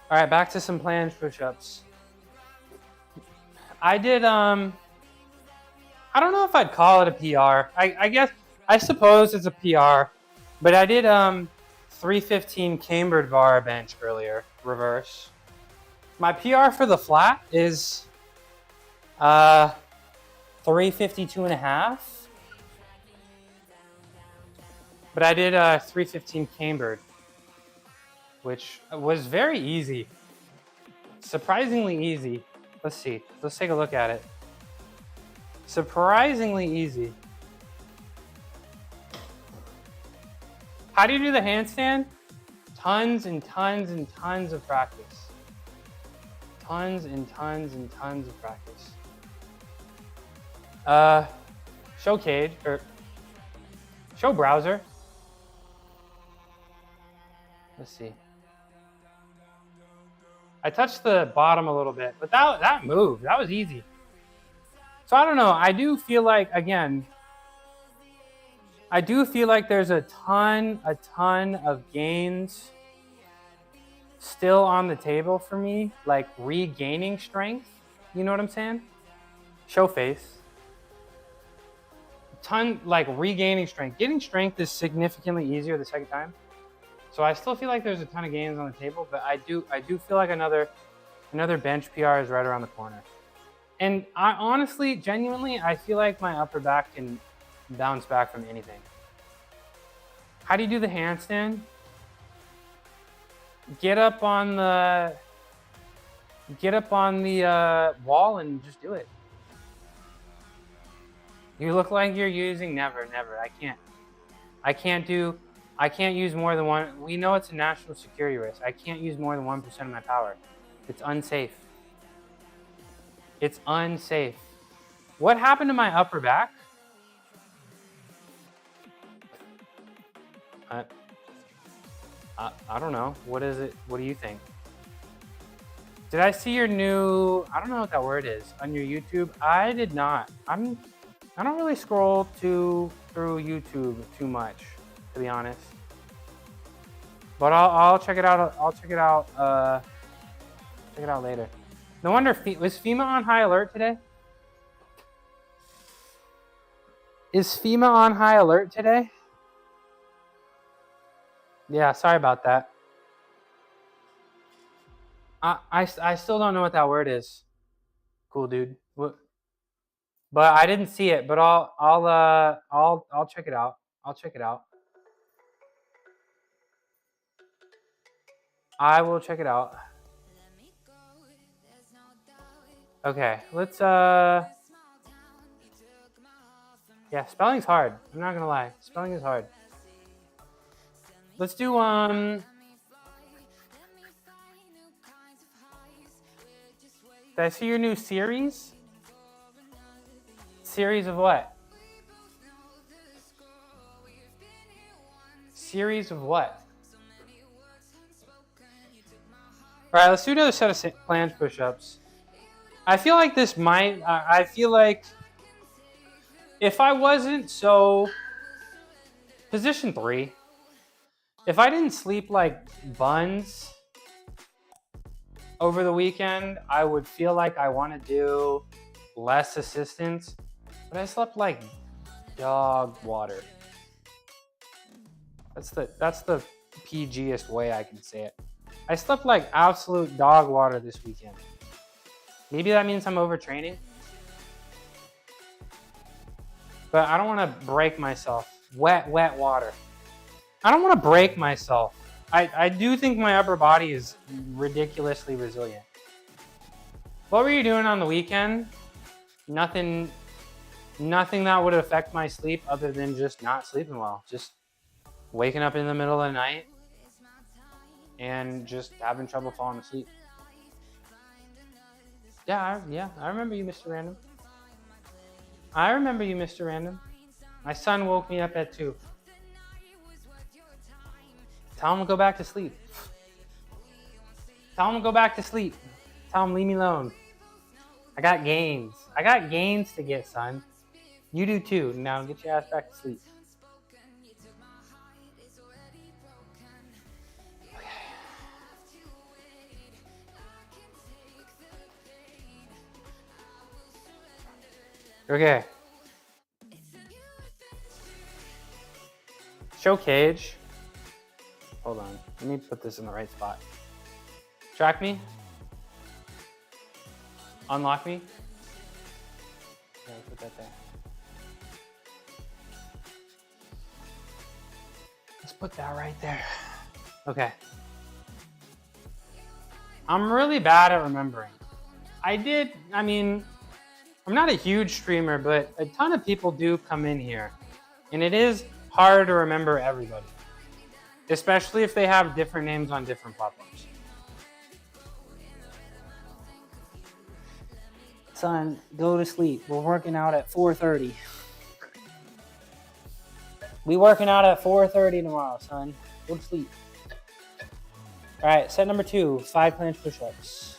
All right, back to some planche push-ups. I did, I don't know if I'd call it a PR. I suppose it's a PR, but I did 315 cambered bar bench earlier, reverse. My PR for the flat is 352.5. But I did 315 cambered, which was very easy. Surprisingly easy. Let's see. Let's take a look at it. Surprisingly easy. How do you do the handstand? Tons and tons and tons of practice. Tons and tons and tons of practice. Show cage, or show browser. Let's see. I touched the bottom a little bit, but that moved. That was easy. So I don't know. I do feel like, again, there's a ton of gains still on the table for me, like regaining strength. You know what I'm saying? Show face. Like regaining strength. Getting strength is significantly easier the second time. So I still feel like there's a ton of gains on the table, but I do feel like another bench PR is right around the corner. And I honestly, genuinely, I feel like my upper back can bounce back from anything. How do you do the handstand? Get up on the wall and just do it. You look like you're using never. I can't use more than one. We know it's a national security risk. I can't use more than 1% of my power. It's unsafe. It's unsafe. What happened to my upper back? I don't know. What is it? What do you think? Did I see your new, I don't know what that word is, on your YouTube? I did not. I don't really scroll through YouTube too much, to be honest. But I'll check it out. I'll check it out. Check it out later. No wonder, was FEMA on high alert today? Is FEMA on high alert today? Yeah, sorry about that. I still don't know what that word is. Cool, dude. What? But I didn't see it. But I'll check it out. I'll check it out. I will check it out. Okay, let's yeah, spelling's hard. I'm not gonna lie. Spelling is hard. Let's do did I see your new series? Series of what? Series of what? All right, let's do another set of planche push-ups. I feel like this might, I feel like if I wasn't so, position 3, if I didn't sleep like buns over the weekend, I would feel like I want to do less assistance, but I slept like dog water. That's the PGest way I can say it. I slept like absolute dog water this weekend. Maybe that means I'm overtraining, but I don't want to break myself. Wet water. I don't want to break myself. I do think my upper body is ridiculously resilient. What were you doing on the weekend? Nothing that would affect my sleep other than just not sleeping well. Just waking up in the middle of the night and just having trouble falling asleep. Yeah, I remember you, Mr. Random. I remember you, Mr. Random. My son woke me up at 2. Tell him to go back to sleep. Tell him to go back to sleep. Tell him leave me alone. I got gains. I got gains to get, son. You do too. Now get your ass back to sleep. Okay. Show cage. Hold on. Let me put this in the right spot. Track me. Unlock me. Yeah, put that there. Let's put that right there. Okay. I'm really bad at remembering. I'm not a huge streamer, but a ton of people do come in here. And it is hard to remember everybody. Especially if they have different names on different platforms. Son, go to sleep. We're working out at 4:30. We working out at 4:30 tomorrow, son. Go to sleep. All right, set number 2, 5 planche push-ups.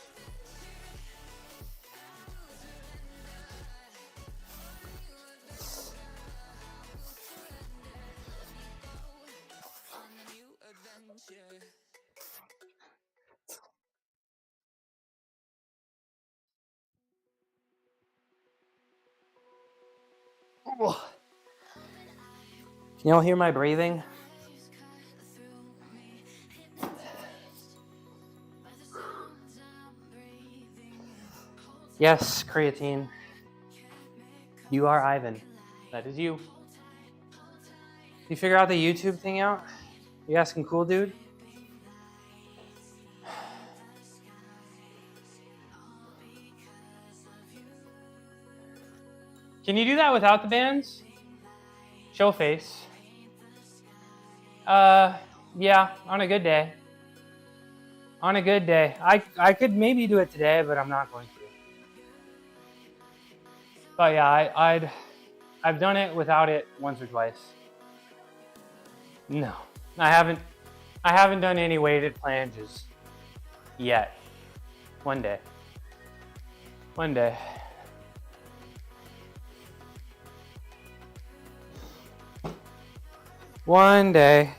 Can y'all hear my breathing? Yes, creatine. You are Ivan. That is you. You figure out the YouTube thing out? You asking cool, dude? Can you do that without the bands? Show face. Yeah, on a good day. On a good day. I could maybe do it today, but I'm not going to. But yeah, I've done it without it once or twice. No, I haven't done any weighted planches yet. One day. One day. One day.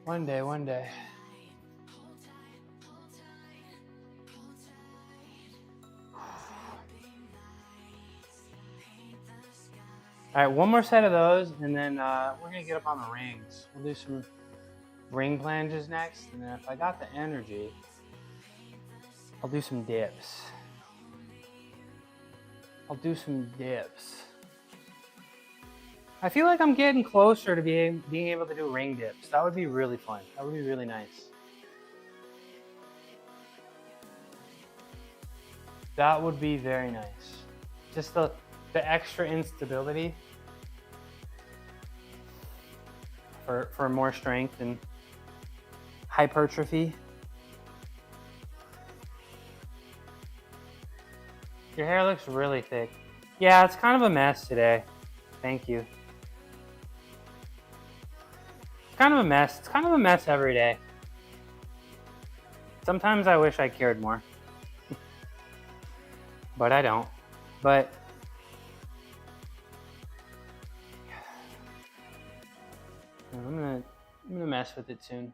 One day, one day. All right, one more set of those, and then we're gonna get up on the rings. We'll do some ring planches next, and then if I got the energy, I'll do some dips. I'll do some dips. I feel like I'm getting closer to being able to do ring dips. That would be really fun. That would be really nice. That would be very nice. Just the extra instability for more strength and hypertrophy. Your hair looks really thick. Yeah, it's kind of a mess today. Thank you. It's kind of a mess. It's kind of a mess every day. Sometimes I wish I cared more. But I don't. But I'm gonna mess with it soon.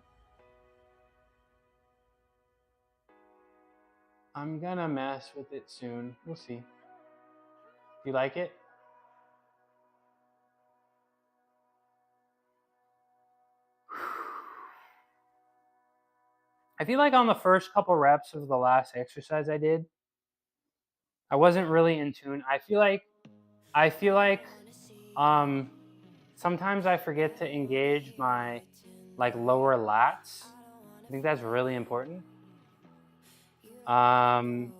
I'm gonna mess with it soon. We'll see. Do you like it? I feel like on the first couple reps of the last exercise I did, I wasn't really in tune. I feel like sometimes I forget to engage my like lower lats. I think that's really important. And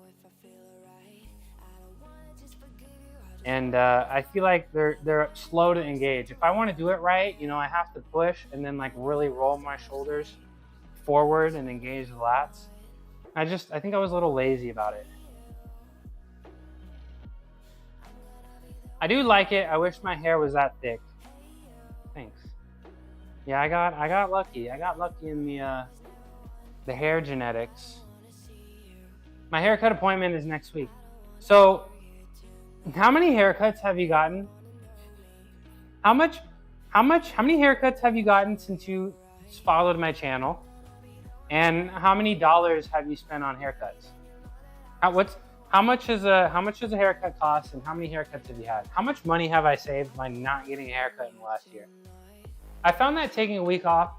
I feel like they're slow to engage. If I want to do it right, I have to push and then like really roll my shoulders forward and engage the lats. I think I was a little lazy about it. I do like it. I wish my hair was that thick. Thanks. Yeah, I got lucky. I got lucky in the hair genetics. My haircut appointment is next week. So, how many haircuts have you gotten? How many haircuts have you gotten since you followed my channel? And how many dollars have you spent on haircuts? How much does a haircut cost, and how many haircuts have you had? How much money have I saved by not getting a haircut in the last year? I found that taking a week off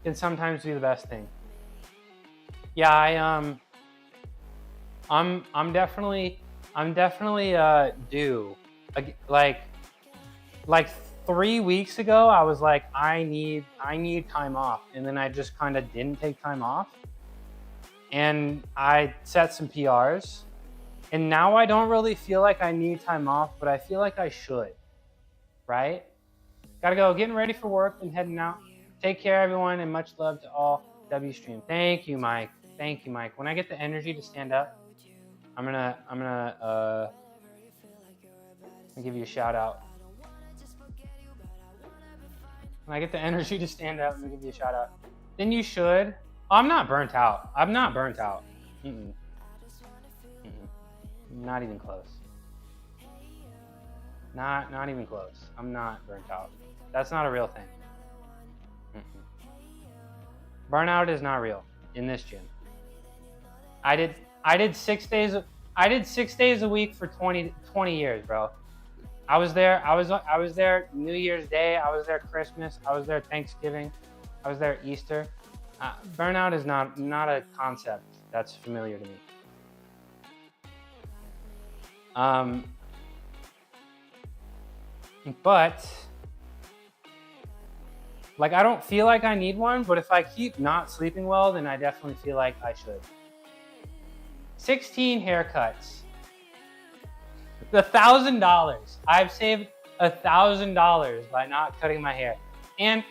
can sometimes be the best thing. Yeah, I'm definitely due. Like 3 weeks ago, I was like, I need time off, and then I just kind of didn't take time off, and I set some PRs, and now I don't really feel like I need time off, but I feel like I should, right? Gotta go, getting ready for work and heading out. Take care, everyone, and much love to all. W stream. Thank you, Mike. Thank you, Mike. When I get the energy to stand up, I'm gonna give you a shout out. When I get the energy to stand up, I'm gonna give you a shout out. Then you should. Oh, I'm not burnt out. I'm not burnt out. Not even close. Not even close. I'm not burnt out. That's not a real thing. Burnout is not real in this gym. I did 6 days. I did 6 days a week for 20 years, bro. I was there. I was there New Year's Day. I was there Christmas. I was there Thanksgiving. I was there Easter. Burnout is not a concept that's familiar to me. But like, I don't feel like I need one, but if I keep not sleeping well, then I definitely feel like I should. 16 haircuts. $1,000. I've saved $1,000 by not cutting my hair. And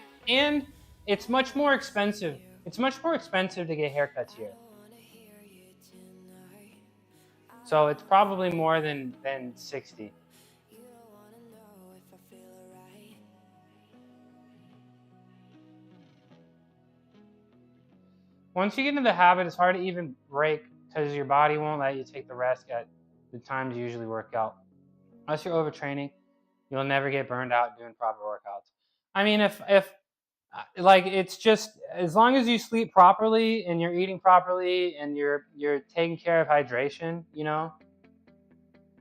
it's much more expensive. It's much more expensive to get haircuts here. So it's probably more than 60. Once you get into the habit, it's hard to even break because your body won't let you take the rest at the times you usually work out. Unless you're overtraining, you'll never get burned out doing proper workouts. I mean, if like, it's just, as long as you sleep properly and you're eating properly and you're taking care of hydration,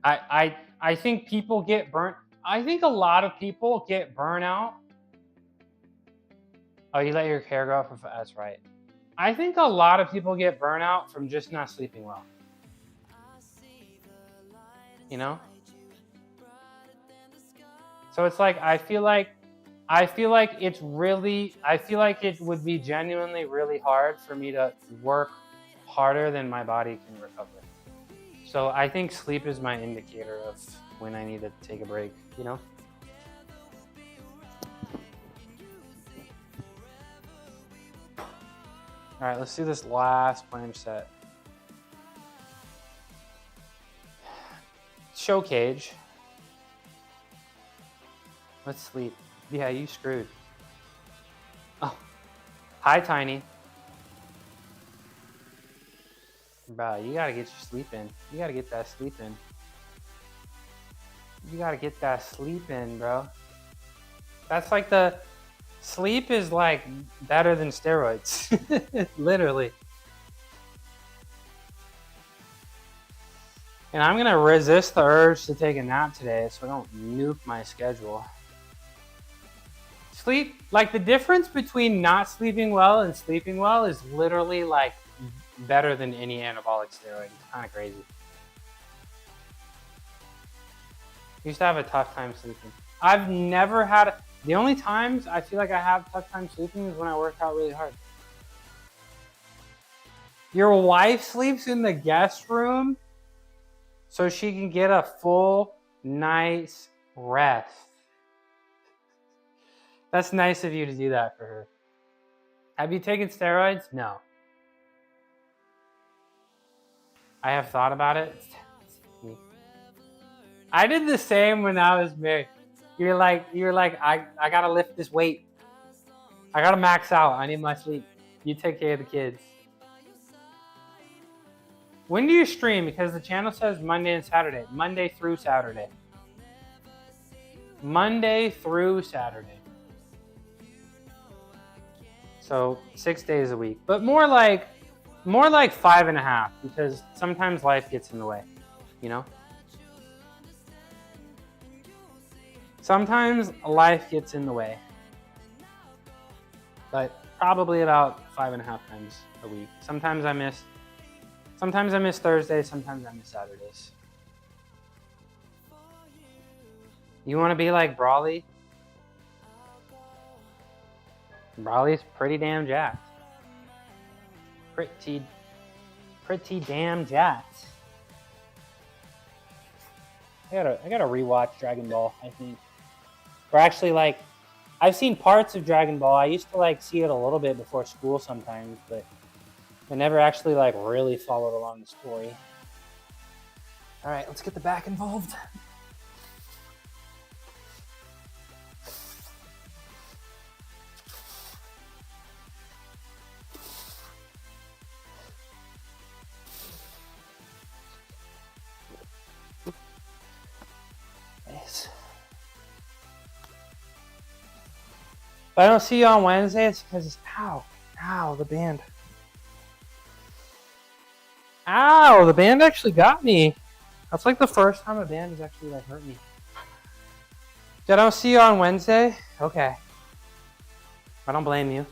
I think people get burnt. I think a lot of people get burnout. Oh, you let your hair grow from, that's right. I think a lot of people get burnout from just not sleeping well. So it's like, I feel like it would be genuinely really hard for me to work harder than my body can recover. So I think sleep is my indicator of when I need to take a break, All right, let's do this last planche set. Show cage. Let's sleep. Yeah, you screwed. Oh, hi, Tiny. Bro, you gotta get your sleep in. You gotta get that sleep in. You gotta get that sleep in, bro. That's like the sleep is like better than steroids. Literally. And I'm gonna resist the urge to take a nap today so I don't nuke my schedule. Sleep, like the difference between not sleeping well and sleeping well is literally like better than any anabolic steroid. It's kind of crazy. I used to have a tough time sleeping. I've never had, the only times I feel like I have a tough time sleeping is when I work out really hard. Your wife sleeps in the guest room so she can get a full night's rest. That's nice of you to do that for her. Have you taken steroids? No. I have thought about it. I did the same when I was married. You're like, I gotta lift this weight. I gotta max out. I need my sleep. You take care of the kids. When do you stream? Because the channel says Monday and Saturday. Monday through Saturday. Monday through Saturday. So 6 days a week, but more like 5.5 because sometimes life gets in the way, you know? Sometimes life gets in the way, but probably about 5.5 times a week. Sometimes I miss Thursdays, sometimes I miss Saturdays. You want to be like Brawley? Brawley's pretty damn jacked. Pretty damn jacked. I gotta rewatch Dragon Ball, I think. Or actually, like, I've seen parts of Dragon Ball. I used to like see it a little bit before school sometimes, but I never actually like really followed along the story. All right, let's get the back involved. Nice. If I don't see you on Wednesday, it's because it's ow, the band. Ow, the band actually got me. That's like the first time a band has actually like hurt me. If I don't see you on Wednesday, okay. I don't blame you.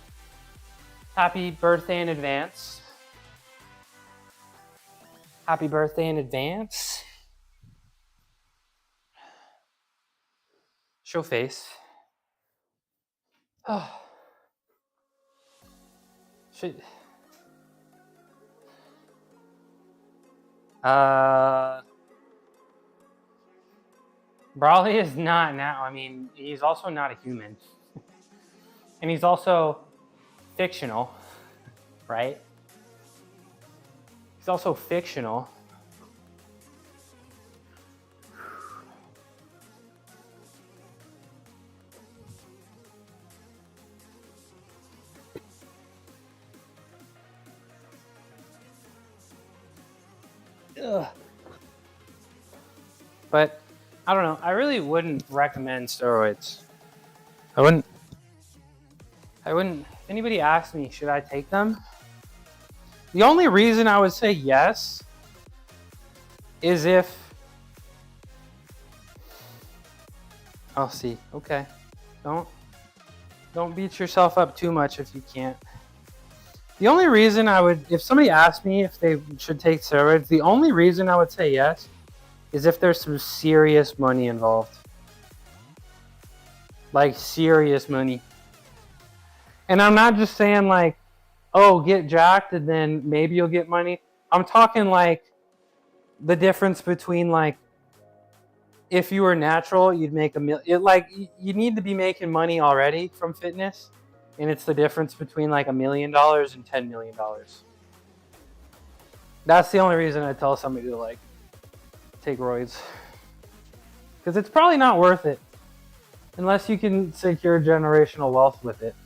Happy birthday in advance. Happy birthday in advance. Show face. Oh. Should. Brawley is not now. I mean, he's also not a human. And he's also fictional, right? He's also fictional. Ugh. But I don't know. I really wouldn't recommend steroids. I wouldn't. If anybody asked me, should I take them? The only reason I would say yes is if... I'll see. Okay. Don't beat yourself up too much if you can't. The only reason I would, if somebody asked me if they should take steroids, the only reason I would say yes is if there's some serious money involved. Like serious money. And I'm not just saying like, oh, get jacked and then maybe you'll get money. I'm talking like the difference between like, if you were natural, you'd make $1 million. Like you need to be making money already from fitness. And it's the difference between like $1 million and $10 million. That's the only reason I tell somebody to like take roids. Because it's probably not worth it. Unless you can secure generational wealth with it.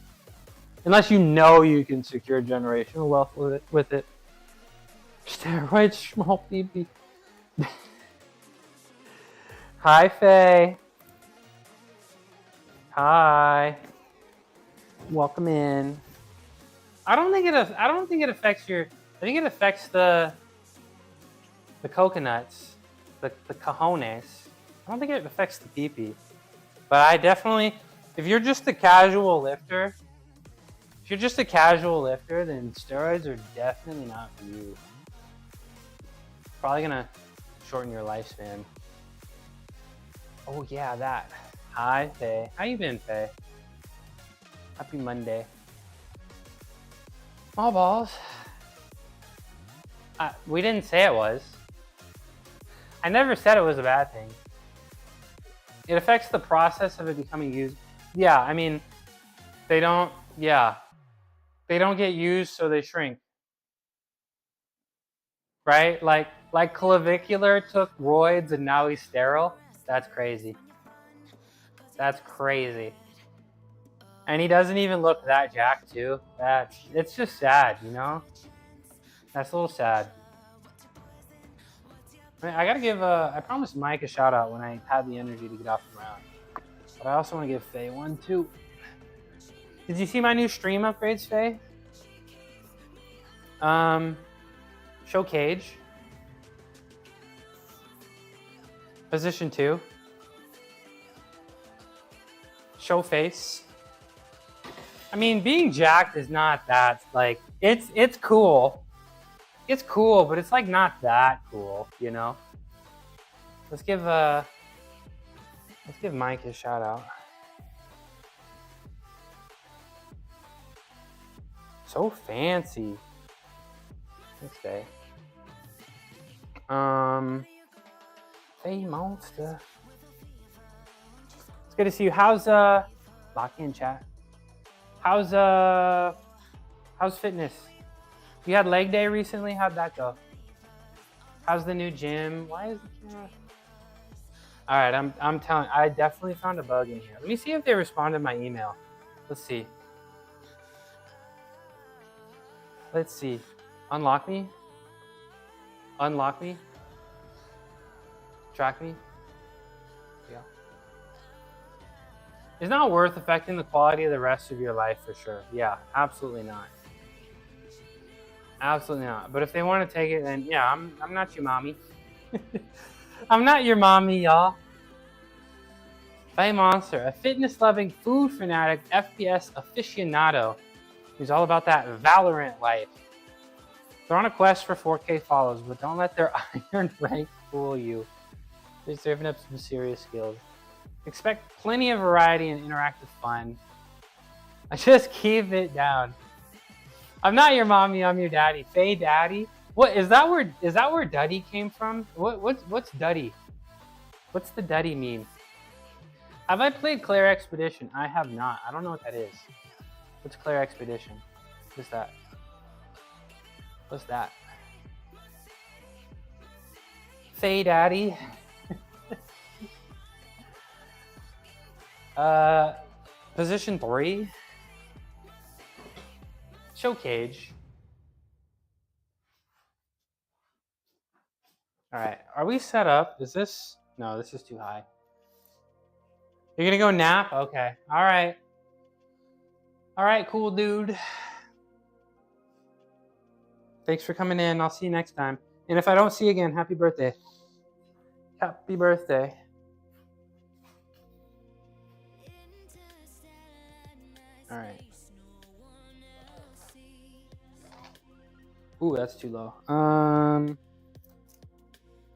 Unless you know you can secure generational wealth with it. Steroid small BB. Hi, Faye. Hi. Welcome in. I don't think it affects your. I think it affects the coconuts, the cojones. I don't think it affects the pee-pee. But I definitely, if you're just a casual lifter, then steroids are definitely not for you. Probably gonna shorten your lifespan. Oh yeah, that. Hi, Faye. How you been, Faye? Happy Monday. Small balls. We didn't say it was. I never said it was a bad thing. It affects the process of it becoming used. Yeah, I mean, they don't get used, so they shrink. Right? Like clavicular took roids and now he's sterile. That's crazy. That's crazy. And he doesn't even look that jacked too. It's just sad, you know? That's a little sad. I gotta give I promised Mike a shout out when I had the energy to get off the ground. But I also want to give Faye one too. Did you see my new stream upgrades, Faye? Show cage. Position 2. Show face. I mean, being jacked is not that, like, it's cool. It's cool, but it's like not that cool, you know? Let's give Mike a shout out. So fancy. Thanks, Faye. Faye Monster. It's good to see you. How's lock in chat? How's fitness? You had leg day recently? How'd that go? How's the new gym? Why is the camera? All right, I'm telling. I definitely found a bug in here. Let me see if they responded to my email. Let's see. Let's see. Unlock me. Unlock me. Track me. Yeah. It's not worth affecting the quality of the rest of your life for sure. Yeah, absolutely not. Absolutely not. But if they want to take it, then yeah, I'm not your mommy. I'm not your mommy, y'all. Faye Monster, a fitness-loving, food fanatic, FPS aficionado who's all about that Valorant life. They're on a quest for 4K follows, but don't let their iron rank fool you. They're serving up some serious skills. Expect plenty of variety and interactive fun. I just keep it down. I'm not your mommy, I'm your daddy. Faye daddy? What is that where Duddy came from? What's Duddy? What's the Duddy mean? Have I played Claire Expedition? I have not. I don't know what that is. What's Claire Expedition? What's that? What's that? Faye daddy. Position 3. Show cage. All right, are we set up? Is this? No, this is too high. You're gonna go nap? Okay, all right. All right, cool dude. Thanks for coming in. I'll see you next time. And if I don't see you again, happy birthday. Happy birthday. All right. Ooh, that's too low.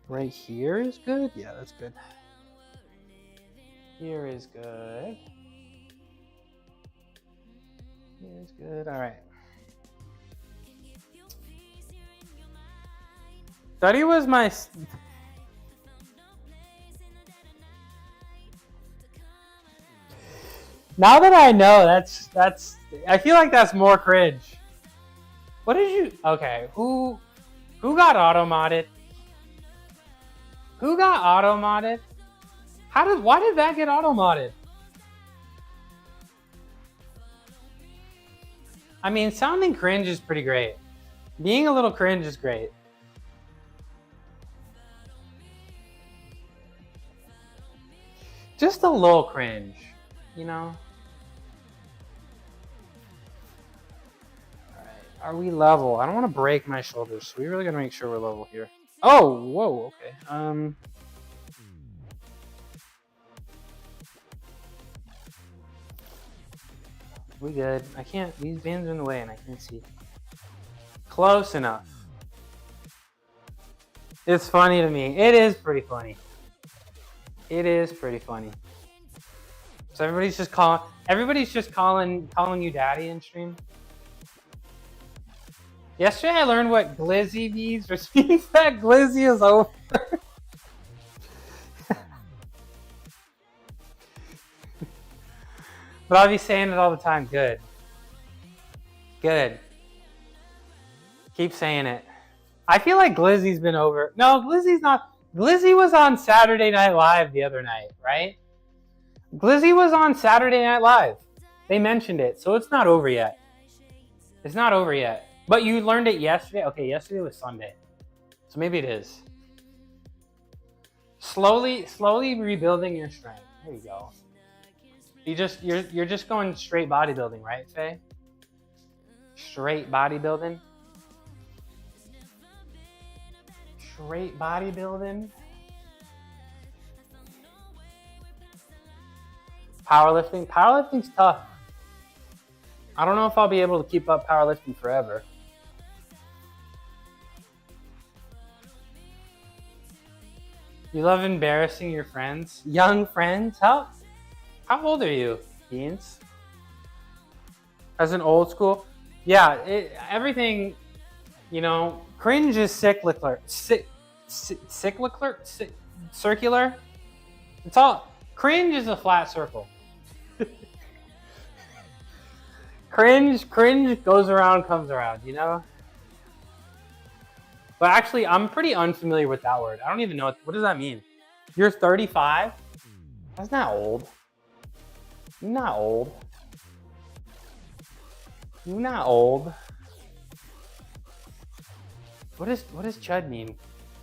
Right here is good? Yeah, that's good. Here is good. Here is good. All right. Duddy was my... Now that I know, that's I feel like that's more cringe. What did you... Okay, who got auto-modded? Who got auto-modded? Why did that get auto-modded? I mean, sounding cringe is pretty great. Being a little cringe is great. Just a little cringe, you know? All right, are we level? I don't want to break my shoulders, so we really gotta make sure we're level here. Oh, whoa, okay. We good. I can't, these bands are in the way and I can't see. Close enough. It's funny to me. It is pretty funny. It is pretty funny. So everybody's just calling you daddy in stream. Yesterday I learned what glizzy means, which means that glizzy is over. But I'll be saying it all the time. Good. Good. Keep saying it. I feel like glizzy's been over. No, glizzy's not. Glizzy was on Saturday Night Live the other night, right? Glizzy was on Saturday Night Live. They mentioned it, so it's not over yet. It's not over yet. But you learned it yesterday? Okay, yesterday was Sunday. So maybe it is. Slowly rebuilding your strength. There you go. You're just going straight bodybuilding, right, Faye? Straight bodybuilding. Straight bodybuilding. Powerlifting. Powerlifting's tough. I don't know if I'll be able to keep up powerlifting forever. You love embarrassing your friends? Young friends? How old are you, Beans? As an old school? Yeah, everything, you know, cringe is cyclical. Circular? It's all, cringe is a flat circle. Cringe goes around, comes around, you know? But actually, I'm pretty unfamiliar with that word. I don't even know, what does that mean? You're 35? That's not old. You're not old. You're not old. What does chud mean?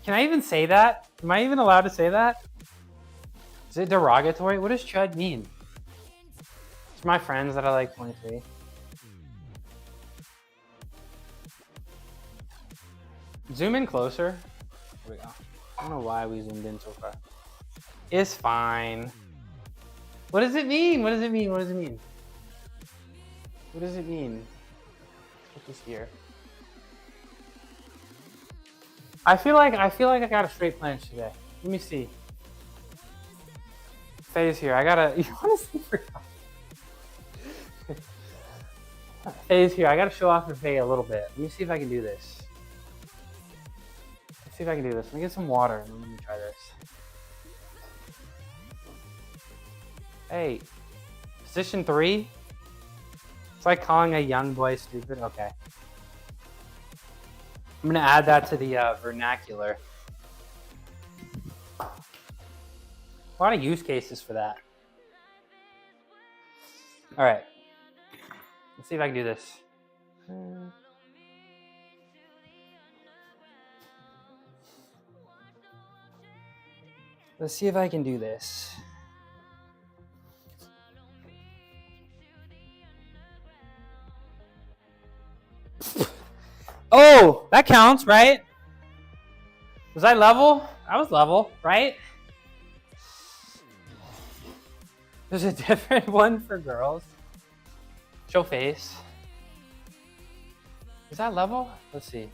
Can I even say that? Am I even allowed to say that? Is it derogatory? What does chud mean? It's my friends that are like 23. Zoom in closer. Here we go. I don't know why we zoomed in so far. It's fine. What does it mean? What does it mean? What does it mean? What does it mean? Let's put this here. I feel like I got a straight planche today. Let me see. Faye's here. You honestly forgot. Faye's here. I gotta show off for Faye a little bit. Let me see if I can do this. See if I can do this. Let me get some water and then let me try this. Hey, position 3? It's like calling a young boy stupid. Okay. I'm gonna add that to the vernacular. A lot of use cases for that. All right. Let's see if I can do this. Let's see if I can do this. Oh, that counts, right? Was I level? I was level, right? There's a different one for girls. Show face. Is that level? Let's see.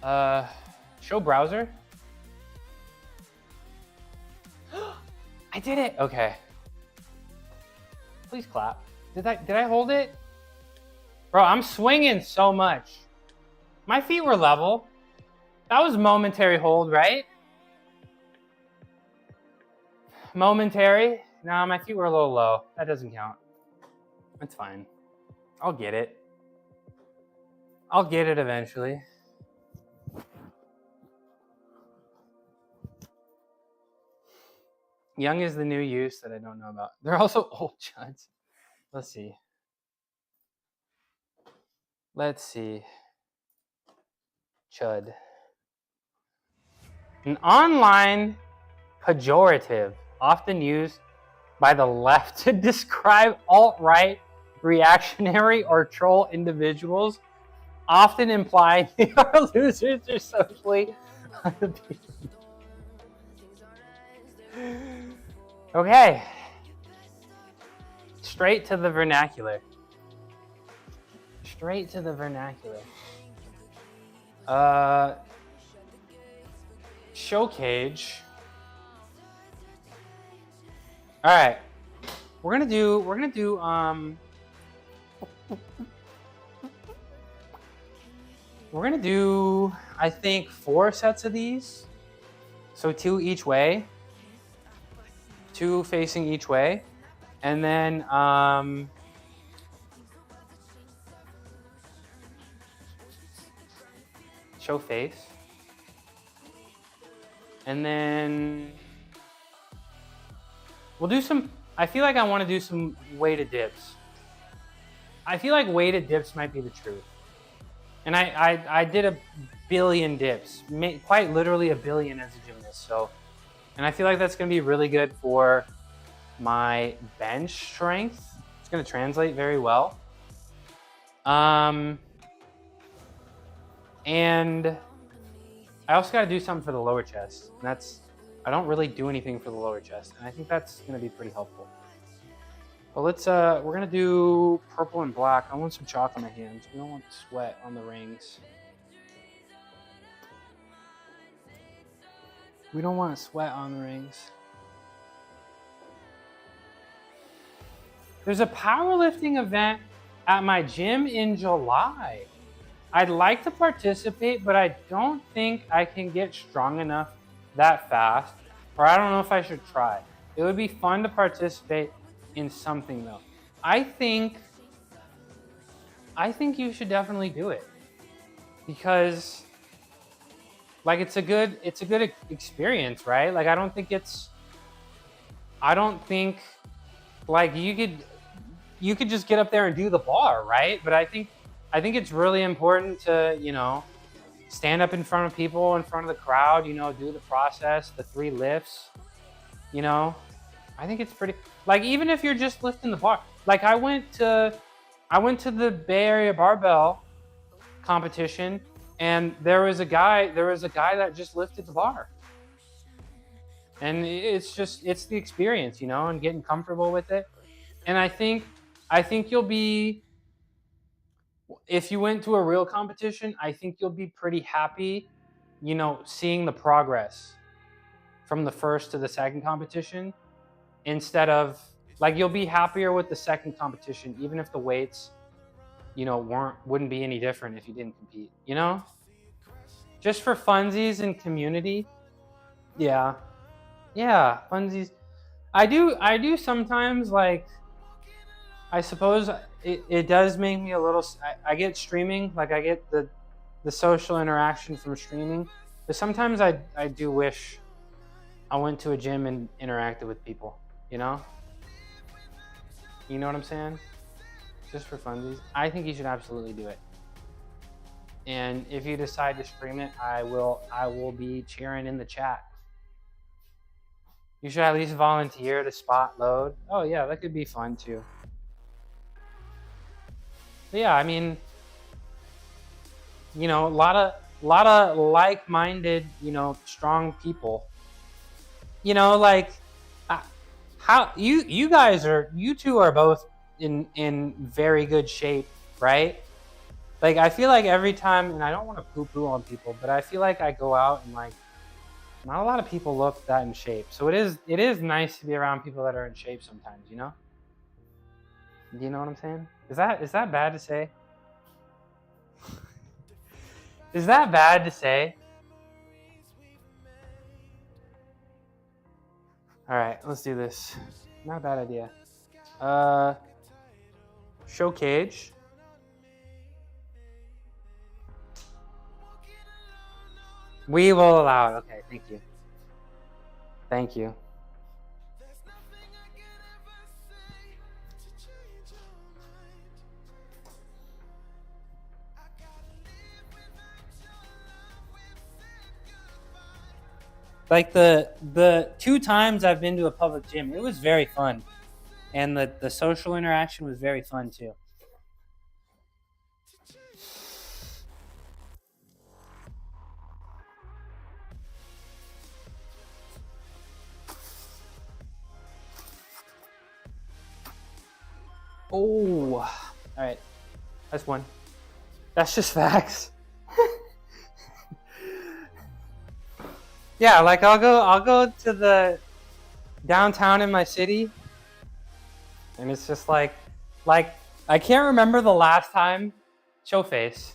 Show browser. I did it. Okay. Please clap. Did I hold it? Bro, I'm swinging so much. My feet were level. That was momentary hold, right? Momentary. Nah, my feet were a little low. That doesn't count. That's fine. I'll get it. I'll get it eventually. Young is the new use that I don't know about. They're also old chuds. Let's see. Let's see. Chud. An online pejorative. often used by the left to describe alt-right, reactionary, or troll individuals, often implying they are losers or socially unappealing. Okay. Straight to the vernacular. Straight to the vernacular. Show cage. All right. We're gonna do I think 4 sets of these. So 2 each way. 2 facing each way. And then show face. And then we'll do some, I feel like I want to do some weighted dips. I feel like weighted dips might be the truth. And I did a billion dips, quite literally a billion as a gymnast. So, and I feel like that's going to be really good for my bench strength. It's going to translate very well. And I also got to do something for the lower chest. And that's, I don't really do anything for the lower chest. And I think that's going to be pretty helpful. But let's, we're going to do purple and black. I want some chalk on my hands. We don't want sweat on the rings. We don't want sweat on the rings. There's a powerlifting event at my gym in July. I'd like to participate, but I don't think I can get strong enough that fast, or I don't know if I should try. It would be fun to participate in something though. I think you should definitely do it because like it's a good experience, right? Like I don't think like you could just get up there and do the bar, right? But I think it's really important to, you know, stand up in front of people, in front of the crowd, you know, do the process, the 3 lifts, you know. I think it's pretty, like even if you're just lifting the bar. Like I went to the Bay Area barbell competition and there was a guy that just lifted the bar. And it's the experience, you know, and getting comfortable with it. And I think you'll be, if you went to a real competition, I think you'll be pretty happy, you know, seeing the progress from the first to the second competition, instead of, like, you'll be happier with the second competition, even if the weights, you know, wouldn't be any different if you didn't compete, you know? Just for funsies and community. Yeah. Yeah, funsies. I do sometimes, like, I suppose it does make me a little, I get streaming, like I get the social interaction from streaming, but sometimes I do wish I went to a gym and interacted with people, you know? You know what I'm saying? Just for funsies. I think you should absolutely do it. And if you decide to stream it, I will be cheering in the chat. You should at least volunteer to spot load. Oh yeah, that could be fun too. But yeah, I mean, you know, a lot of like-minded, you know, strong people. You know, like how you guys are, you two are both in very good shape, right? Like I feel like every time, and I don't want to poo-poo on people, but I feel like I go out and like not a lot of people look that in shape. So it is nice to be around people that are in shape sometimes, you know? Do you know what I'm saying? Is that bad to say? Is that bad to say? All right, let's do this. Not a bad idea. Show cage. We will allow it. Okay, thank you. Thank you. Like the 2 times I've been to a public gym, it was very fun. And the social interaction was very fun too. Oh, all right. That's one. That's just facts. Yeah, like I'll go to the downtown in my city, and it's just like I can't remember the last time. Show face.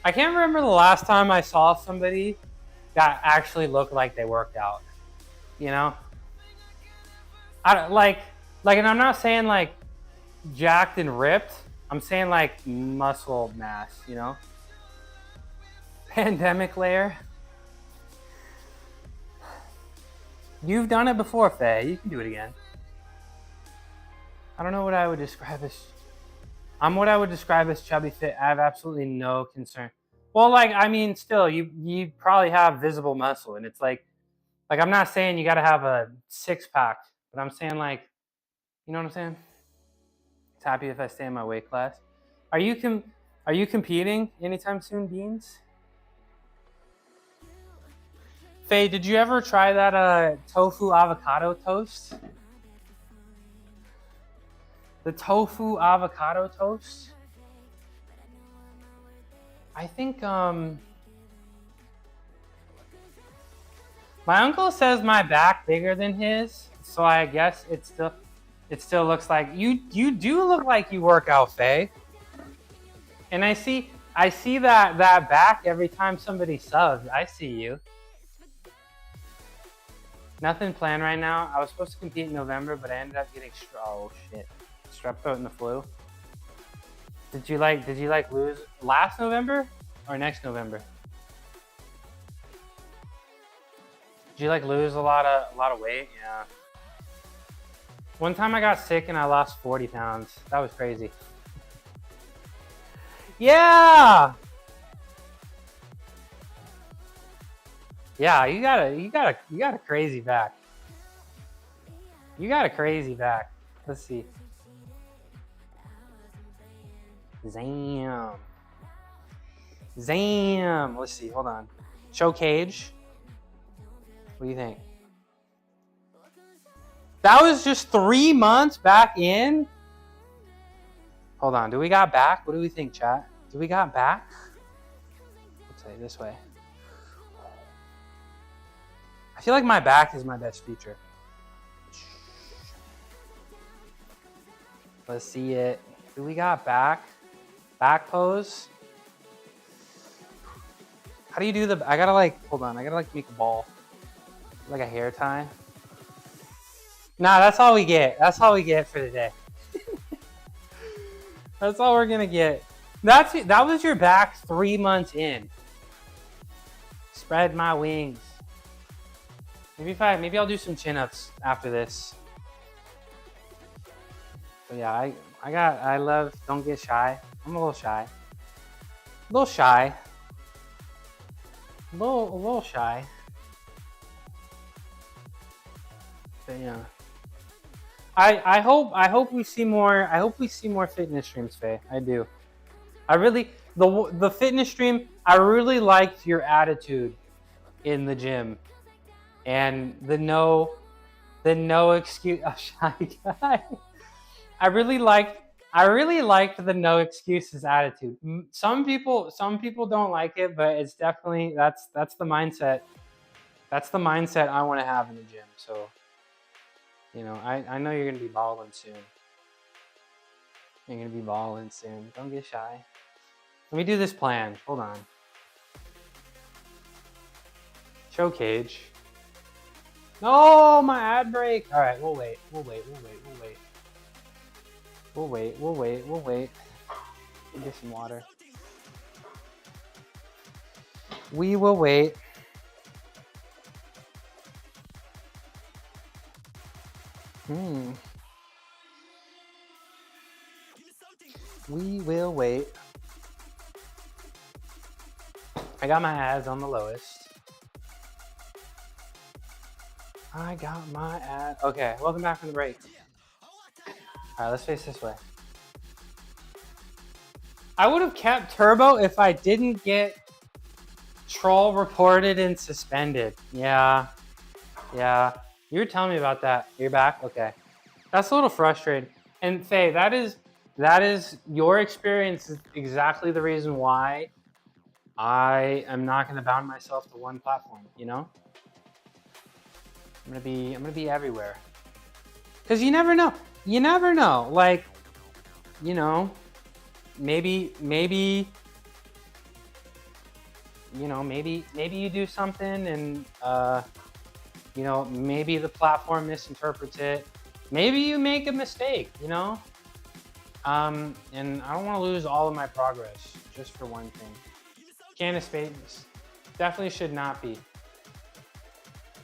I can't remember the last time I saw somebody that actually looked like they worked out. You know, I don't like, and I'm not saying like jacked and ripped. I'm saying like muscle mass. You know, pandemic layer. You've done it before, Faye. You can do it again. I don't know what I would describe as. I'm what I would describe as chubby fit. I have absolutely no concern. Well, like, I mean, still, you probably have visible muscle, and it's like I'm not saying you got to have a 6-pack, but I'm saying like, you know what I'm saying? It's happy if I stay in my weight class. Are you competing anytime soon, Beans? Faye, did you ever try that tofu avocado toast? The tofu avocado toast? I think my uncle says my back bigger than his, so I guess it still looks like you do look like you work out, Faye. And I see that back every time somebody subs. I see you. Nothing planned right now. I was supposed to compete in November, but I ended up getting strep throat and the flu. Did you lose last November or next November? Did you lose a lot of weight? Yeah. One time I got sick and I lost 40 pounds. That was crazy. Yeah. Yeah, you got a crazy back. You got a crazy back. Let's see. Zam. Let's see. Hold on. Show cage. What do you think? That was just 3 months back in. Hold on. Do we got back? What do we think, chat? Do we got back? Let's say this way. I feel like my back is my best feature. Let's see it. Do we got back? Back pose. How do you do the? I gotta hold on. I gotta make a ball, like a hair tie. Nah, that's all we get. That's all we get for today. That's all we're gonna get. That was your back 3 months in. Spread my wings. Maybe I'll do some chin-ups after this. But yeah, I love Don't Get Shy. I'm a little shy. A little shy. A little shy. But yeah. I hope we see more fitness streams, Faye. I do. I really the fitness stream, I really liked your attitude in the gym. And the no excuse shy guy. I really liked the no excuses attitude. Some people don't like it, but it's definitely that's the mindset. That's the mindset I want to have in the gym. So, you know, I know you're gonna be balling soon. You're gonna be balling soon. Don't get shy. Let me do this plan. Hold on. Show cage. No, my ad break. All right, we'll wait. Get some water. We will wait. We will wait. I got my ads on the lowest. I got my ass. Okay, welcome back from the break. All right, let's face this way. I would have kept turbo if I didn't get troll reported and suspended. Yeah. You were telling me about that. You're back? Okay. That's a little frustrating. And Faye, that is your experience is exactly the reason why I am not going to bound myself to one platform, you know? I'm going to be everywhere. Cuz you never know. You never know. Like, you know, maybe you know, maybe you do something and you know, maybe the platform misinterprets it. Maybe you make a mistake, you know? And I don't want to lose all of my progress just for one thing. Can of Spades definitely should not be.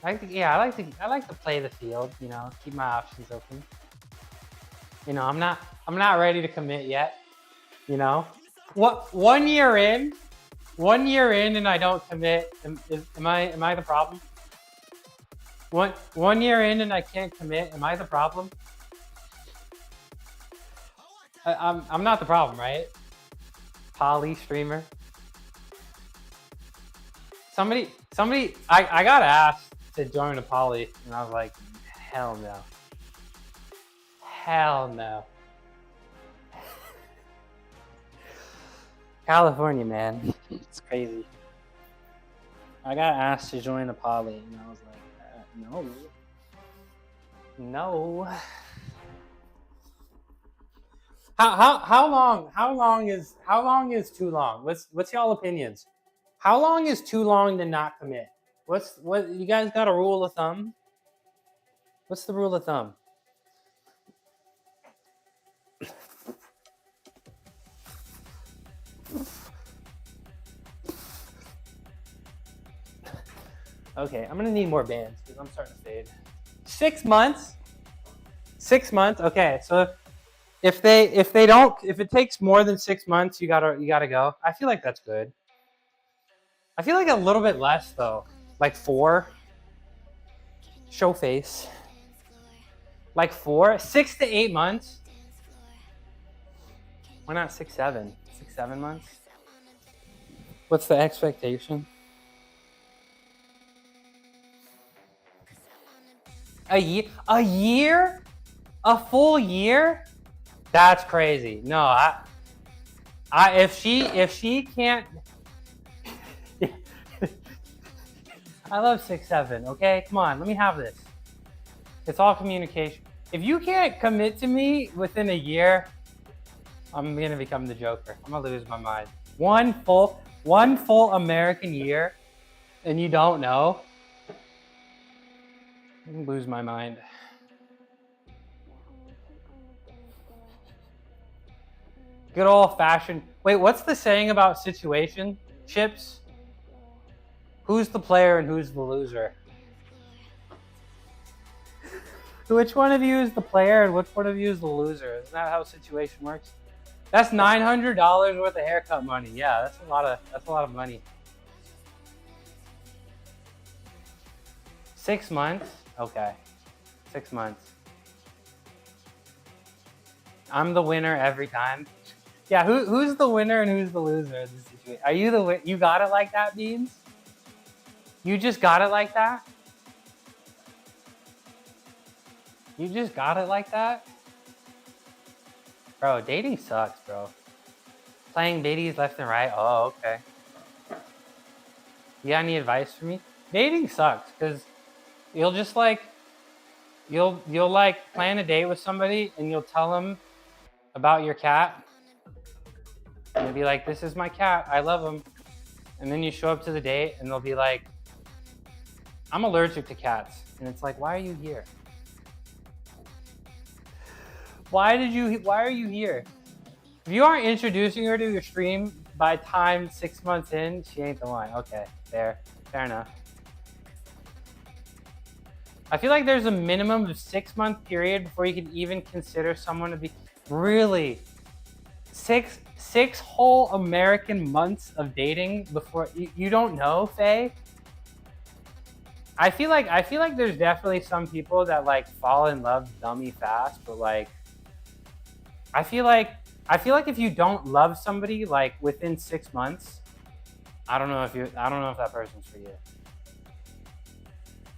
I like to play the field, you know, keep my options open. You know, I'm not ready to commit yet, you know? What 1 year in and I don't commit, am I the problem? One year in and I can't commit, am I the problem? I'm not the problem, right? Poly streamer. Somebody, I got asked to join a poly, and I was like, hell no. Hell no. California, man, it's crazy. I got asked to join a poly, and I was like, no. How long is too long? What's y'all opinions? How long is too long to not commit? What you guys got a rule of thumb? What's the rule of thumb? Okay, I'm gonna need more bands because I'm starting to fade. 6 months. 6 months. Okay, so if it takes more than 6 months, you gotta go. I feel like that's good. I feel like a little bit less though, like 4. Show face. Like 4, 6 to 8 months. Why not 6, 7? 6, 7 months. What's the expectation? A year? A full year? That's crazy. No, if she can't. I love 6, 7. Okay, come on, let me have this. It's all communication. If you can't commit to me within a year, I'm gonna become the Joker. I'm gonna lose my mind. One full American year, and you don't know. I'm gonna lose my mind. Good old fashioned. Wait, what's the saying about situationships? Who's the player and who's the loser? Which one of you is the player and which one of you is the loser? Isn't that how a situation works? That's $900 worth of haircut money. Yeah, that's a lot of money. 6 months? Okay. 6 months. I'm the winner every time. Yeah, who's the winner and who's the loser in this situation? Are you the you got it like that, Beans? You just got it like that? You just got it like that? Bro, dating sucks, bro. Playing biddies left and right. Oh, okay. You got any advice for me? Dating sucks because you'll just like you'll like plan a date with somebody and you'll tell them about your cat. And you'll be like, "This is my cat. I love him." And then you show up to the date and they'll be like, "I'm allergic to cats." And it's like, "Why are you here? Why are you here?" If you aren't introducing her to your stream by time 6 months in, she ain't the one. Okay, fair enough. I feel like there's a minimum of 6 month period before you can even consider someone to be really six whole American months of dating before you don't know, Faye. I feel like there's definitely some people that like fall in love dummy fast, but like I feel like if you don't love somebody like within 6 months, I don't know if that person's for you.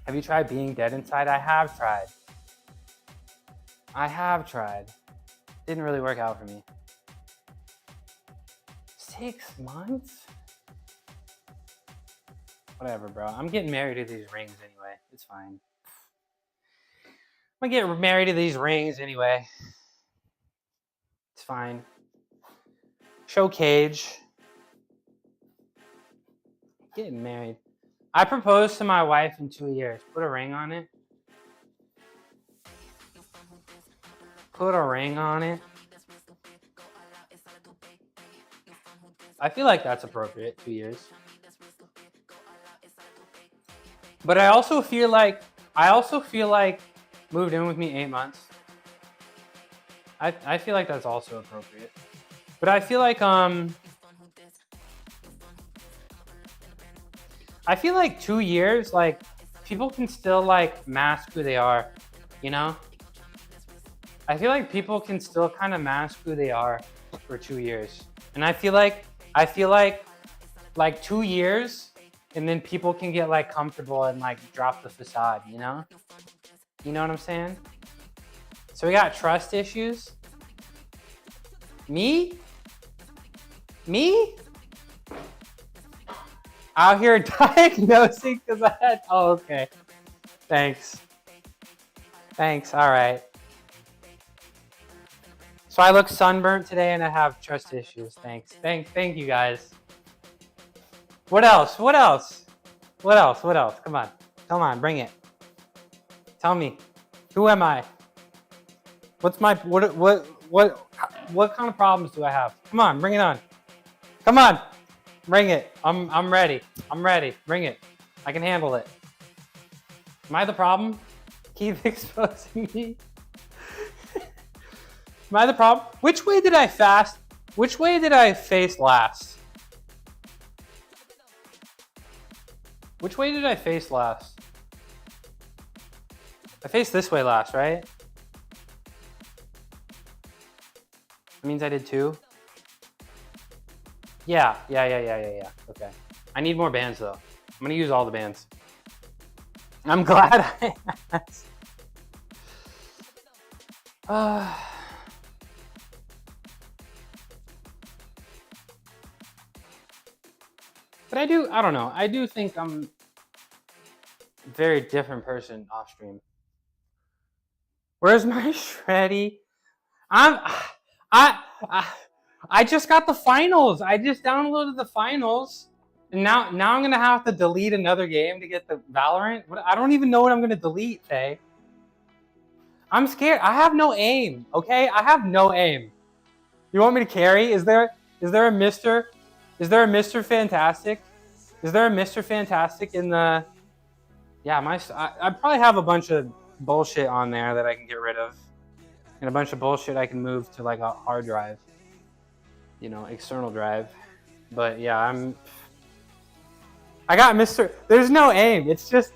Have you tried being dead inside? I have tried. Didn't really work out for me. 6 months? Whatever, bro. I'm getting married to these rings anyway. It's fine. I'm gonna get married to these rings anyway. It's fine. Show cage. Getting married. I proposed to my wife in 2 years. Put a ring on it. Put a ring on it. I feel like that's appropriate, 2 years. But I also feel like moved in with me 8 months. I feel like that's also appropriate. But I feel like 2 years, like people can still like mask who they are, you know? I feel like people can still kind of mask who they are for 2 years. And I feel like 2 years and then people can get like comfortable and like drop the facade, you know? You know what I'm saying? So we got trust issues. Me? Out here diagnosing because I had, oh, okay. Thanks, all right. So I look sunburnt today and I have trust issues. Thank you guys. What else? Come on, bring it. Tell me, who am I? What's my, what kind of problems do I have? Come on, bring it on. Come on, bring it. I'm ready. Bring it. I can handle it. Am I the problem? Keep exposing me. Am I the problem? Which way did I fast? Which way did I face last? Which way did I face last? I faced this way last, right? That means I did 2. Yeah. Okay. I need more bands though. I'm gonna use all the bands. I'm glad I asked. But I don't know. I do think I'm a very different person off stream. Where's my shreddy? I just got the finals. I just downloaded the finals. And now I'm gonna have to delete another game to get the Valorant. I don't even know what I'm gonna delete, Faye. I'm scared. I have no aim, okay? I have no aim. You want me to carry? Is there a Mr. Fantastic? Is there a Mr. Fantastic in the... Yeah, I probably have a bunch of bullshit on there that I can get rid of. And a bunch of bullshit I can move to like a hard drive. You know, external drive. But yeah, I got Mr. There's no aim. It's just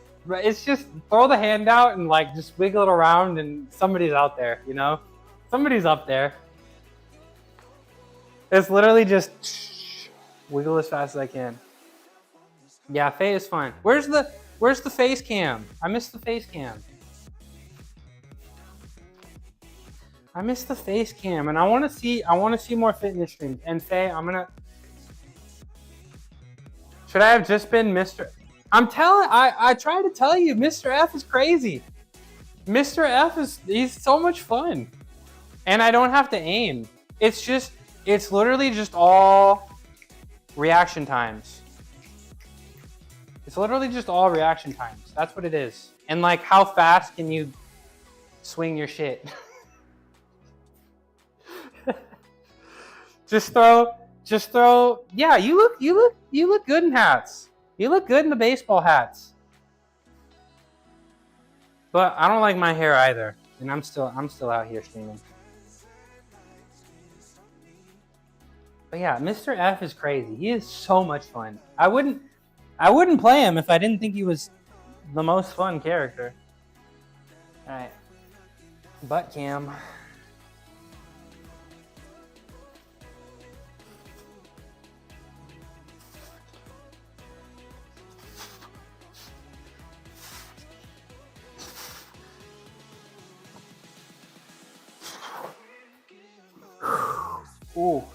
throw the hand out and like just wiggle it around and somebody's out there, you know? Somebody's up there. It's literally just wiggle as fast as I can. Yeah, Faye is fun. Where's the face cam? I missed the face cam. And I want to see more fitness streams. And Faye, should I have just been Mr. I tried to tell you, Mr. F is crazy. Mr. F he's so much fun. And I don't have to aim. It's literally just all reaction times. It's literally just all reaction times. That's what it is. And like, how fast can you swing your shit? Just throw. Yeah, you look good in hats. You look good in the baseball hats. But I don't like my hair either, and I'm still out here streaming. But yeah, Mr. F is crazy. He is so much fun. I wouldn't play him if I didn't think he was the most fun character. All right, butt cam. Ooh. All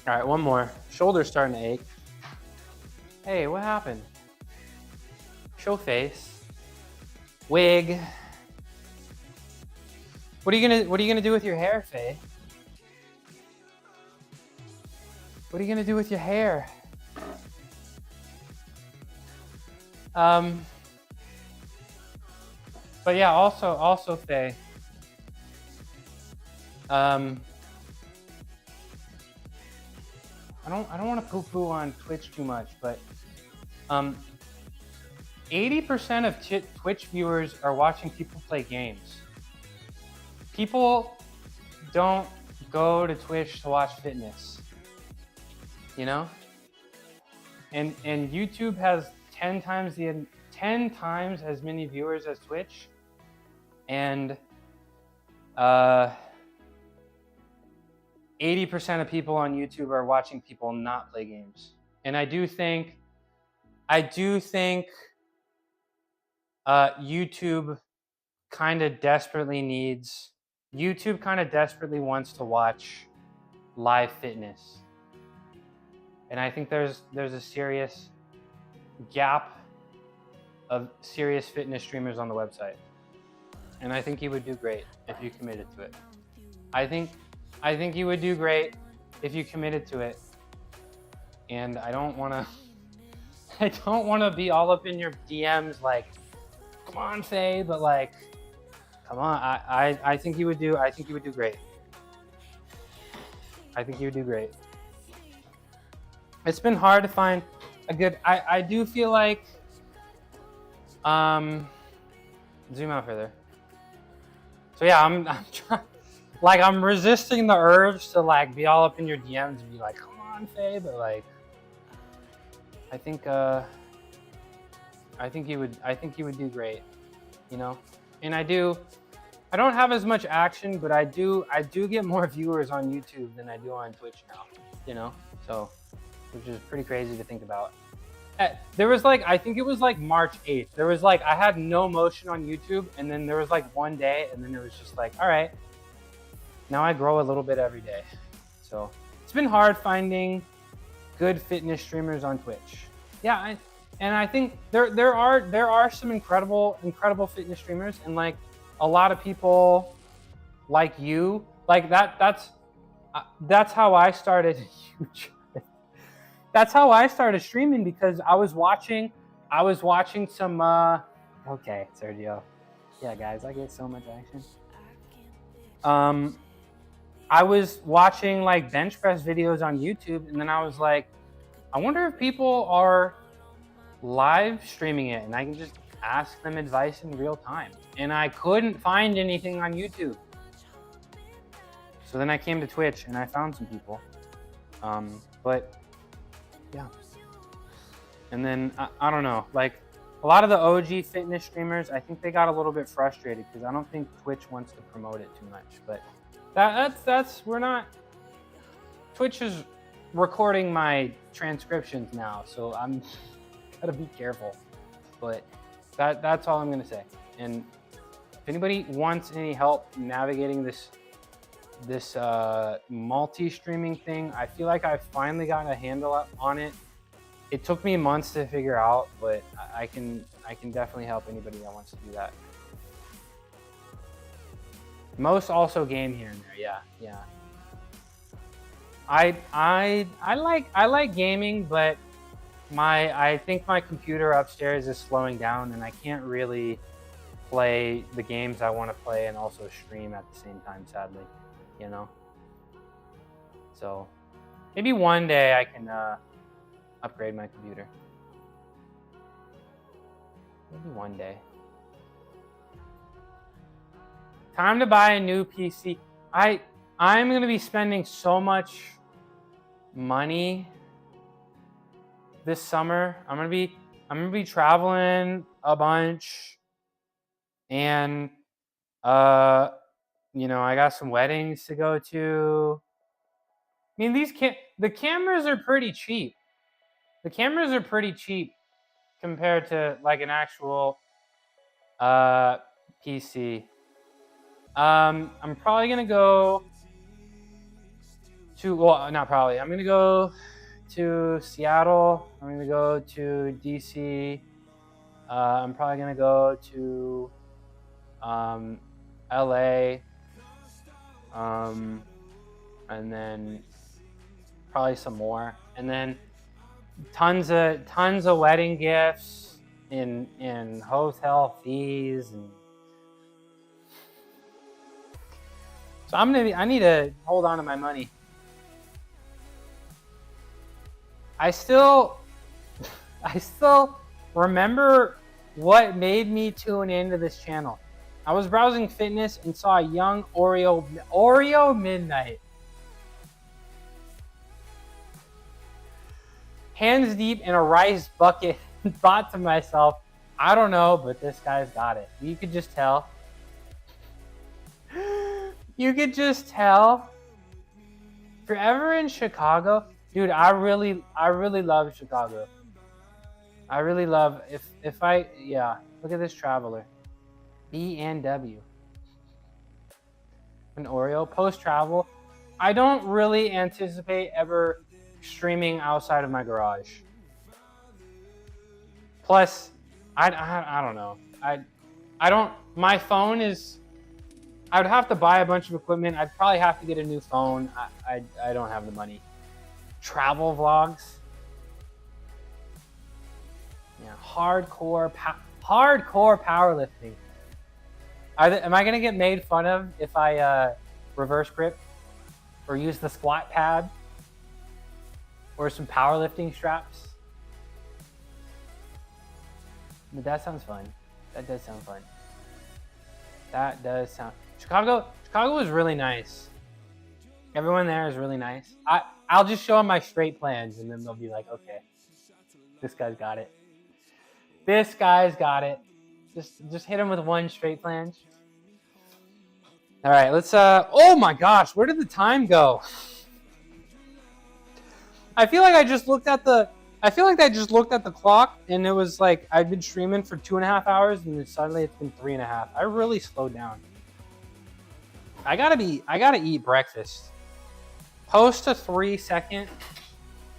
right, one more. Shoulder's starting to ache. Hey, what happened? Show face. Wig. What are you gonna do with your hair, Faye? What are you gonna do with your hair? But yeah, also Faye. I don't want to poo-poo on Twitch too much, but 80% of Twitch viewers are watching people play games. People don't go to Twitch to watch fitness, you know? And YouTube has 10 times as many viewers as Twitch, and 80% of people on YouTube are watching people not play games. And I do think YouTube kind of desperately wants to watch live fitness. And I think there's a serious gap of serious fitness streamers on the website. And I think you would do great if you committed to it. I think you would do great if you committed to it. And I don't want to be all up in your DMs like, come on, Faye, but like, come on. I think you would do great. I think you would do great. It's been hard to find a good, I do feel like, zoom out further. So yeah, I'm trying, like, I'm resisting the urge to like be all up in your DMs and be like, come on, Faye, but like, I think you would do great, you know? And I don't have as much action, but I do get more viewers on YouTube than I do on Twitch now, you know? So, which is pretty crazy to think about. There was like, I think it was like March 8th. There was like, I had no motion on YouTube, and then there was like one day, and then it was just like, all right, now I grow a little bit every day. So it's been hard finding good fitness streamers on Twitch. Yeah, and I think there are some incredible fitness streamers, and like a lot of people like you, like that's how I started. That's how I started streaming, because I was watching some okay, Sergio. Yeah, guys, I get so much action. I was watching like bench press videos on YouTube, and then I was like, I wonder if people are live streaming it and I can just ask them advice in real time. And I couldn't find anything on YouTube. So then I came to Twitch and I found some people. But yeah. And then I don't know, like a lot of the OG fitness streamers, I think they got a little bit frustrated because I don't think Twitch wants to promote it too much. But we're not, Twitch is recording my transcriptions now, so I'm gotta be careful. But that's all I'm gonna say. And if anybody wants any help navigating this multi-streaming thing, I feel like I finally got a handle on it. It took me months to figure out, but I can definitely help anybody that wants to do that. Most also game here and there, yeah. I like gaming, but I think my computer upstairs is slowing down, and I can't really play the games I want to play and also stream at the same time, sadly, you know. So maybe one day I can upgrade my computer. Maybe one day. Time to buy a new PC. I'm gonna be spending so much money this summer. I'm gonna be I'm gonna be traveling a bunch, and you know, I got some weddings to go to. I mean, the cameras are pretty cheap. The cameras are pretty cheap compared to like an actual PC. I'm probably gonna go to, well, not probably. I'm gonna go to Seattle. I'm gonna go to DC. I'm probably gonna go to LA. And then probably some more. And then tons of wedding gifts in hotel fees, and so I need to hold on to my money. I still remember what made me tune into this channel. I was browsing fitness and saw a young Oreo Midnight. Hands deep in a rice bucket, thought to myself, I don't know, but this guy's got it. You could just tell. You could just tell. If you're ever in Chicago, dude, I really love Chicago. I really love, yeah, look at this traveler. B&W. An Oreo post-travel. I don't really anticipate ever streaming outside of my garage. Plus, I don't know. I don't, my phone is, I would have to buy a bunch of equipment. I'd probably have to get a new phone. I don't have the money. Travel vlogs. Yeah, hardcore powerlifting. Am I gonna get made fun of if I reverse grip or use the squat pad or some powerlifting straps? But that sounds fun. That does sound fun. That does sound. Chicago is really nice. Everyone there is really nice. I'll just show them my straight plans, and then they'll be like, okay, this guy's got it. This guy's got it. Just hit him with one straight planche. All right, let's oh my gosh, where did the time go? I feel like I just looked at the clock, and it was like I've been streaming for 2.5 hours, and then suddenly it's been 3.5. I really slowed down. I gotta eat breakfast. Post a 3-second.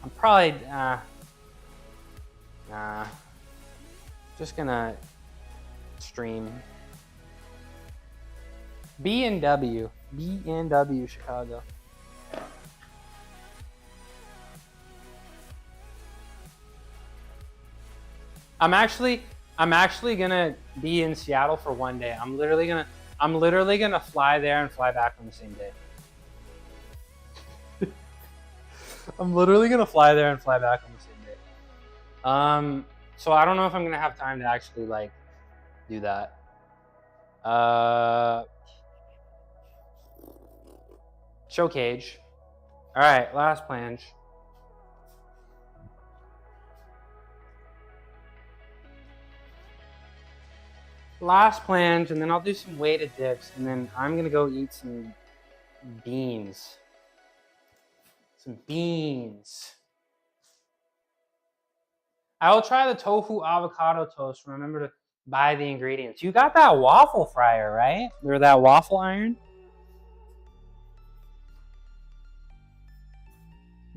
I'm probably just gonna stream. B&W Chicago. I'm actually gonna be in Seattle for one day. I'm literally gonna fly there and fly back on the same day. I'm literally gonna fly there and fly back on the same day. So I don't know if I'm gonna have time to actually like do that. Show cage. All right, last planche. Last planche, and then I'll do some weighted dips, and then I'm gonna go eat some beans. Some beans. I will try the tofu avocado toast. Remember to buy the ingredients. You got that waffle fryer, right? Or that waffle iron?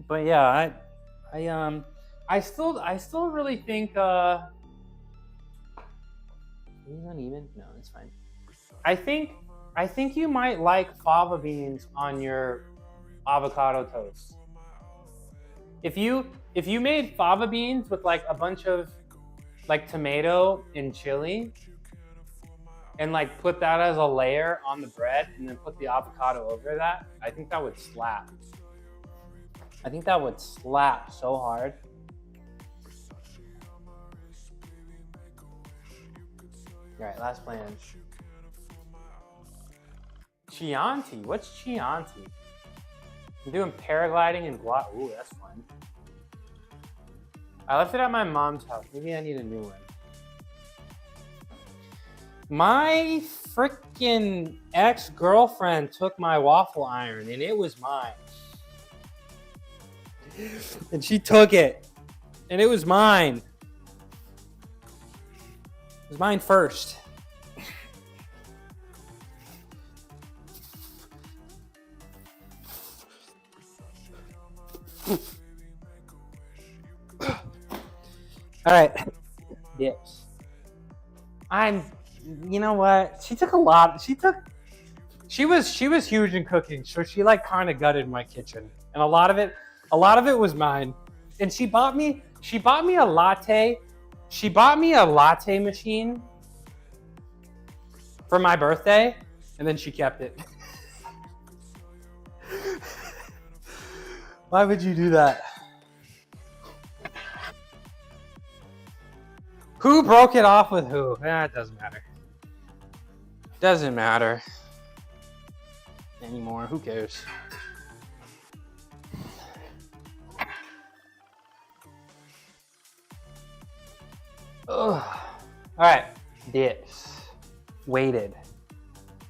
But yeah, I still really think is it uneven? No, it's fine. I think you might like fava beans on your avocado toast. If you made fava beans with like a bunch of like tomato and chili, and like put that as a layer on the bread, and then put the avocado over that, I think that would slap. I think that would slap so hard. All right, last planche. Chianti, what's Chianti? I'm doing paragliding and Ooh, that's fun. I left it at my mom's house. Maybe I need a new one. My freaking ex-girlfriend took my waffle iron and it was mine. And she took it. And it was mine. It was mine first. All right. Dips. You know what? She took a lot. She was huge in cooking, so she like kind of gutted my kitchen. And a lot of it was mine. And she bought me a latte. She bought me a latte machine for my birthday, and then she kept it. Why would you do that? Who broke it off with who? It doesn't matter. Doesn't matter anymore. Who cares? Ugh. All right, dips, weighted,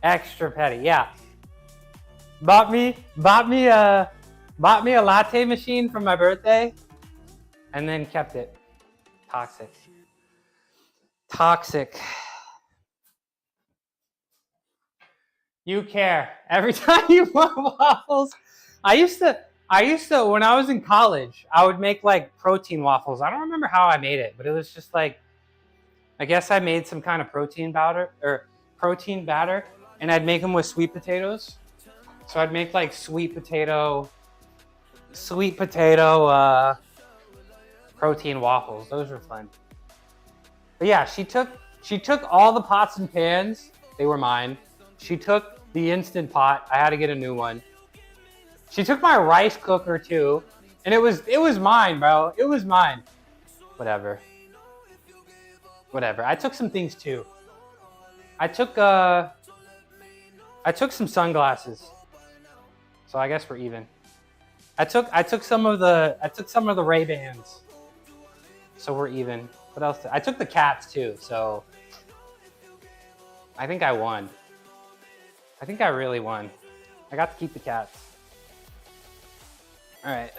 extra petty. Yeah, bought me a latte machine for my birthday, and then kept it. Toxic. You care every time you want waffles. I used to when I was in college, I would make like protein waffles. I don't remember how I made it, but it was just like, I guess I made some kind of protein batter, and I'd make them with sweet potatoes. So I'd make like sweet potato protein waffles. Those were fun. But yeah, she took all the pots and pans. They were mine. She took the Instant Pot. I had to get a new one. She took my rice cooker too, and it was mine, bro. It was mine. Whatever. I took some things too. I took some sunglasses. So I guess we're even. I took some of the Ray-Bans. So we're even. What else? I took the cats too, so I think I won. I think I really won. I got to keep the cats. All right.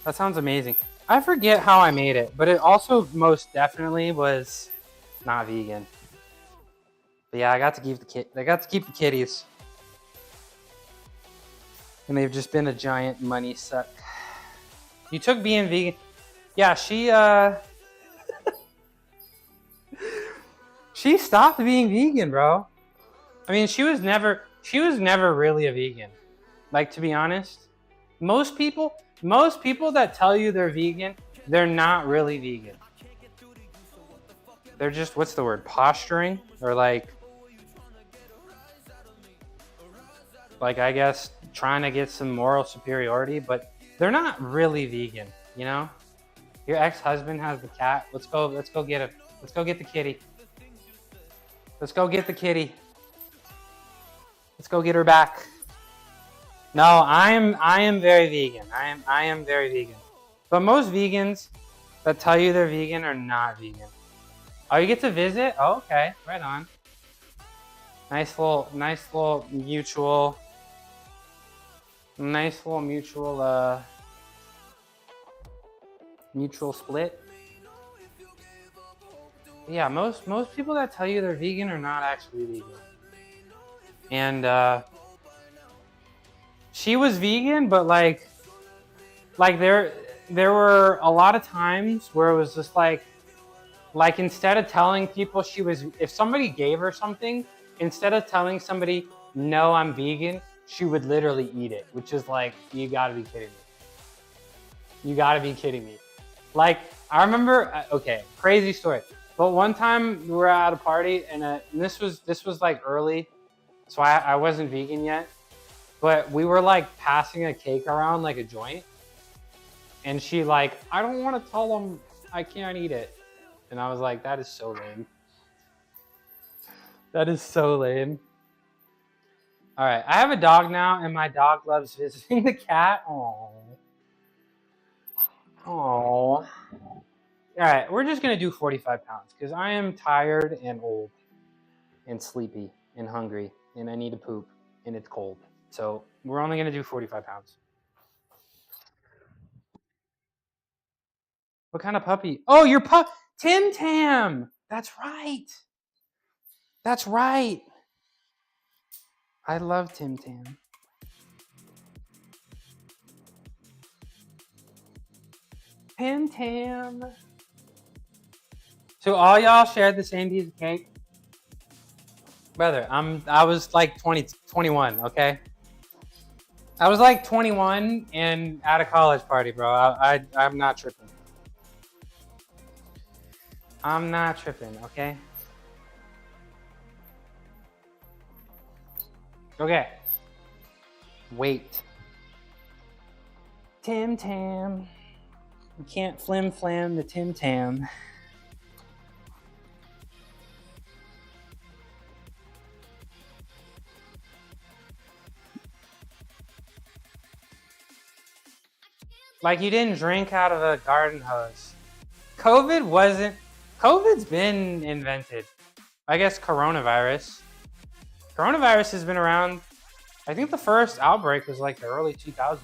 That sounds amazing. I forget how I made it, but it also most definitely was not vegan. But yeah, I got to keep the kitties. And they've just been a giant money suck. You took being vegan. Yeah, she stopped being vegan, bro. I mean, she was never really a vegan. Like, to be honest, most people that tell you they're vegan, they're not really vegan. They're just, what's the word, posturing? Or like I guess trying to get some moral superiority, but they're not really vegan, you know? Your ex-husband has the cat. Let's go get it. Let's go get the kitty. Let's go get the kitty. Let's go get her back. No, I am very vegan. I am very vegan. But most vegans that tell you they're vegan are not vegan. Oh, you get to visit? Oh, okay. Right on. Nice little mutual split. Yeah, most people that tell you they're vegan are not actually vegan. And she was vegan, but like there were a lot of times where it was just like instead of telling people if somebody gave her something, instead of telling somebody, no, I'm vegan, she would literally eat it, which is like, you gotta be kidding me. You gotta be kidding me. Like, I remember, okay, crazy story. But one time we were at a party, and this was like early, so I wasn't vegan yet. But we were like passing a cake around like a joint, and she like, I don't want to tell them I can't eat it. And I was like, that is so lame. That is so lame. All right, I have a dog now, and my dog loves visiting the cat. Aww. Oh. All right, we're just gonna do 45 pounds because I am tired and old and sleepy and hungry and I need to poop and it's cold. So we're only gonna do 45 pounds. What kind of puppy? Oh, your pup, Tim Tam. That's right. That's right. I love Tim Tam. Tim Tam. So all y'all shared the same piece of cake? Brother, I was like 21, okay? I was like 21 and at a college party, bro. I'm not tripping. I'm not tripping, okay? Okay. Wait. Tim Tam. You can't flim flam the Tim Tam. Like you didn't drink out of a garden hose. COVID's been invented. I guess coronavirus. Coronavirus has been around. I think the first outbreak was like the early 2000s.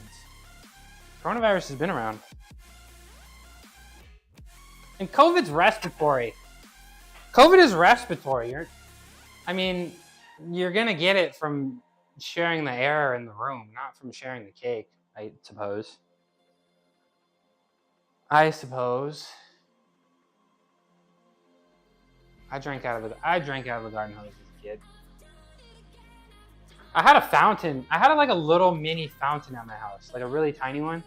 Coronavirus has been around. And COVID's respiratory. COVID is respiratory. You're gonna get it from sharing the air in the room, not from sharing the cake, I suppose. I drank out of the garden hose as a kid. I had a fountain. I had like a little mini fountain at my house, like a really tiny one.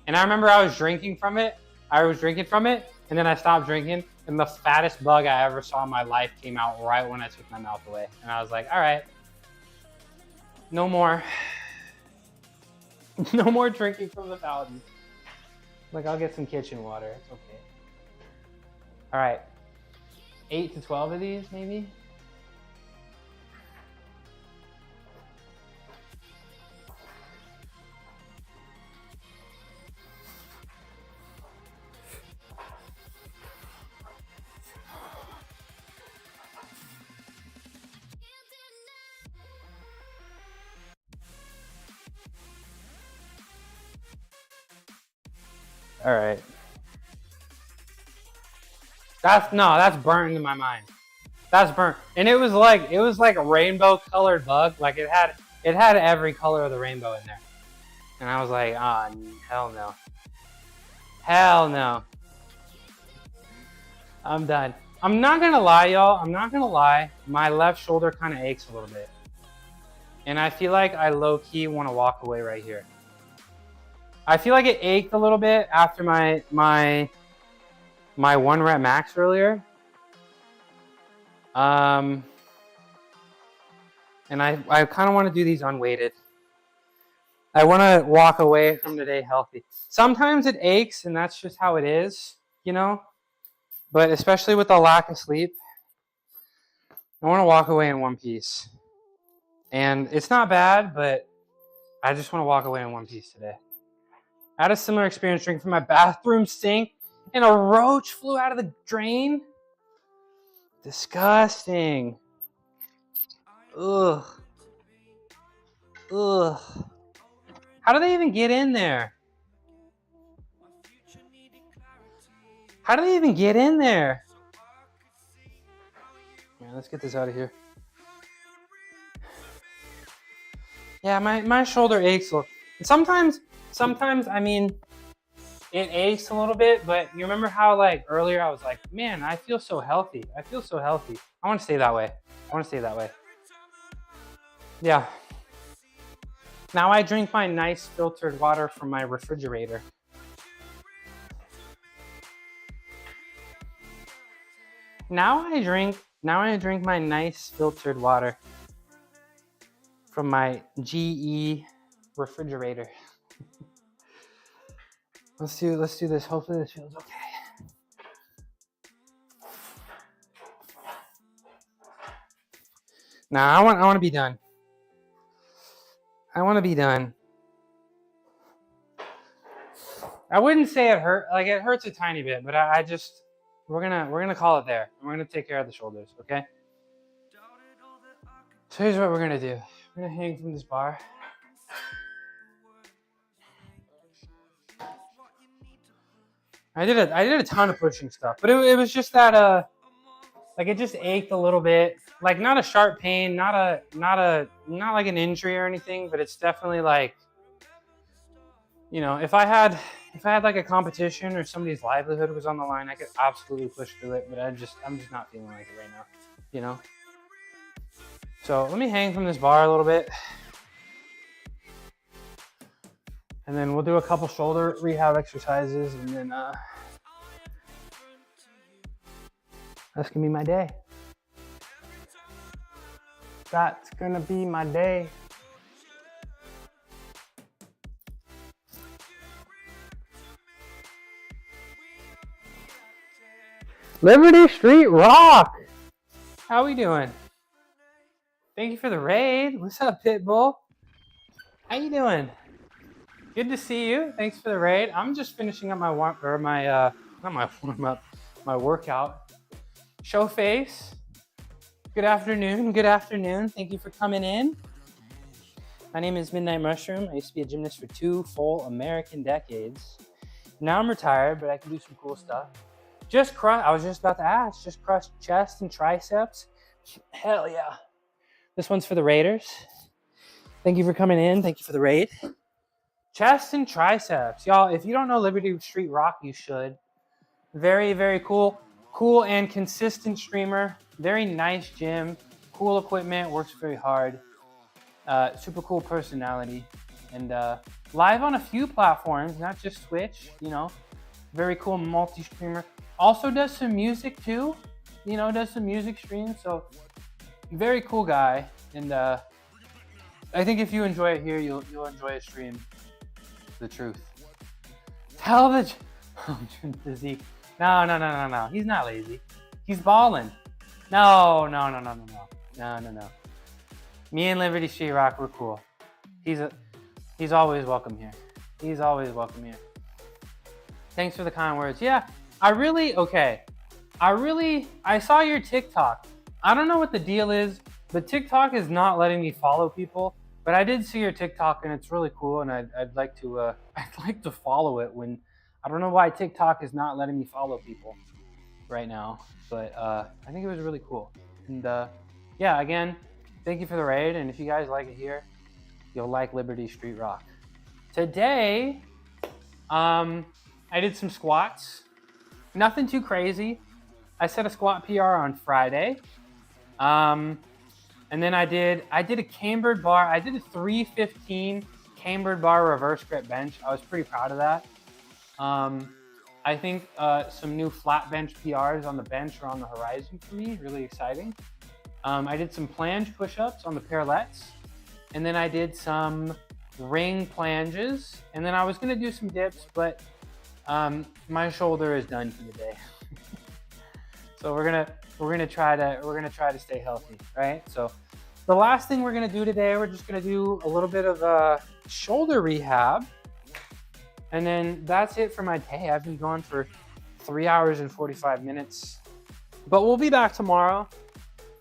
And I remember I was drinking from it, and then I stopped drinking, and the fattest bug I ever saw in my life came out right when I took my mouth away. And I was like, all right, no more. No more drinking from the fountain. Like, I'll get some kitchen water. It's okay. All right. 8 to 12 of these, maybe? All right. That's burnt into my mind. That's burnt. And it was like a rainbow colored bug. Like it had every color of the rainbow in there. And I was like, hell no. Hell no. I'm done. I'm not gonna lie, y'all. I'm not gonna lie. My left shoulder kind of aches a little bit. And I feel like I low-key want to walk away right here. I feel like it ached a little bit after my 1 rep max earlier. And I kind of want to do these unweighted. I want to walk away from today healthy. Sometimes it aches, and that's just how it is, you know? But especially with the lack of sleep, I want to walk away in one piece. And it's not bad, but I just want to walk away in one piece today. I had a similar experience drinking from my bathroom sink, and a roach flew out of the drain. Disgusting. Ugh. Ugh. How do they even get in there? How do they even get in there? Man, let's get this out of here. Yeah, my shoulder aches a little. Sometimes, I mean, it aches a little bit, but you remember how like earlier I was like, man, I feel so healthy. I want to stay that way. Yeah. Now I drink my nice filtered water from my refrigerator. Now I drink my nice filtered water from my GE refrigerator. Let's do this. Hopefully this feels okay. Now I want to be done. I wouldn't say it hurt. Like it hurts a tiny bit, but I just we're gonna call it there. We're gonna take care of the shoulders, okay? So here's what we're gonna do. We're gonna hang from this bar. I did a ton of pushing stuff, but it was just that like it just ached a little bit. Like not a sharp pain, not like an injury or anything, but it's definitely like, you know, if I had like a competition or somebody's livelihood was on the line, I could absolutely push through it, but I'm just not feeling like it right now, you know? So let me hang from this bar a little bit. And then we'll do a couple shoulder rehab exercises, and then that's gonna be my day. That's gonna be my day. Liberty Street Rock! How we doing? Thank you for the raid. What's up, Pitbull? How you doing? Good to see you. Thanks for the raid. I'm just finishing up my workout. Show face. Good afternoon. Good afternoon. Thank you for coming in. My name is Midnight Mushroom. I used to be a gymnast for 2 full American decades. Now I'm retired, but I can do some cool stuff. I was just about to ask. Just crush chest and triceps. Hell yeah. This one's for the Raiders. Thank you for coming in. Thank you for the raid. Chest and triceps. Y'all, if you don't know Liberty Street Rock, you should. Very, very cool. Cool and consistent streamer. Very nice gym. Cool equipment. Works very hard. Super cool personality. And live on a few platforms, not just Twitch, you know. Very cool multi-streamer. Also does some music too. You know, does some music streams. So, very cool guy. And I think if you enjoy it here, you'll enjoy a stream. The truth. Tell the physique. No. He's not lazy. He's balling. No. Me and Liberty Street Rock, we're cool. He's always welcome here. He's always welcome here. Thanks for the kind words. Yeah, I saw your TikTok. I don't know what the deal is, but TikTok is not letting me follow people. But I did see your TikTok and it's really cool, and I'd like to follow it. When I don't know why TikTok is not letting me follow people right now, but I think it was really cool. And yeah, again, thank you for the raid. And if you guys like it here, you'll like Liberty Street Rock. Today, I did some squats. Nothing too crazy. I set a squat PR on Friday. And then I did a cambered bar. I did a 315 cambered bar reverse grip bench. I was pretty proud of that. I think some new flat bench PRs on the bench are on the horizon for me. Really exciting. I did some planche push-ups on the parallettes. And then I did some ring planches. And then I was gonna do some dips, but my shoulder is done for the day. So we're gonna try to stay healthy, right? So the last thing we're gonna do today, we're just gonna do a little bit of shoulder rehab, and then that's it for my day. I've been going for 3 hours and 45 minutes, but we'll be back tomorrow.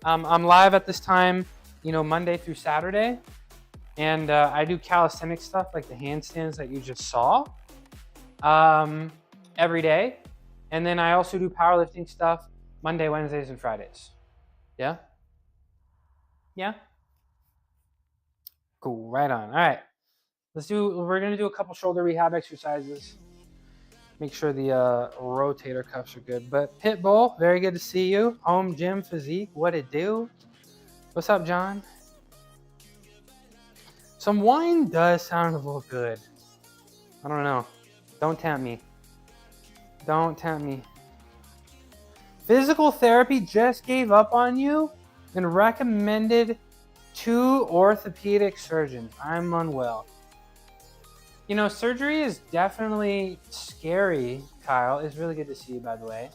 I'm live at this time, you know, Monday through Saturday, and I do calisthenics stuff like the handstands that you just saw every day, and then I also do powerlifting stuff Monday, Wednesdays, and Fridays. Yeah? Yeah? Cool, right on. All right. We're gonna do a couple shoulder rehab exercises. Make sure the rotator cuffs are good. But Pitbull, very good to see you. Home gym physique, what it do? What's up, John? Some wine does sound a little good. I don't know. Don't tempt me. Don't tempt me. Physical therapy just gave up on you and recommended 2 orthopedic surgeons. I'm unwell. You know, surgery is definitely scary, Kyle. It's really good to see you, by the way.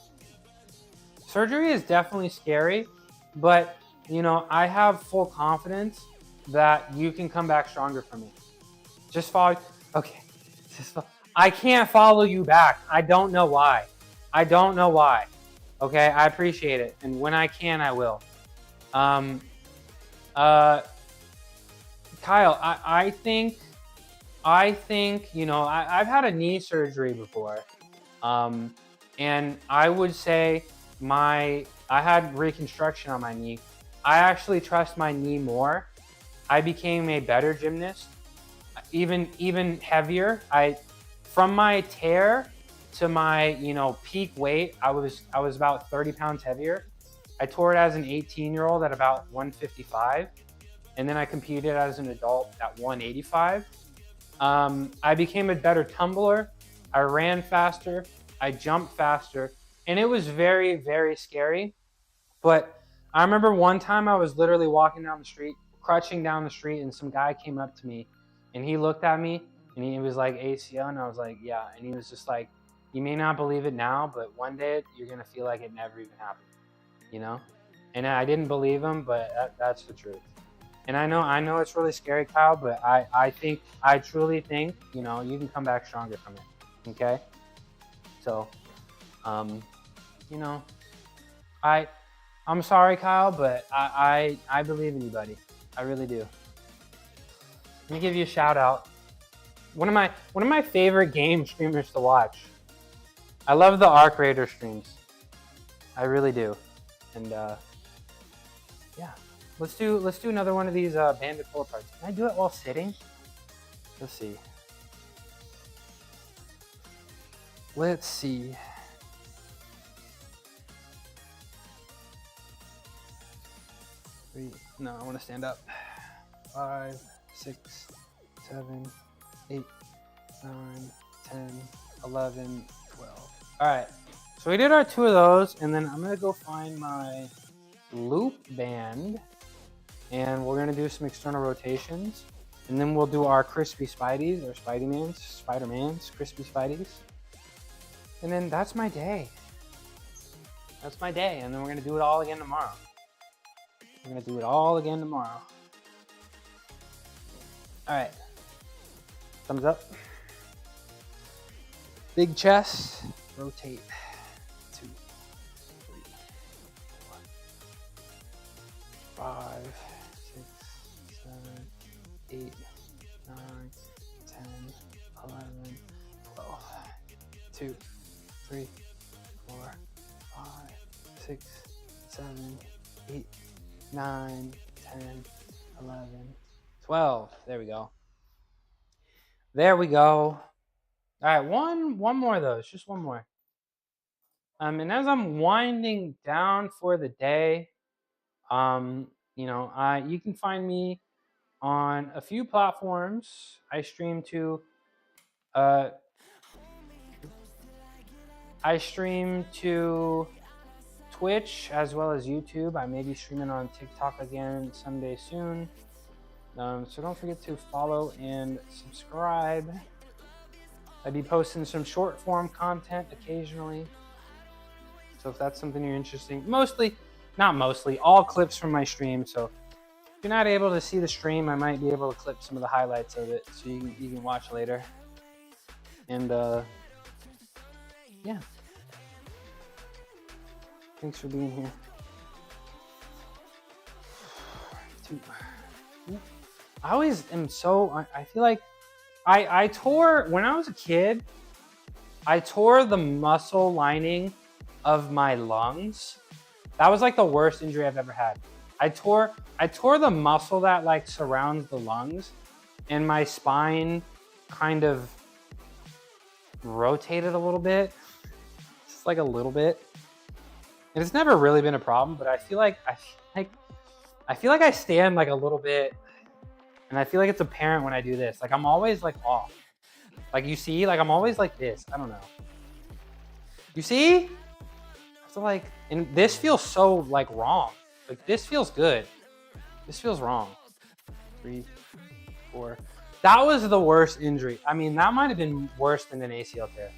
Surgery is definitely scary, but, you know, I have full confidence that you can come back stronger from it. Just follow. Okay. I can't follow you back. I don't know why. I don't know why. Okay, I appreciate it, and when I can, I will. Kyle, I think, you know, I've had a knee surgery before, and I would say I had reconstruction on my knee. I actually trust my knee more. I became a better gymnast, even heavier. From my tear to my, you know, peak weight, I was about 30 pounds heavier. I tore it as an 18-year-old at about 155, and then I competed as an adult at 185. I became a better tumbler. I ran faster. I jumped faster, and it was very, very scary. But I remember one time I was literally walking down the street, crutching down the street, and some guy came up to me, and he looked at me, and he was like, ACL, and I was like, yeah. And he was just like, you may not believe it now, but one day you're gonna feel like it never even happened, you know? And I didn't believe him, but that's the truth. And I know it's really scary, Kyle, but I truly think, you know, you can come back stronger from it, okay? So, you know, I'm sorry, Kyle, but I believe in you, buddy. I really do. Let me give you a shout out. One of my favorite game streamers to watch. I love the Arc Raider streams. I really do. And yeah, let's do another one of these banded pull aparts. Can I do it while sitting? Let's see. Let's see. No, I want to stand up. 5, 6, 7, 8, 9, 10, 11, 12. All right, so we did our 2 of those, and then I'm gonna go find my loop band, and we're gonna do some external rotations, and then we'll do our crispy Spideys, or Spider-Mans, crispy Spideys, and then that's my day. That's my day, and then we're gonna do it all again tomorrow. We're gonna do it all again tomorrow. All right, thumbs up. Big chest, rotate. 2, 3, 4, 5, 6, 7, 8, 9, 10, 11, 12. 2, 3, 4, 5, 6, 7, 8, 9, 10, 11, 12. There we go. There we go. All right, one more of those, just one more. And as I'm winding down for the day, you know, you can find me on a few platforms. I stream to Twitch as well as YouTube. I may be streaming on TikTok again someday soon. So don't forget to follow and subscribe. I'd be posting some short form content occasionally. So if that's something you're interested in, not mostly, all clips from my stream. So if you're not able to see the stream, I might be able to clip some of the highlights of it so you can watch later. And yeah. Thanks for being here. 2. I always am so, I feel like I tore, when I was a kid, I tore the muscle lining of my lungs. That was like the worst injury I've ever had. I tore the muscle that like surrounds the lungs, and my spine kind of rotated a little bit, just like a little bit. And it's never really been a problem, but I feel like I stand like a little bit, and I feel like it's apparent when I do this. Like I'm always like off. Like you see, like I'm always like this. I don't know. You see? So like, and this feels so like wrong. Like this feels good. This feels wrong. 3, 4. That was the worst injury. I mean, that might have been worse than an ACL tear.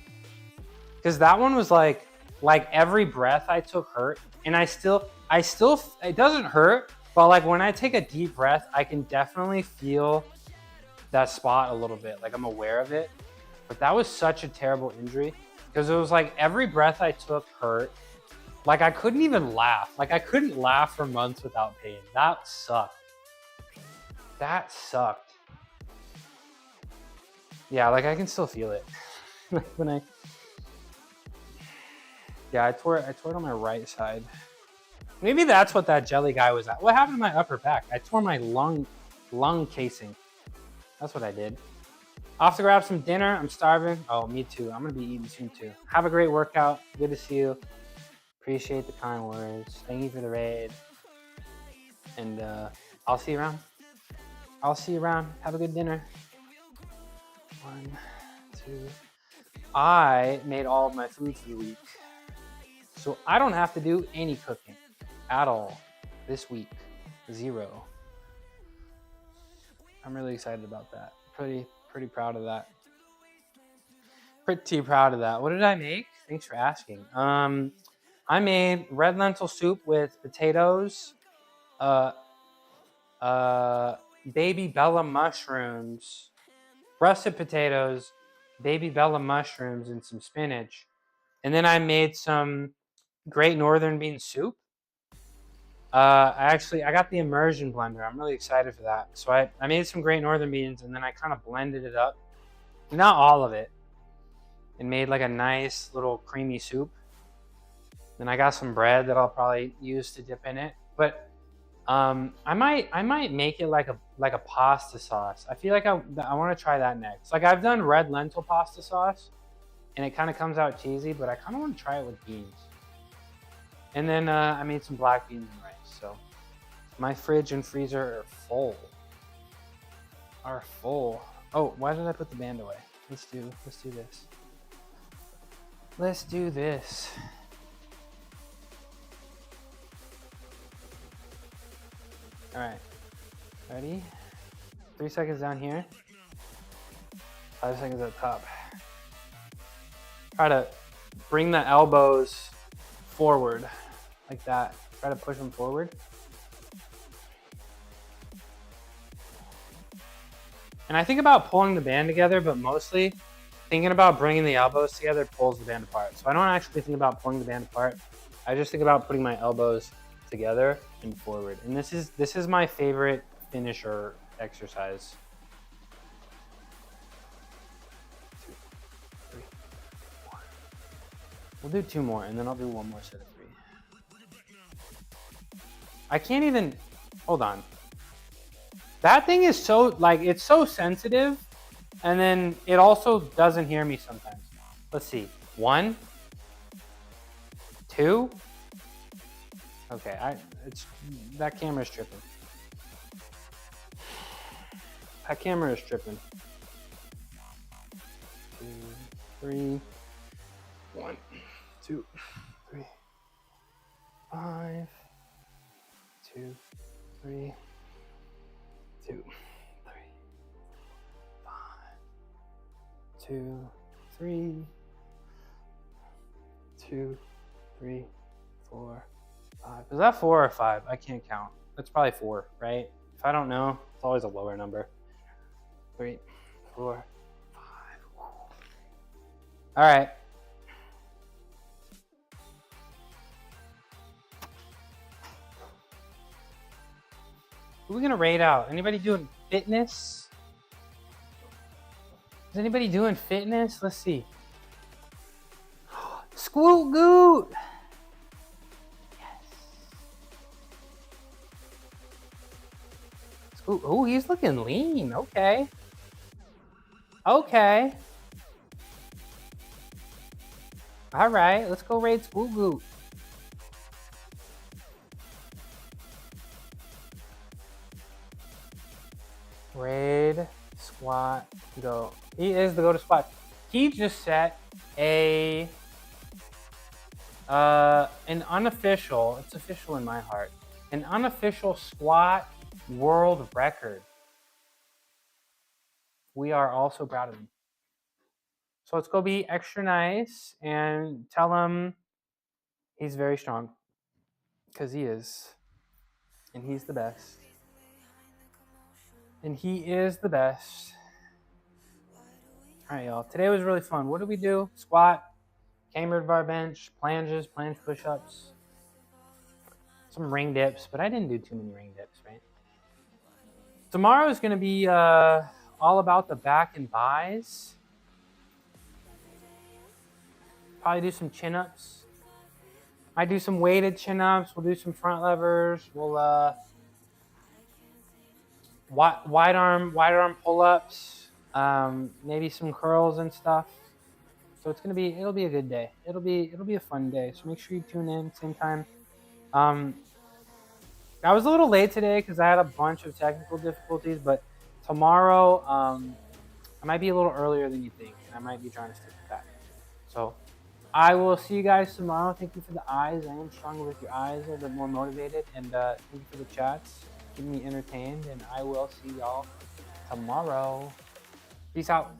Because that one was like every breath I took hurt. And I still, it doesn't hurt, but like when I take a deep breath, I can definitely feel that spot a little bit. Like I'm aware of it. But that was such a terrible injury because it was like every breath I took hurt. Like I couldn't even laugh. Like I couldn't laugh for months without pain. That sucked. That sucked. Yeah, like I can still feel it. Like when I tore it on my right side. Maybe that's what that jelly guy was at. What happened to my upper back? I tore my lung casing. That's what I did. Off to grab some dinner. I'm starving. Oh, me too. I'm gonna be eating soon too. Have a great workout. Good to see you. Appreciate the kind words. Thank you for the raid. And I'll see you around. I'll see you around. Have a good dinner. 1, 2. I made all of my food for the week. So I don't have to do any cooking at all this week. 0. I'm really excited about that. Pretty proud of that. Pretty proud of that. What did I make? Thanks for asking. I made red lentil soup with potatoes, baby bella mushrooms, russet potatoes, baby bella mushrooms, and some spinach. And then I made some Great Northern bean soup. I got the immersion blender. I'm really excited for that. So I made some Great Northern beans and then I kind of blended it up. Not all of it. And made like a nice little creamy soup. Then I got some bread that I'll probably use to dip in it. But I might make it like a pasta sauce. I feel like I want to try that next. Like I've done red lentil pasta sauce and it kind of comes out cheesy, but I kind of want to try it with beans. And then I made some black beans and rice. So my fridge and freezer are full. Oh, why did I put the band away? Let's do this. Let's do this. All right, ready? 3 seconds down here. 5 seconds up top. Try to bring the elbows forward like that. Try to push them forward. And I think about pulling the band together, but mostly thinking about bringing the elbows together pulls the band apart. So I don't actually think about pulling the band apart. I just think about putting my elbows together and forward. And this is my favorite finisher exercise. 2, 3, 4. We'll do 2 more and then I'll do 1 more set of 3. I can't even, hold on. That thing is so, like, it's so sensitive and then it also doesn't hear me sometimes. Let's see, 1, 2. Okay, that camera's tripping. That camera is tripping. 2, 3, 1, 2, 3, 5, 2, 3, 2, 3, 5, 2, 3, 2, 3, 4, 5. Is that 4 or 5? I can't count. That's probably 4, right? If I don't know, it's always a lower number. 3, 4, 5. All right. Who are we gonna rate out? Anybody doing fitness? Is anybody doing fitness? Let's see. Squoot Goot! Oh, he's looking lean. Okay. Okay. All right, let's go raid Squoot Goot. Raid, squat, go. He is the go to squat. He just set an unofficial, it's official in my heart, an unofficial squat world record. We are also proud of him. So let's go be extra nice and tell him he's very strong. Because he is. And he's the best. And he is the best. All right, y'all. Today was really fun. What did we do? Squat, cambered bar bench, planches, planche push-ups, some ring dips, but I didn't do too many ring dips, right? Tomorrow is going to be all about the back and buys. Probably do some chin-ups. I do some weighted chin-ups. We'll do some front levers. We'll wide arm pull-ups. Maybe some curls and stuff. So it'll be a good day. It'll be a fun day. So make sure you tune in same time. I was a little late today because I had a bunch of technical difficulties, but tomorrow I might be a little earlier than you think, and I might be trying to stick with that. So I will see you guys tomorrow. Thank you for the eyes. I am stronger with your eyes, a little bit more motivated, and thank you for the chats, keeping me entertained, and I will see y'all tomorrow. Peace out.